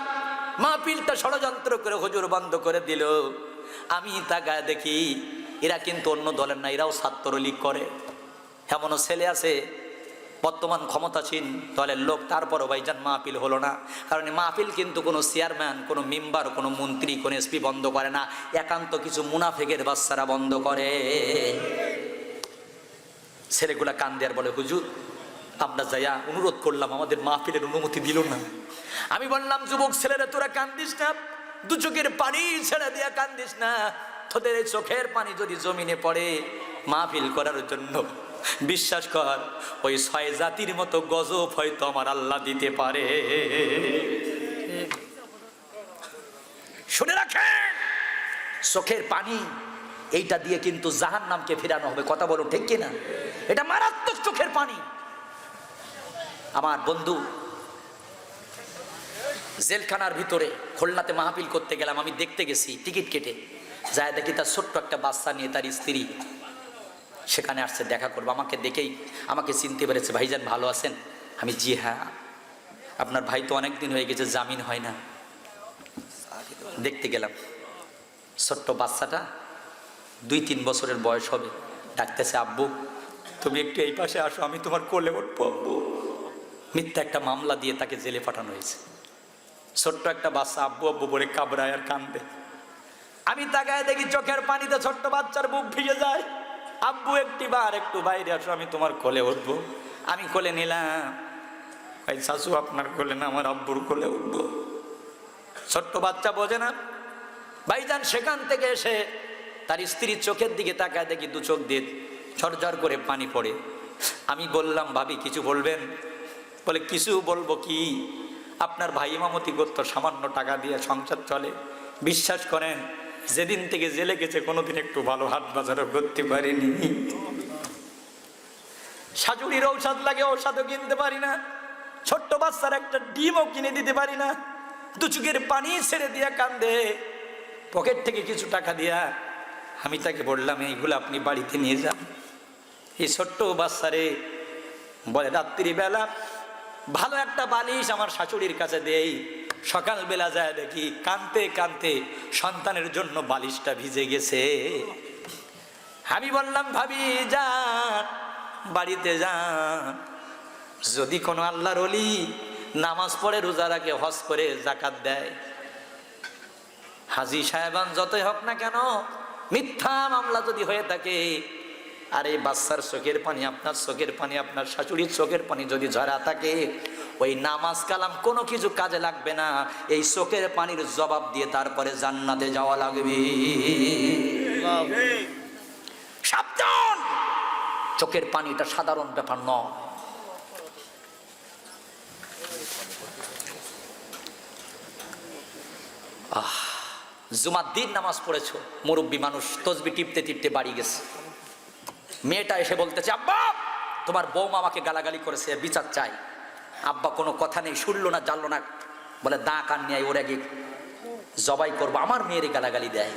মাহফিলটা ষড়যন্ত্র করে হুজুর বন্ধ করে দিল। আমি তাকায় দেখি এরা কিন্তু অন্য দলের না, এরাও ছাত্রলীগ করে। এমনও ছেলে আছে বর্তমান ক্ষমতাসীন দলের লোক, তারপরও ভাইজান মাহফিল হলো না। কারণ মাহফিল কিন্তু কোনো চেয়ারম্যান, কোনো মেম্বার, কোনো মন্ত্রী, কোনো এসপি বন্ধ করে না, একান্ত কিছু মুনাফেকের বাচ্চারা বন্ধ করে। ছেলেগুলা কান্দে আর বলে হুজুর আমরা যাইয়া অনুরোধ করলাম, আমাদের মাহফিলের অনুমতি দিল না। আমি বললাম যুবক ছেলেরা তোরা কান্দিস না, 2 চোখের পানি ছেড়ে দিয়া কান্দিস না, তোদের এই চোখের পানি যদি জমিনে পড়ে মাহফিল করার জন্য, বিশ্বাস কর ওই 6 জাতির মতো গজব হয়তো আমার আল্লাহ দিতে পারে। শুনে রাখেন, চোখের পানি এইটা দিয়ে কিন্তু জাহান্নামকে ফেরানো হবে। কথা বলো ঠিক কিনা? এটা মারাত্মক চোখের পানি। আমার বন্ধু জেলখানার ভিতরে খুলনাতে মাহফিল করতে গেলাম, আমি দেখতে গেছি টিকিট কেটে, যায় দেখি তার ছোট্ট একটা বাচ্চা নিয়ে তার স্ত্রী সেখানে আসছে দেখা করবো। আমাকে দেখেই আমাকে চিনতে পেরেছে, ভাইজান ভালো আছেন? আমি জি হ্যাঁ, আপনার ভাই তো অনেক দিন হয়ে গেছে, জামিন হয় না। দেখতে গেলাম ছোট্ট বাচ্চাটা 2-3 বছরের বয়স হবে, ডাকতেছে আব্বু তুমি একটু এই পাশে আসো, আমি তোমার কোলে উঠবো আব্বু। মিথ্যা একটা মামলা দিয়ে তাকে জেলে পাঠানো হয়েছে। ছোট্ট একটা বাচ্চা আব্বু আব্বু বলে কাবড়ায় আর কান্দে। আমি তাকায় দেখি চোখের পানিতে ছোট্ট বাচ্চার বুক ভিজে যায়। আব্বু একটু বাইরে আসো, আমি তোমার কোলে উঠবো। আমি কোলে নিলাম, ভাই শাশু আপনার কোলে না, আমার আব্বুর কোলে উঠবো। ছোট্ট বাচ্চা বোঝে না ভাইজান। সেখান থেকে এসে তার স্ত্রীর চোখের দিকে তাকায় দেখি 2 চোখ দিয়ে ঝরঝর করে পানি পড়ে। আমি বললাম ভাবি কিছু বলবেন? বলে কিছু বলবো কি, আপনার ভাই ইমামতি করতো, সামান্য টাকা দিয়ে সংসার চলে। বিশ্বাস করেন যেদিন থেকে জেলে গেছে কোনোদিন একটু ভালো হাট বাজারও করতে পারিনি। শাশুড়ির ঔষধ লাগে, ঔষধও কিনতে পারি না, ছোট্ট বাচ্চার একটা ডিমও কিনে দিতে পারি না। 2 চোখের পানি ছেড়ে দিয়া কান্দে, পকেট থেকে কিছু টাকা দিয়া আমি তাকে বললাম এইগুলো আপনি বাড়িতে নিয়ে যান। এই ছোট্ট বাচ্চারে বলে রাত্রিবেলা ভালো একটা বালিশ আমার শাশুড়ির কাছে দেই, সকালবেলা যায় দেখি কানতে কানতে সন্তানের জন্য বালিশটা ভিজে গেছে। আমি বললাম ভাবি যান, বাড়িতে যান, যদি কোনো আল্লাহর ওলি নামাজ পড়ে, রোজা রাখে, হজ করে, জাকাত দেয়, হাজী সাহেবান যতই হোক না কেন, মিথ্যা মামলা যদি হয়ে থাকে, আর এই বাচ্চার চোখের পানি, আপনার চোখের পানি, আপনার শাশুড়ির চোখের পানি যদি ঝরা থাকে, ওই নামাজ কালাম কোনো কিছু কাজে লাগবে না। এই চোখের পানির জবাব দিয়ে তারপরে জান্নাতে যাওয়া লাগবে। সাবধান, চোখের পানিটা সাধারণ ব্যাপার নয়। জুমার দিন নামাজ পড়েছো, মুরব্বী মানুষ, তসবি টিপতে টিপতে বাড়ি গেছে। মেয়েটা এসে বলতেছে আব্বা তোমার বৌমা আমাকে গালাগালি করেছে, বিচার চাই। আব্বা কোনো কথা নেই, শুনলো না, জানলো না, বলে দা কান নিয়ে ওর আগে জবাই করবো, আমার মেয়ের গালাগালি দেয়।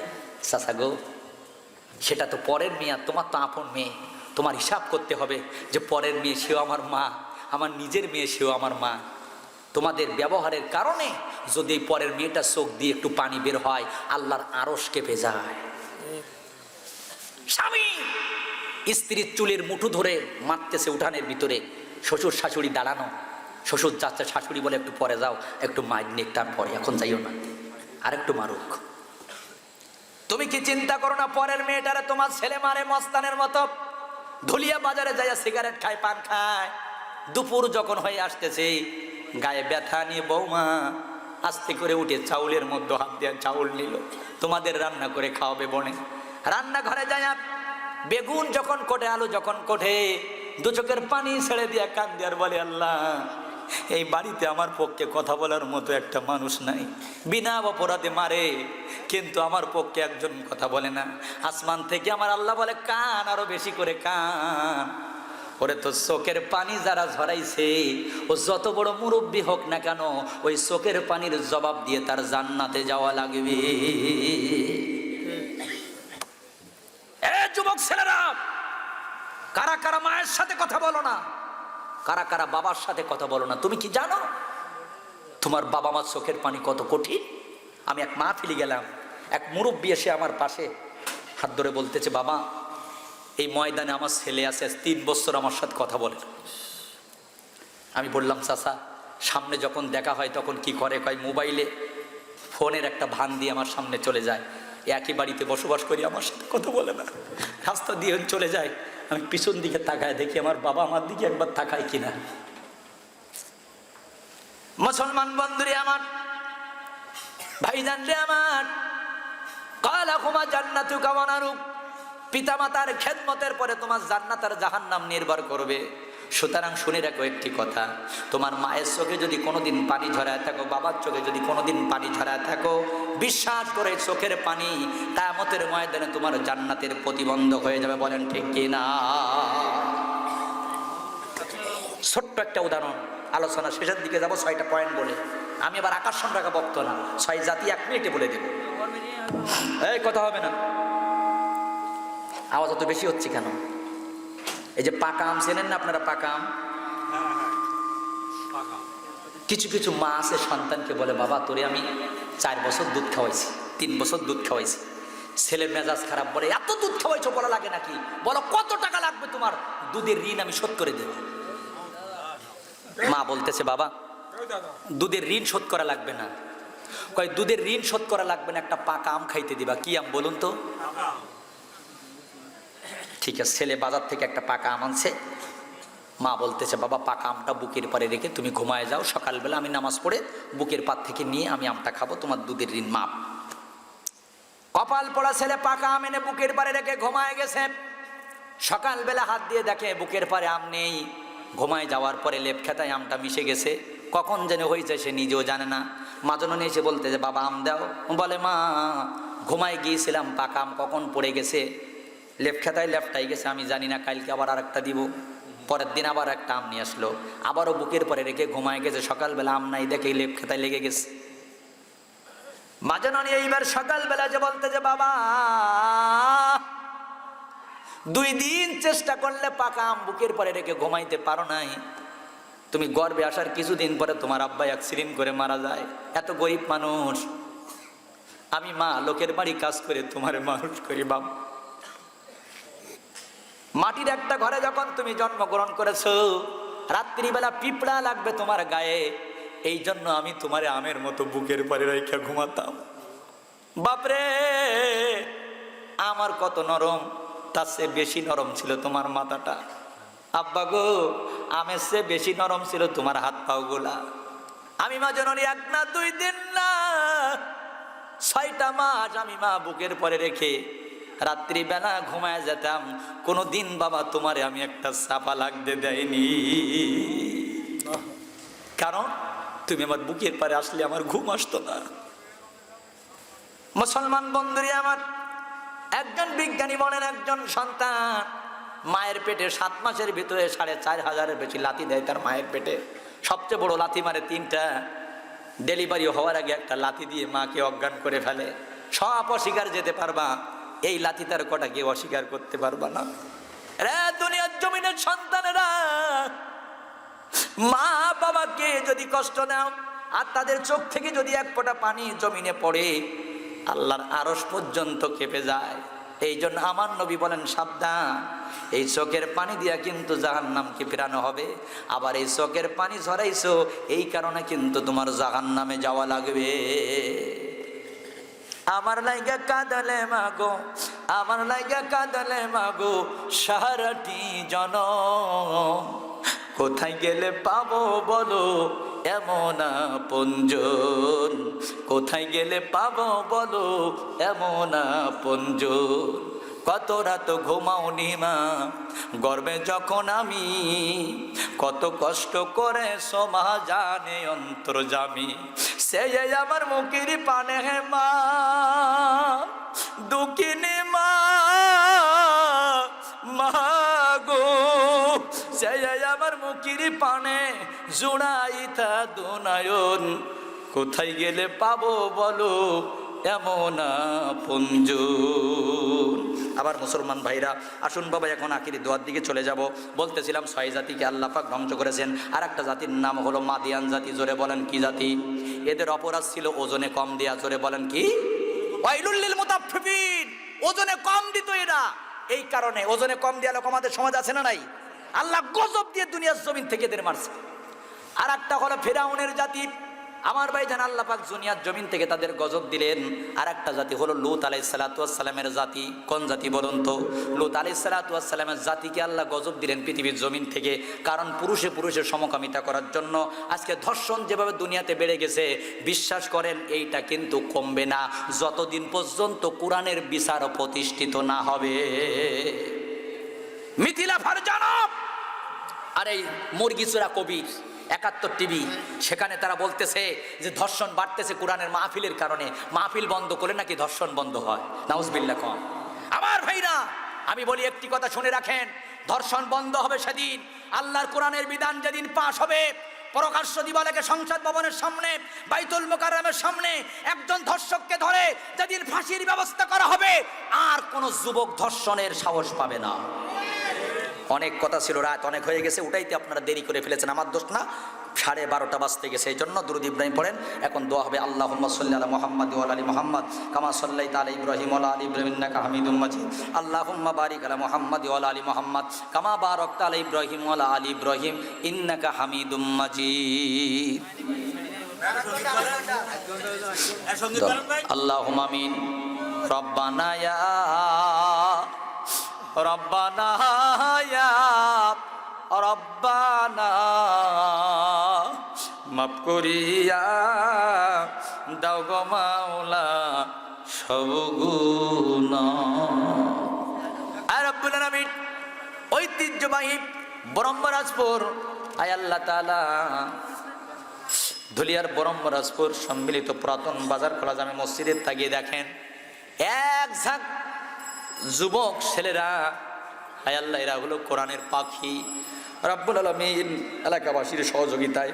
চাচা গো, সেটা তো পরের মেয়ে, তোমার তো আপন মেয়ে, তোমার হিসাব করতে হবে যে পরের মেয়ে সেও আমার মা, আমার নিজের মেয়ে সেও আমার মা। তোমাদের ব্যবহারের কারণে যদি পরের মেয়েটা চোখ দিয়ে একটু পানি বের হয়, আল্লাহর আরশ কেঁপে যায়। স্বামী স্ত্রীর চুলের মুঠো ধরে মারতেছে উঠানের ভিতরে, শ্বশুর শাশুড়ি দাঁড়ানো, শ্বশুর যাচ্ছে, শাশুড়ি বলে একটু পরে যাও, একটু মাইর নেকটার পরে, এখন যাইও না, আর একটু মারুক। তুমি কি চিন্তা করো না পরের মেয়েটারে তোমার ছেলে মারে মস্তানের মতো? ধুলিয়া বাজারে যাইয়া সিগারেট খায়, পান খায়। দুপুর যখন হয়ে আসতেছে, গায়ে ব্যথা নিয়ে বৌমা আস্তে করে উঠে চাউলের মধ্যে হাত দিয়ে চাউল নিল, তোমাদের রান্না করে খাওয়াবে বনে। রান্নাঘরে যাইয়া বেগুন যখন কোটে, আলু যখন কোটে, দু চোখের পানি ছেড়ে দিয়া কান্দে আর বলে, আল্লাহ, এই বাড়িতে আমার পক্ষে কথা বলার মতো একটা মানুষ নাই। বিনা অপরাধে মারে, কিন্তু আমার পক্ষে একজন কথা বলে না। আসমান থেকে আমার আল্লাহ বলে, কান আরো বেশি করে কান। ওরে তো চোখের পানি যারা ঝরাইছে, ও যত বড় মুরব্বী হোক না কেন, ওই চোখের পানির জবাব দিয়ে তার জান্নাতে যাওয়া লাগবে। এ যুবক ছেলেরা, কারা কারা মায়ের সাথে কথা বলো না, কারা কারা বাবার সাথে কথা বলো না? তুমি কি জানো তোমার বাবা মার চোখের পানি কত কঠিন? আমি এক মাহফিলে গেলাম, এক মুরব্বী এসে আমার পাশে হাত ধরে বলতেছে, বাবা, এই ময়দানে আমার ছেলে আছে, 3 বছর আমার সাথে কথা বলে। আমি বললাম, চাচা, সামনে যখন দেখা হয় তখন কি করে? কয়, মোবাইলে ফোনের একটা ভান দিয়ে আমার সামনে চলে যায়। একই বাড়িতে বসবাস করি, আমার সাথে কথা বলে না। রাস্তা দিয়ে চলে যায়, আমি পিছন দিকে তাকায় দেখি আমার বাবা আমার দিকে একবার তাকায় কিনা। মুসলমান বন্ধুরে আমার, ভাইজান রে আমার, কালাকুমা জান্নাতুকা ওয়া নারুক, পিতামাতার খেদমতের পরে তোমার জান্নাত আর জাহান্নাম নির্ভর করবে। সুতরাং শুনে রাখো একটি কথা, তোমার মায়ের চোখে যদি কোনোদিন পানি ঝরায় থাকো, বাবার চোখে যদি কোনোদিন পানি ঝরায় থাকো, বিশ্বাস করে চোখের পানি কিয়ামতের ময়দানে তোমার জান্নাতের প্রতিবন্ধক হয়ে যাবে। বলেন ঠিক কিনা? ছোট্ট একটা উদাহরণ, আলোচনা শেষের দিকে যাব, 6টা পয়েন্ট বলে। আমি আবার আকর্ষণ রাখা বক্তা না, 6 জাতি 1 মিনিটে বলে দেব। এই কথা হবে না, আওয়াজ অত বেশি হচ্ছে কেন? এই যে পাকা আম চেনেন না আপনারা? পাকা আম, কিছু কিছু মা আছে সন্তানকে বলে, বাবা, তোরে আমি 4 বছর দুধ খাওয়াইছি, 3 বছর দুধ খাওয়াইছি। ছেলের মেজাজ খারাপ, বলে, এত দুধ খাওয়াইছো, বলা লাগে নাকি? বলো, কত টাকা লাগবে তোমার? দুধের ঋণ আমি শোধ করে দেব। মা বলতেছে, বাবা, দুধের ঋণ শোধ করা লাগবে না। কয়, দুধের ঋণ শোধ করা লাগবে না, একটা পাকা আম খাইতে দিবা। কি আম বলুন তো? ঠিক আছে, ছেলে বাজার থেকে একটা পাকা আম আনছে। মা বলতেছে, বাবা, পাকা আমটা বুকের পারে রেখে তুমি ঘুমায় যাও, সকালবেলা আমি নামাজ পড়ে বুকের পার থেকে নিয়ে আমি আমটা খাবো, তোমার দুধের ঋণ মাপ। কপাল পড়া ছেলে পাকা আম এনে বুকের পারে রেখে ঘুমায় গেছে। সকালবেলা হাত দিয়ে দেখে বুকের পারে আম নেই। ঘুমায় যাওয়ার পরে লেপ খেতায় আমটা মিশে গেছে। কখন যেন হয়েছে সে নিজেও জানে না। মা জননী এসে বলতে যে, বাবা, আম দাও। বলে, মা, ঘুমায় গিয়েছিলাম, পাকা আম কখন পড়ে গেছে, লেপ খেতায় লেপটাই গেছে, আমি জানি না, কালকে আবার আরেকটা দিব। পরের দিন আবার একটা আম নিয়ে আসলো, আবারও বুকের পরে রেখে ঘুমায় গেছে। সকালবেলা আম নাই দেখে লেপ খেতায় লেগে গেছে। মা জননী এইবার সকালবেলা যে বলতে যে, বাবা, 2 দিন চেষ্টা করলে পাকা আম বুকের পরে রেখে ঘুমাইতে পারো নাই। তুমি গর্বে আসার কিছুদিন পরে তোমার আব্বা অ্যাক্সিডেন্ট করে মারা যায়। এত গরিব মানুষ, আমি মা লোকের বাড়ি কাজ করে তোমার মানুষ করি। বাপ, মাটির একটা ঘরে যখন তুমি জন্মগ্রহণ করেছো, রাত্রিবেলা পিঁপড়া লাগবে তোমার গায়ে, এই জন্য আমি তোমার আমের মতো বুকের পরে রেখে ঘুমাতাম। বাপরে, আমার কত নরম, তার চেয়ে বেশি নরম ছিল তোমার মাথাটা। আব্বা গো, আমের চেয়ে বেশি নরম ছিল তোমার হাত পাও গুলা। আমি মা জননী 1 না 2 দিন না 6টা মাস আমি মা বুকের পরে রেখে রাত্রিবেলা ঘুমায় যেতাম। কোনো দিন বাবা তোমারে আমি একটা চাপা লাগতে দেয়নি, কারণ তুমি আমার বুকের পারে আসলে আমার ঘুম আসতো না। মুসলমান বন্ধুরি আমার, একজন বিজ্ঞানী বলেন, একজন সন্তান মায়ের পেটে 7 মাসের ভিতরে 4,500-এর বেশি লাথি দেয় তার মায়ের পেটে। সবচেয়ে বড় লাথি মারে 3টা। ডেলিভারি হওয়ার আগে একটা লাথি দিয়ে মাকে অজ্ঞান করে ফেলে। সব অস্বীকার যেতে পারবা, এই লাথি তার কটা কেউ অস্বীকার করতে পারবা না। রে দুনিয়ার জমিনের সন্তানেরা, মা বাবাকে যদি কষ্ট দাও আর তাদের চোখ থেকে যদি 1 ফোঁটা পানি জমিনে পড়ে, আল্লাহর আরশ পর্যন্ত কেঁপে যায়। এই জন্য আমার নবী বলেন, সাবধান, এই চোখের পানি দিয়া কিন্তু জাহান্নামকে ফেরানো হবে। আবার এই চোখের পানি ঝরাইছো, এই কারণে কিন্তু তোমার জাহান্নামে যাওয়া লাগবে। আমার লাইগা কাঁদলে মাগো আমার লাইগা কাঁদলে মাগো সারাটি জনম, কোথায় গেলে পাবো বলো এমন আপনজন, কোথায় গেলে পাবো বলো এমন আপনজন। কত রাত ঘুমাওনি মা গর্বে যখন আমি, কত কষ্ট করে সোমা জানে অন্তর্যামী, সে আমার মুখের পানে হে মা দুঃখিনী মা, মাগো সে আমার মুখের পানে জুড়াইতা দুনায়ন, কোথায় গেলে পাবো বলো এমন আপনজন। আবার মুসলমান ভাইরা আসুন বাবা এখন আখিরি দোয়ার দিকে চলে যাব। বলতেছিলাম 6 জাতিকে আল্লাহ পাক ধ্বংস করেছেন, আর একটা জাতির নাম হলো মাদিয়ান জাতি। জোরে বলেন কি জাতি? এদের অপরাধ ছিল ওজনে কম দেয়া। জোরে বলেন কি? ওয়াইলুল লিল মুতাফফিফিন, ওজনে কম দিত এরা। এই কারণে ওজনে কম দেয়া লোক আমাদের সমাজ আছে না নাই? আল্লাহ গজব দিয়ে দুনিয়ার জমিন থেকে এদের মারছে। আর একটা হলো ফিরাউনের জাতি। আমার ভাই জান আল্লাহ পাক দুনিয়ার জমিন থেকে তাদের গজব দিলেন। আর একটা জাতি হলো লূত আলাইহিস সালাতু ওয়াস সালামের জাতি। কোন জাতি বলুন তো? লূত আলাইহিস সালাতু ওয়াস সালামের জাতিকে আল্লাহ গজব দিলেন পৃথিবীর জমিন থেকে। কারণ পুরুষে পুরুষের সমকামিতা করার জন্য আজকে ধর্ষণ যেভাবে দুনিয়াতে বেড়ে গেছে, বিশ্বাস করেন এইটা কিন্তু কমবে না যতদিন পর্যন্ত কোরআনের বিচার প্রতিষ্ঠিত না হবে। মিথিলা ফারজানব আর এই মুরগিচোরা কবির 71 টিভি, সেখানে তারা বলতেছে যে ধর্ষণ বাড়তেছে কোরআনের মাহফিলের কারণে। মাহফিল বন্ধ করে নাকি ধর্ষণ বন্ধ হয়? নাউজুবিল্লাহ কম। আমার ভাইরা আমি বলি একটি কথা শুনে রাখেন, ধর্ষণ বন্ধ হবে সেদিন আল্লাহর কোরআনের বিধান যেদিন পাশ হবে। প্রকাশ্য দিবালোকে সংসদ ভবনের সামনে, বাইতুল মুকাররমের সামনে একজন ধর্ষককে ধরে যেদিন ফাঁসির ব্যবস্থা করা হবে, আর কোনো যুবক ধর্ষণের সাহস পাবে না। অনেক কথা ছিল, রাত অনেক হয়ে গেছে, উঠাইতে আপনারা দেরি করে ফেলেছেন, আমার দোষ না। 12:30 বাজতে গেছে, এই জন্য দুরূদ ইব্রাহিম পড়েন। এখন দোয়া হবে আল্লাহুম্মা সাল্লি আলা মুহাম্মাদ ওয়া আলা আলি মুহাম্মাদ কামা সাল্লাইতা আলা ইব্রাহিম ওয়া আলা আলি ইব্রাহিম ইন্নাকা হামিদুম মাজিদ। আল্লাহুম্মা বারিক আলা মুহাম্মাদ ওয়া আলা আলি মুহাম্মাদ কামা বারাকতা আলা ইব্রাহিম ওয়া আলা আলি ইব্রাহিম ইন্নাকা হামিদুম মাজিদ। আল্লাহুম্মা আমিন। রব্বানা ইয়া রব্বানা ইয়া রব্বানা মাফ করিয়া দাও গো মাওলা সব গুনাহ। আর রব্বুল আলামিন ঐতিহ্যবাহী ব্রহ্মরাজপুর, আয় আল্লাহ তাআলা ধুলিয়ার ব্রহ্মরাজপুর সম্মিলিত পুরাতন বাজার খোলা জামে মসজিদের তাকিয়ে দেখেন এক ঝাঁক যুবক ছেলেরা, হায় আল্লাহ এরা হলো কোরআনের পাখি। রব্বুল আলামিন এলাকাবাসীর সহযোগিতায়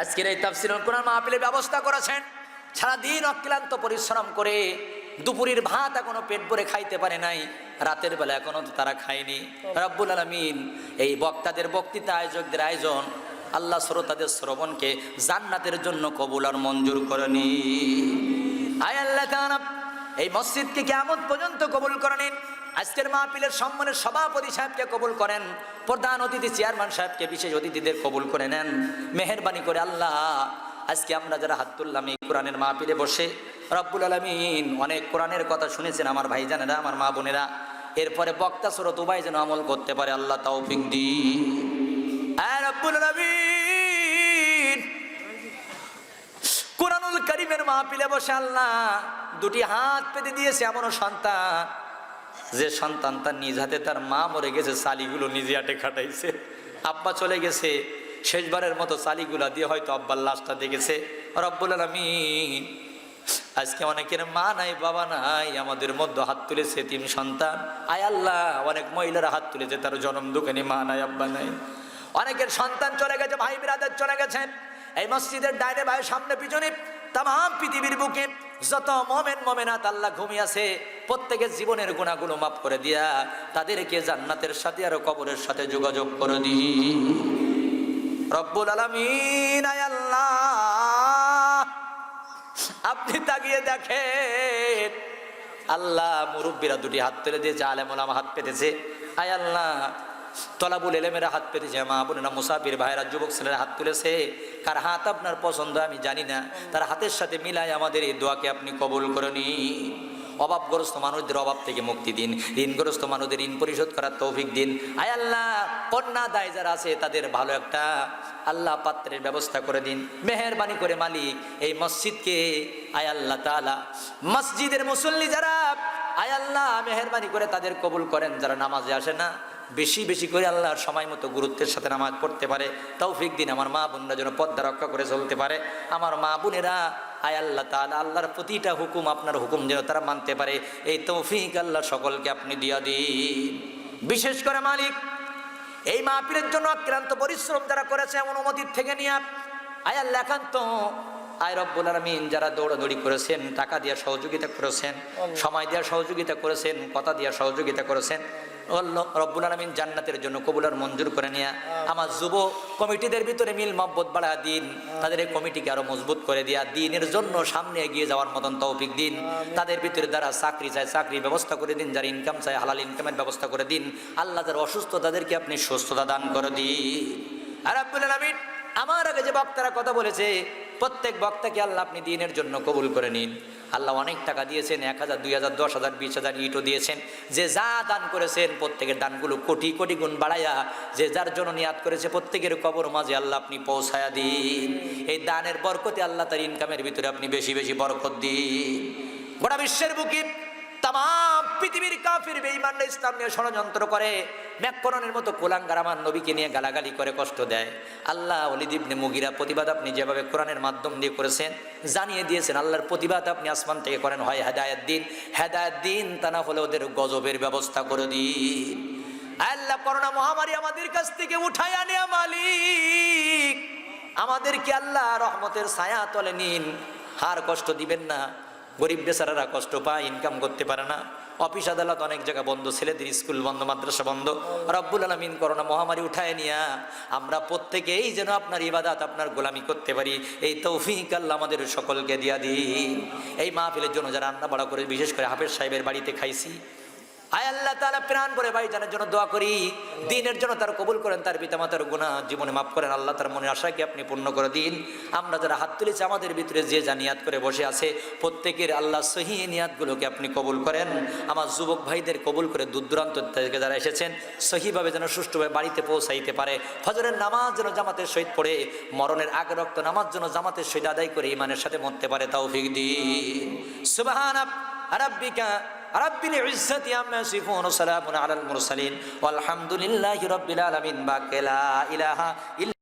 আজকের এই তাফসীরুল কোরআন মাহফিলের ব্যবস্থা করেছেন। সারাদিন অক্লান্ত পরিশ্রম করে দুপুরের ভাত এখনো পেট ভরে খাইতে পারে নাই, রাতের বেলা এখনো তারা খায়নি। রব্বুল আলামিন এই বক্তাদের বক্তৃতা, আয়োজকদের আয়োজন, আল্লাহ শ্রোতাদের শ্রবণকে জান্নাতের জন্য কবুল আর মঞ্জুর করেনি। আয় আল্লাহ তাআলা এই মসজিদকে কিয়ামত পর্যন্ত কবুল করে নিন। আজকের মাহফিলের সম্মানের সভাপতি সাহেবকে কবুল করেন, প্রধান অতিথি চেয়ারম্যান সাহেবকে, বিশেষ অতিথিদের কবুল করে নেন মেহেরবানি করে। আল্লাহ আজকে আমরা যারা হাত তুললাম এই কোরআনের মাহফিলে বসে, রব্বুল আলামিন অনেক কোরআনের কথা শুনেছেন আমার ভাইজানেরা, আমার মা বোনেরা, এরপরে বক্তা স্রোত উভয় যেন আমল করতে পারে আল্লাহ তৌফিক দিন। রব্বুল আলামিন কোরআনুল কারীমের মাহফিলে বসে আল্লাহ দুটি হাত পেতে দিয়েছে এমনও সন্তান, যে সন্তান তার নিজ হাতে তার মা মরে গেছে, চালিগুলো নিজে হাতে খাটাইছে। আব্বা চলে গেছে, শেষবারের মতো চালিগুলা দিয়ে হয়তো আব্বার লাশটা দেখেছে। রব্বুল আলামিন আজকে অনেকের মা নাই, বাবা নাই, আমাদের মধ্যে হাত তুলেছে এতিম সন্তান। আয় আল্লাহ অনেক মহিলারা হাত তুলেছে, তার জন্ম দুঃখানি মা নাই, আব্বা নাই। অনেকের সন্তান চলে গেছে, ভাই বিরাদার চলে গেছেন। এই মসজিদের ডাইনে ভাই সামনে পিছনে তাম পৃথিবীর বুকে যত মোমেন মোমেনাত আল্লাহ ঘুমিয়ে আছে, প্রত্যেকের জীবনের গুনাহগুলো মাফ করে দিয়া তাদেরকে জান্নাতের সাথে আর কবরের সাথে যোগাযোগ করে দি। রব্বুল আলামিন আয় আল্লাহ আপনি তাকিয়ে দেখেন। আল্লাহ মুরব্বীরা দুটি হাত তুলে দিয়েছে, আলেম ওলামা হাত পেতেছে। আয় আল্লাহ তলাবুল ইলমেরা হাত পেতেছে, মা বোনেরা মুসাফির ভাইরা যুবক ছেলেরা হাত তুলেছে। কার হাত আপনার পছন্দ আমি জানি না, তার হাতের সাথে মিলাই আমাদের এই দোয়াকে আপনি কবুল করে নিন। অভাবগ্রস্ত মানুষদের অভাব থেকে মুক্তি দিন, ঋণগ্রস্ত মানুষদের ঋণ পরিশোধ করার তৌফিক দিন। আয় আল্লাহ, কন্যা দায় যারা আছে তাদের ভালো একটা আল্লাহ পাত্রের ব্যবস্থা করে দিন। মেহেরবানি করে মালিক এই মসজিদকে আয় আল্লাহ তাআলা, মসজিদের মুসল্লি যারা আয় আল্লাহ মেহেরবানি করে তাদের কবুল করেন। যারা নামাজে আসে না, বেশি বেশি করে আল্লাহর সময় মতো গুরুত্বের সাথে নামাজ পড়তে পারে তৌফিক দিন। আমার মা বোনরা যেন পর্দা রক্ষা করে চলতে পারে। আমার মা বোনেরা আয় আল্লাহ তাআলা আল্লাহর প্রতিটা হুকুম, আপনার হুকুম যেন তারা মানতে পারে, এই তৌফিক আল্লাহ সকলকে আপনি দিয়া দিন। বিশেষ করে মালিক এই মাহফিলের জন্য অক্লান্ত পরিশ্রম যারা করেছে অনুমতির থেকে নিয়ে আয় আল্লাহ একান্ত আয় রব্বুল আলামিন যারা দৌড়াদৌড়ি করেছেন, টাকা দিয়ে সহযোগিতা করেছেন, সময় দিয়ে সহযোগিতা করেছেন, কথা দিয়ে সহযোগিতা করেছেন, আল্লাহ রব্বুল আলামিন জান্নাতের জন্য কবুল আর মঞ্জুর করে নিয়ে আমার যুব কমিটিদের ভিতরে মিল মহব্বত বাড়া দিন, তাদের এই কমিটিকে আরো মজবুত করে দিয়া দিনের জন্য সামনে এগিয়ে যাওয়ার মতন তৌফিক দিন। তাদের ভিতরে যারা চাকরি চায় চাকরির ব্যবস্থা করে দিন, যারা ইনকাম চায় হালাল ইনকামের ব্যবস্থা করে দিন। আল্লাহ যারা অসুস্থ তাদেরকে আপনি সুস্থতা দান করে দিন। আর রব্বুল আলামিন আমার আগে যে বক্তারা কথা বলেছে প্রত্যেক বক্তাকে আল্লাহ আপনি দিনের জন্য কবুল করে নিন। আল্লাহ অনেক টাকা দিয়েছেন, 1000, 2000, 10,000, 20,000 ইটও দিয়েছেন। যে যা দান করেছেন প্রত্যেকের দানগুলো কোটি কোটি গুণ বাড়াইয়া যে যার জন্য নিয়াত করেছে প্রত্যেকের কবর মাঝে আল্লাহ আপনি পৌঁছায়া দিন। এই দানের বরকতে আল্লাহ তার ইনকামের ভিতরে আপনি বেশি বেশি বরকত দিন। গোটা বিশ্বের বুকে তামাম পৃথিবীর কাফির বেঈমানরা ইসলাম নিয়ে ষড়যন্ত্র করে, ম্যাককরণের মতো কোলাঙ্গার আমার নবীকে নিয়ে গালাগালি করে কষ্ট দেয়। আল্লাহ ওয়ালিদ ইবনে মুগিরা প্রতিবাদ আপনি যেভাবে কোরআনের মাধ্যম দিয়ে করেছেন, জানিয়ে দিয়েছেন আল্লাহর প্রতিবাদ আপনি আসমান থেকে করেন, হয় হেদায়েত দিন, হেদায়েত দিন তা না হলে ওদের গজবের ব্যবস্থা করে দিন। আল্লাহ করোনা মহামারী আমাদের কাছ থেকে উঠায় আনে মালিক, আমাদেরকে আল্লাহ রহমতের ছায়া তলে নিন, আর কষ্ট দিবেন না। গরিব বেচারারা কষ্ট পায়, ইনকাম করতে পারে না, অফিস আদালত অনেক জায়গা বন্ধ, ছেলেদের স্কুল বন্ধ, মাদ্রাসা বন্ধ। রব্বুল আলামিন করোনা মহামারী উঠায় নিয়া আমরা প্রত্যেকেই যেন আপনার ইবাদত আপনার গোলামি করতে পারি, এই তৌফিক আল্লাহ আমাদের সকলকে দিয়া দিন। এই মাহফিলের জন্য যারা রান্না বাড়া করে, বিশেষ করে হাফেজ সাহেবের বাড়িতে খাইছি, আয় আল্লাহ তাআলা প্রাণ করে ভাইজানের জন্য দোয়া করি, দিনের জন্য তার কবুল করেন, তার পিতামাতার গুনাহ জীবনে মাফ করেন, আল্লাহ তার মনের আশাকে আপনি পূর্ণ করে দিন। আমরা যারা হাত তুলেছি আমাদের ভিতরে যে যা নিয়াত করে বসে আছে প্রত্যেকের আল্লাহ সহি নিয়াতগুলোকে আপনি কবুল করেন। আমার যুবক ভাইদের কবুল করে দূর দূরান্ত থেকে যারা এসেছেন সহিভাবে যেন সুষ্ঠুভাবে বাড়িতে পৌঁছাইতে পারে, ফজরের নামাজ যেন জামাতের সহিত পড়ে, মরণের আগে রক্ত নামাজ যেন জামাতের সহিত আদায় করে ইমানের সাথে মরতে পারে, তৌফিক দিন। সুবহান রাব্বিকা রাব্বিল ইজ্জাতি আম্মা ইয়াসিফুন ওয়া সালামুন আলাল মুরসালিন ওয়ালহামদুলিল্লাহি রাব্বিল আলামিন। বাকা লা ইলাহা ইল্লা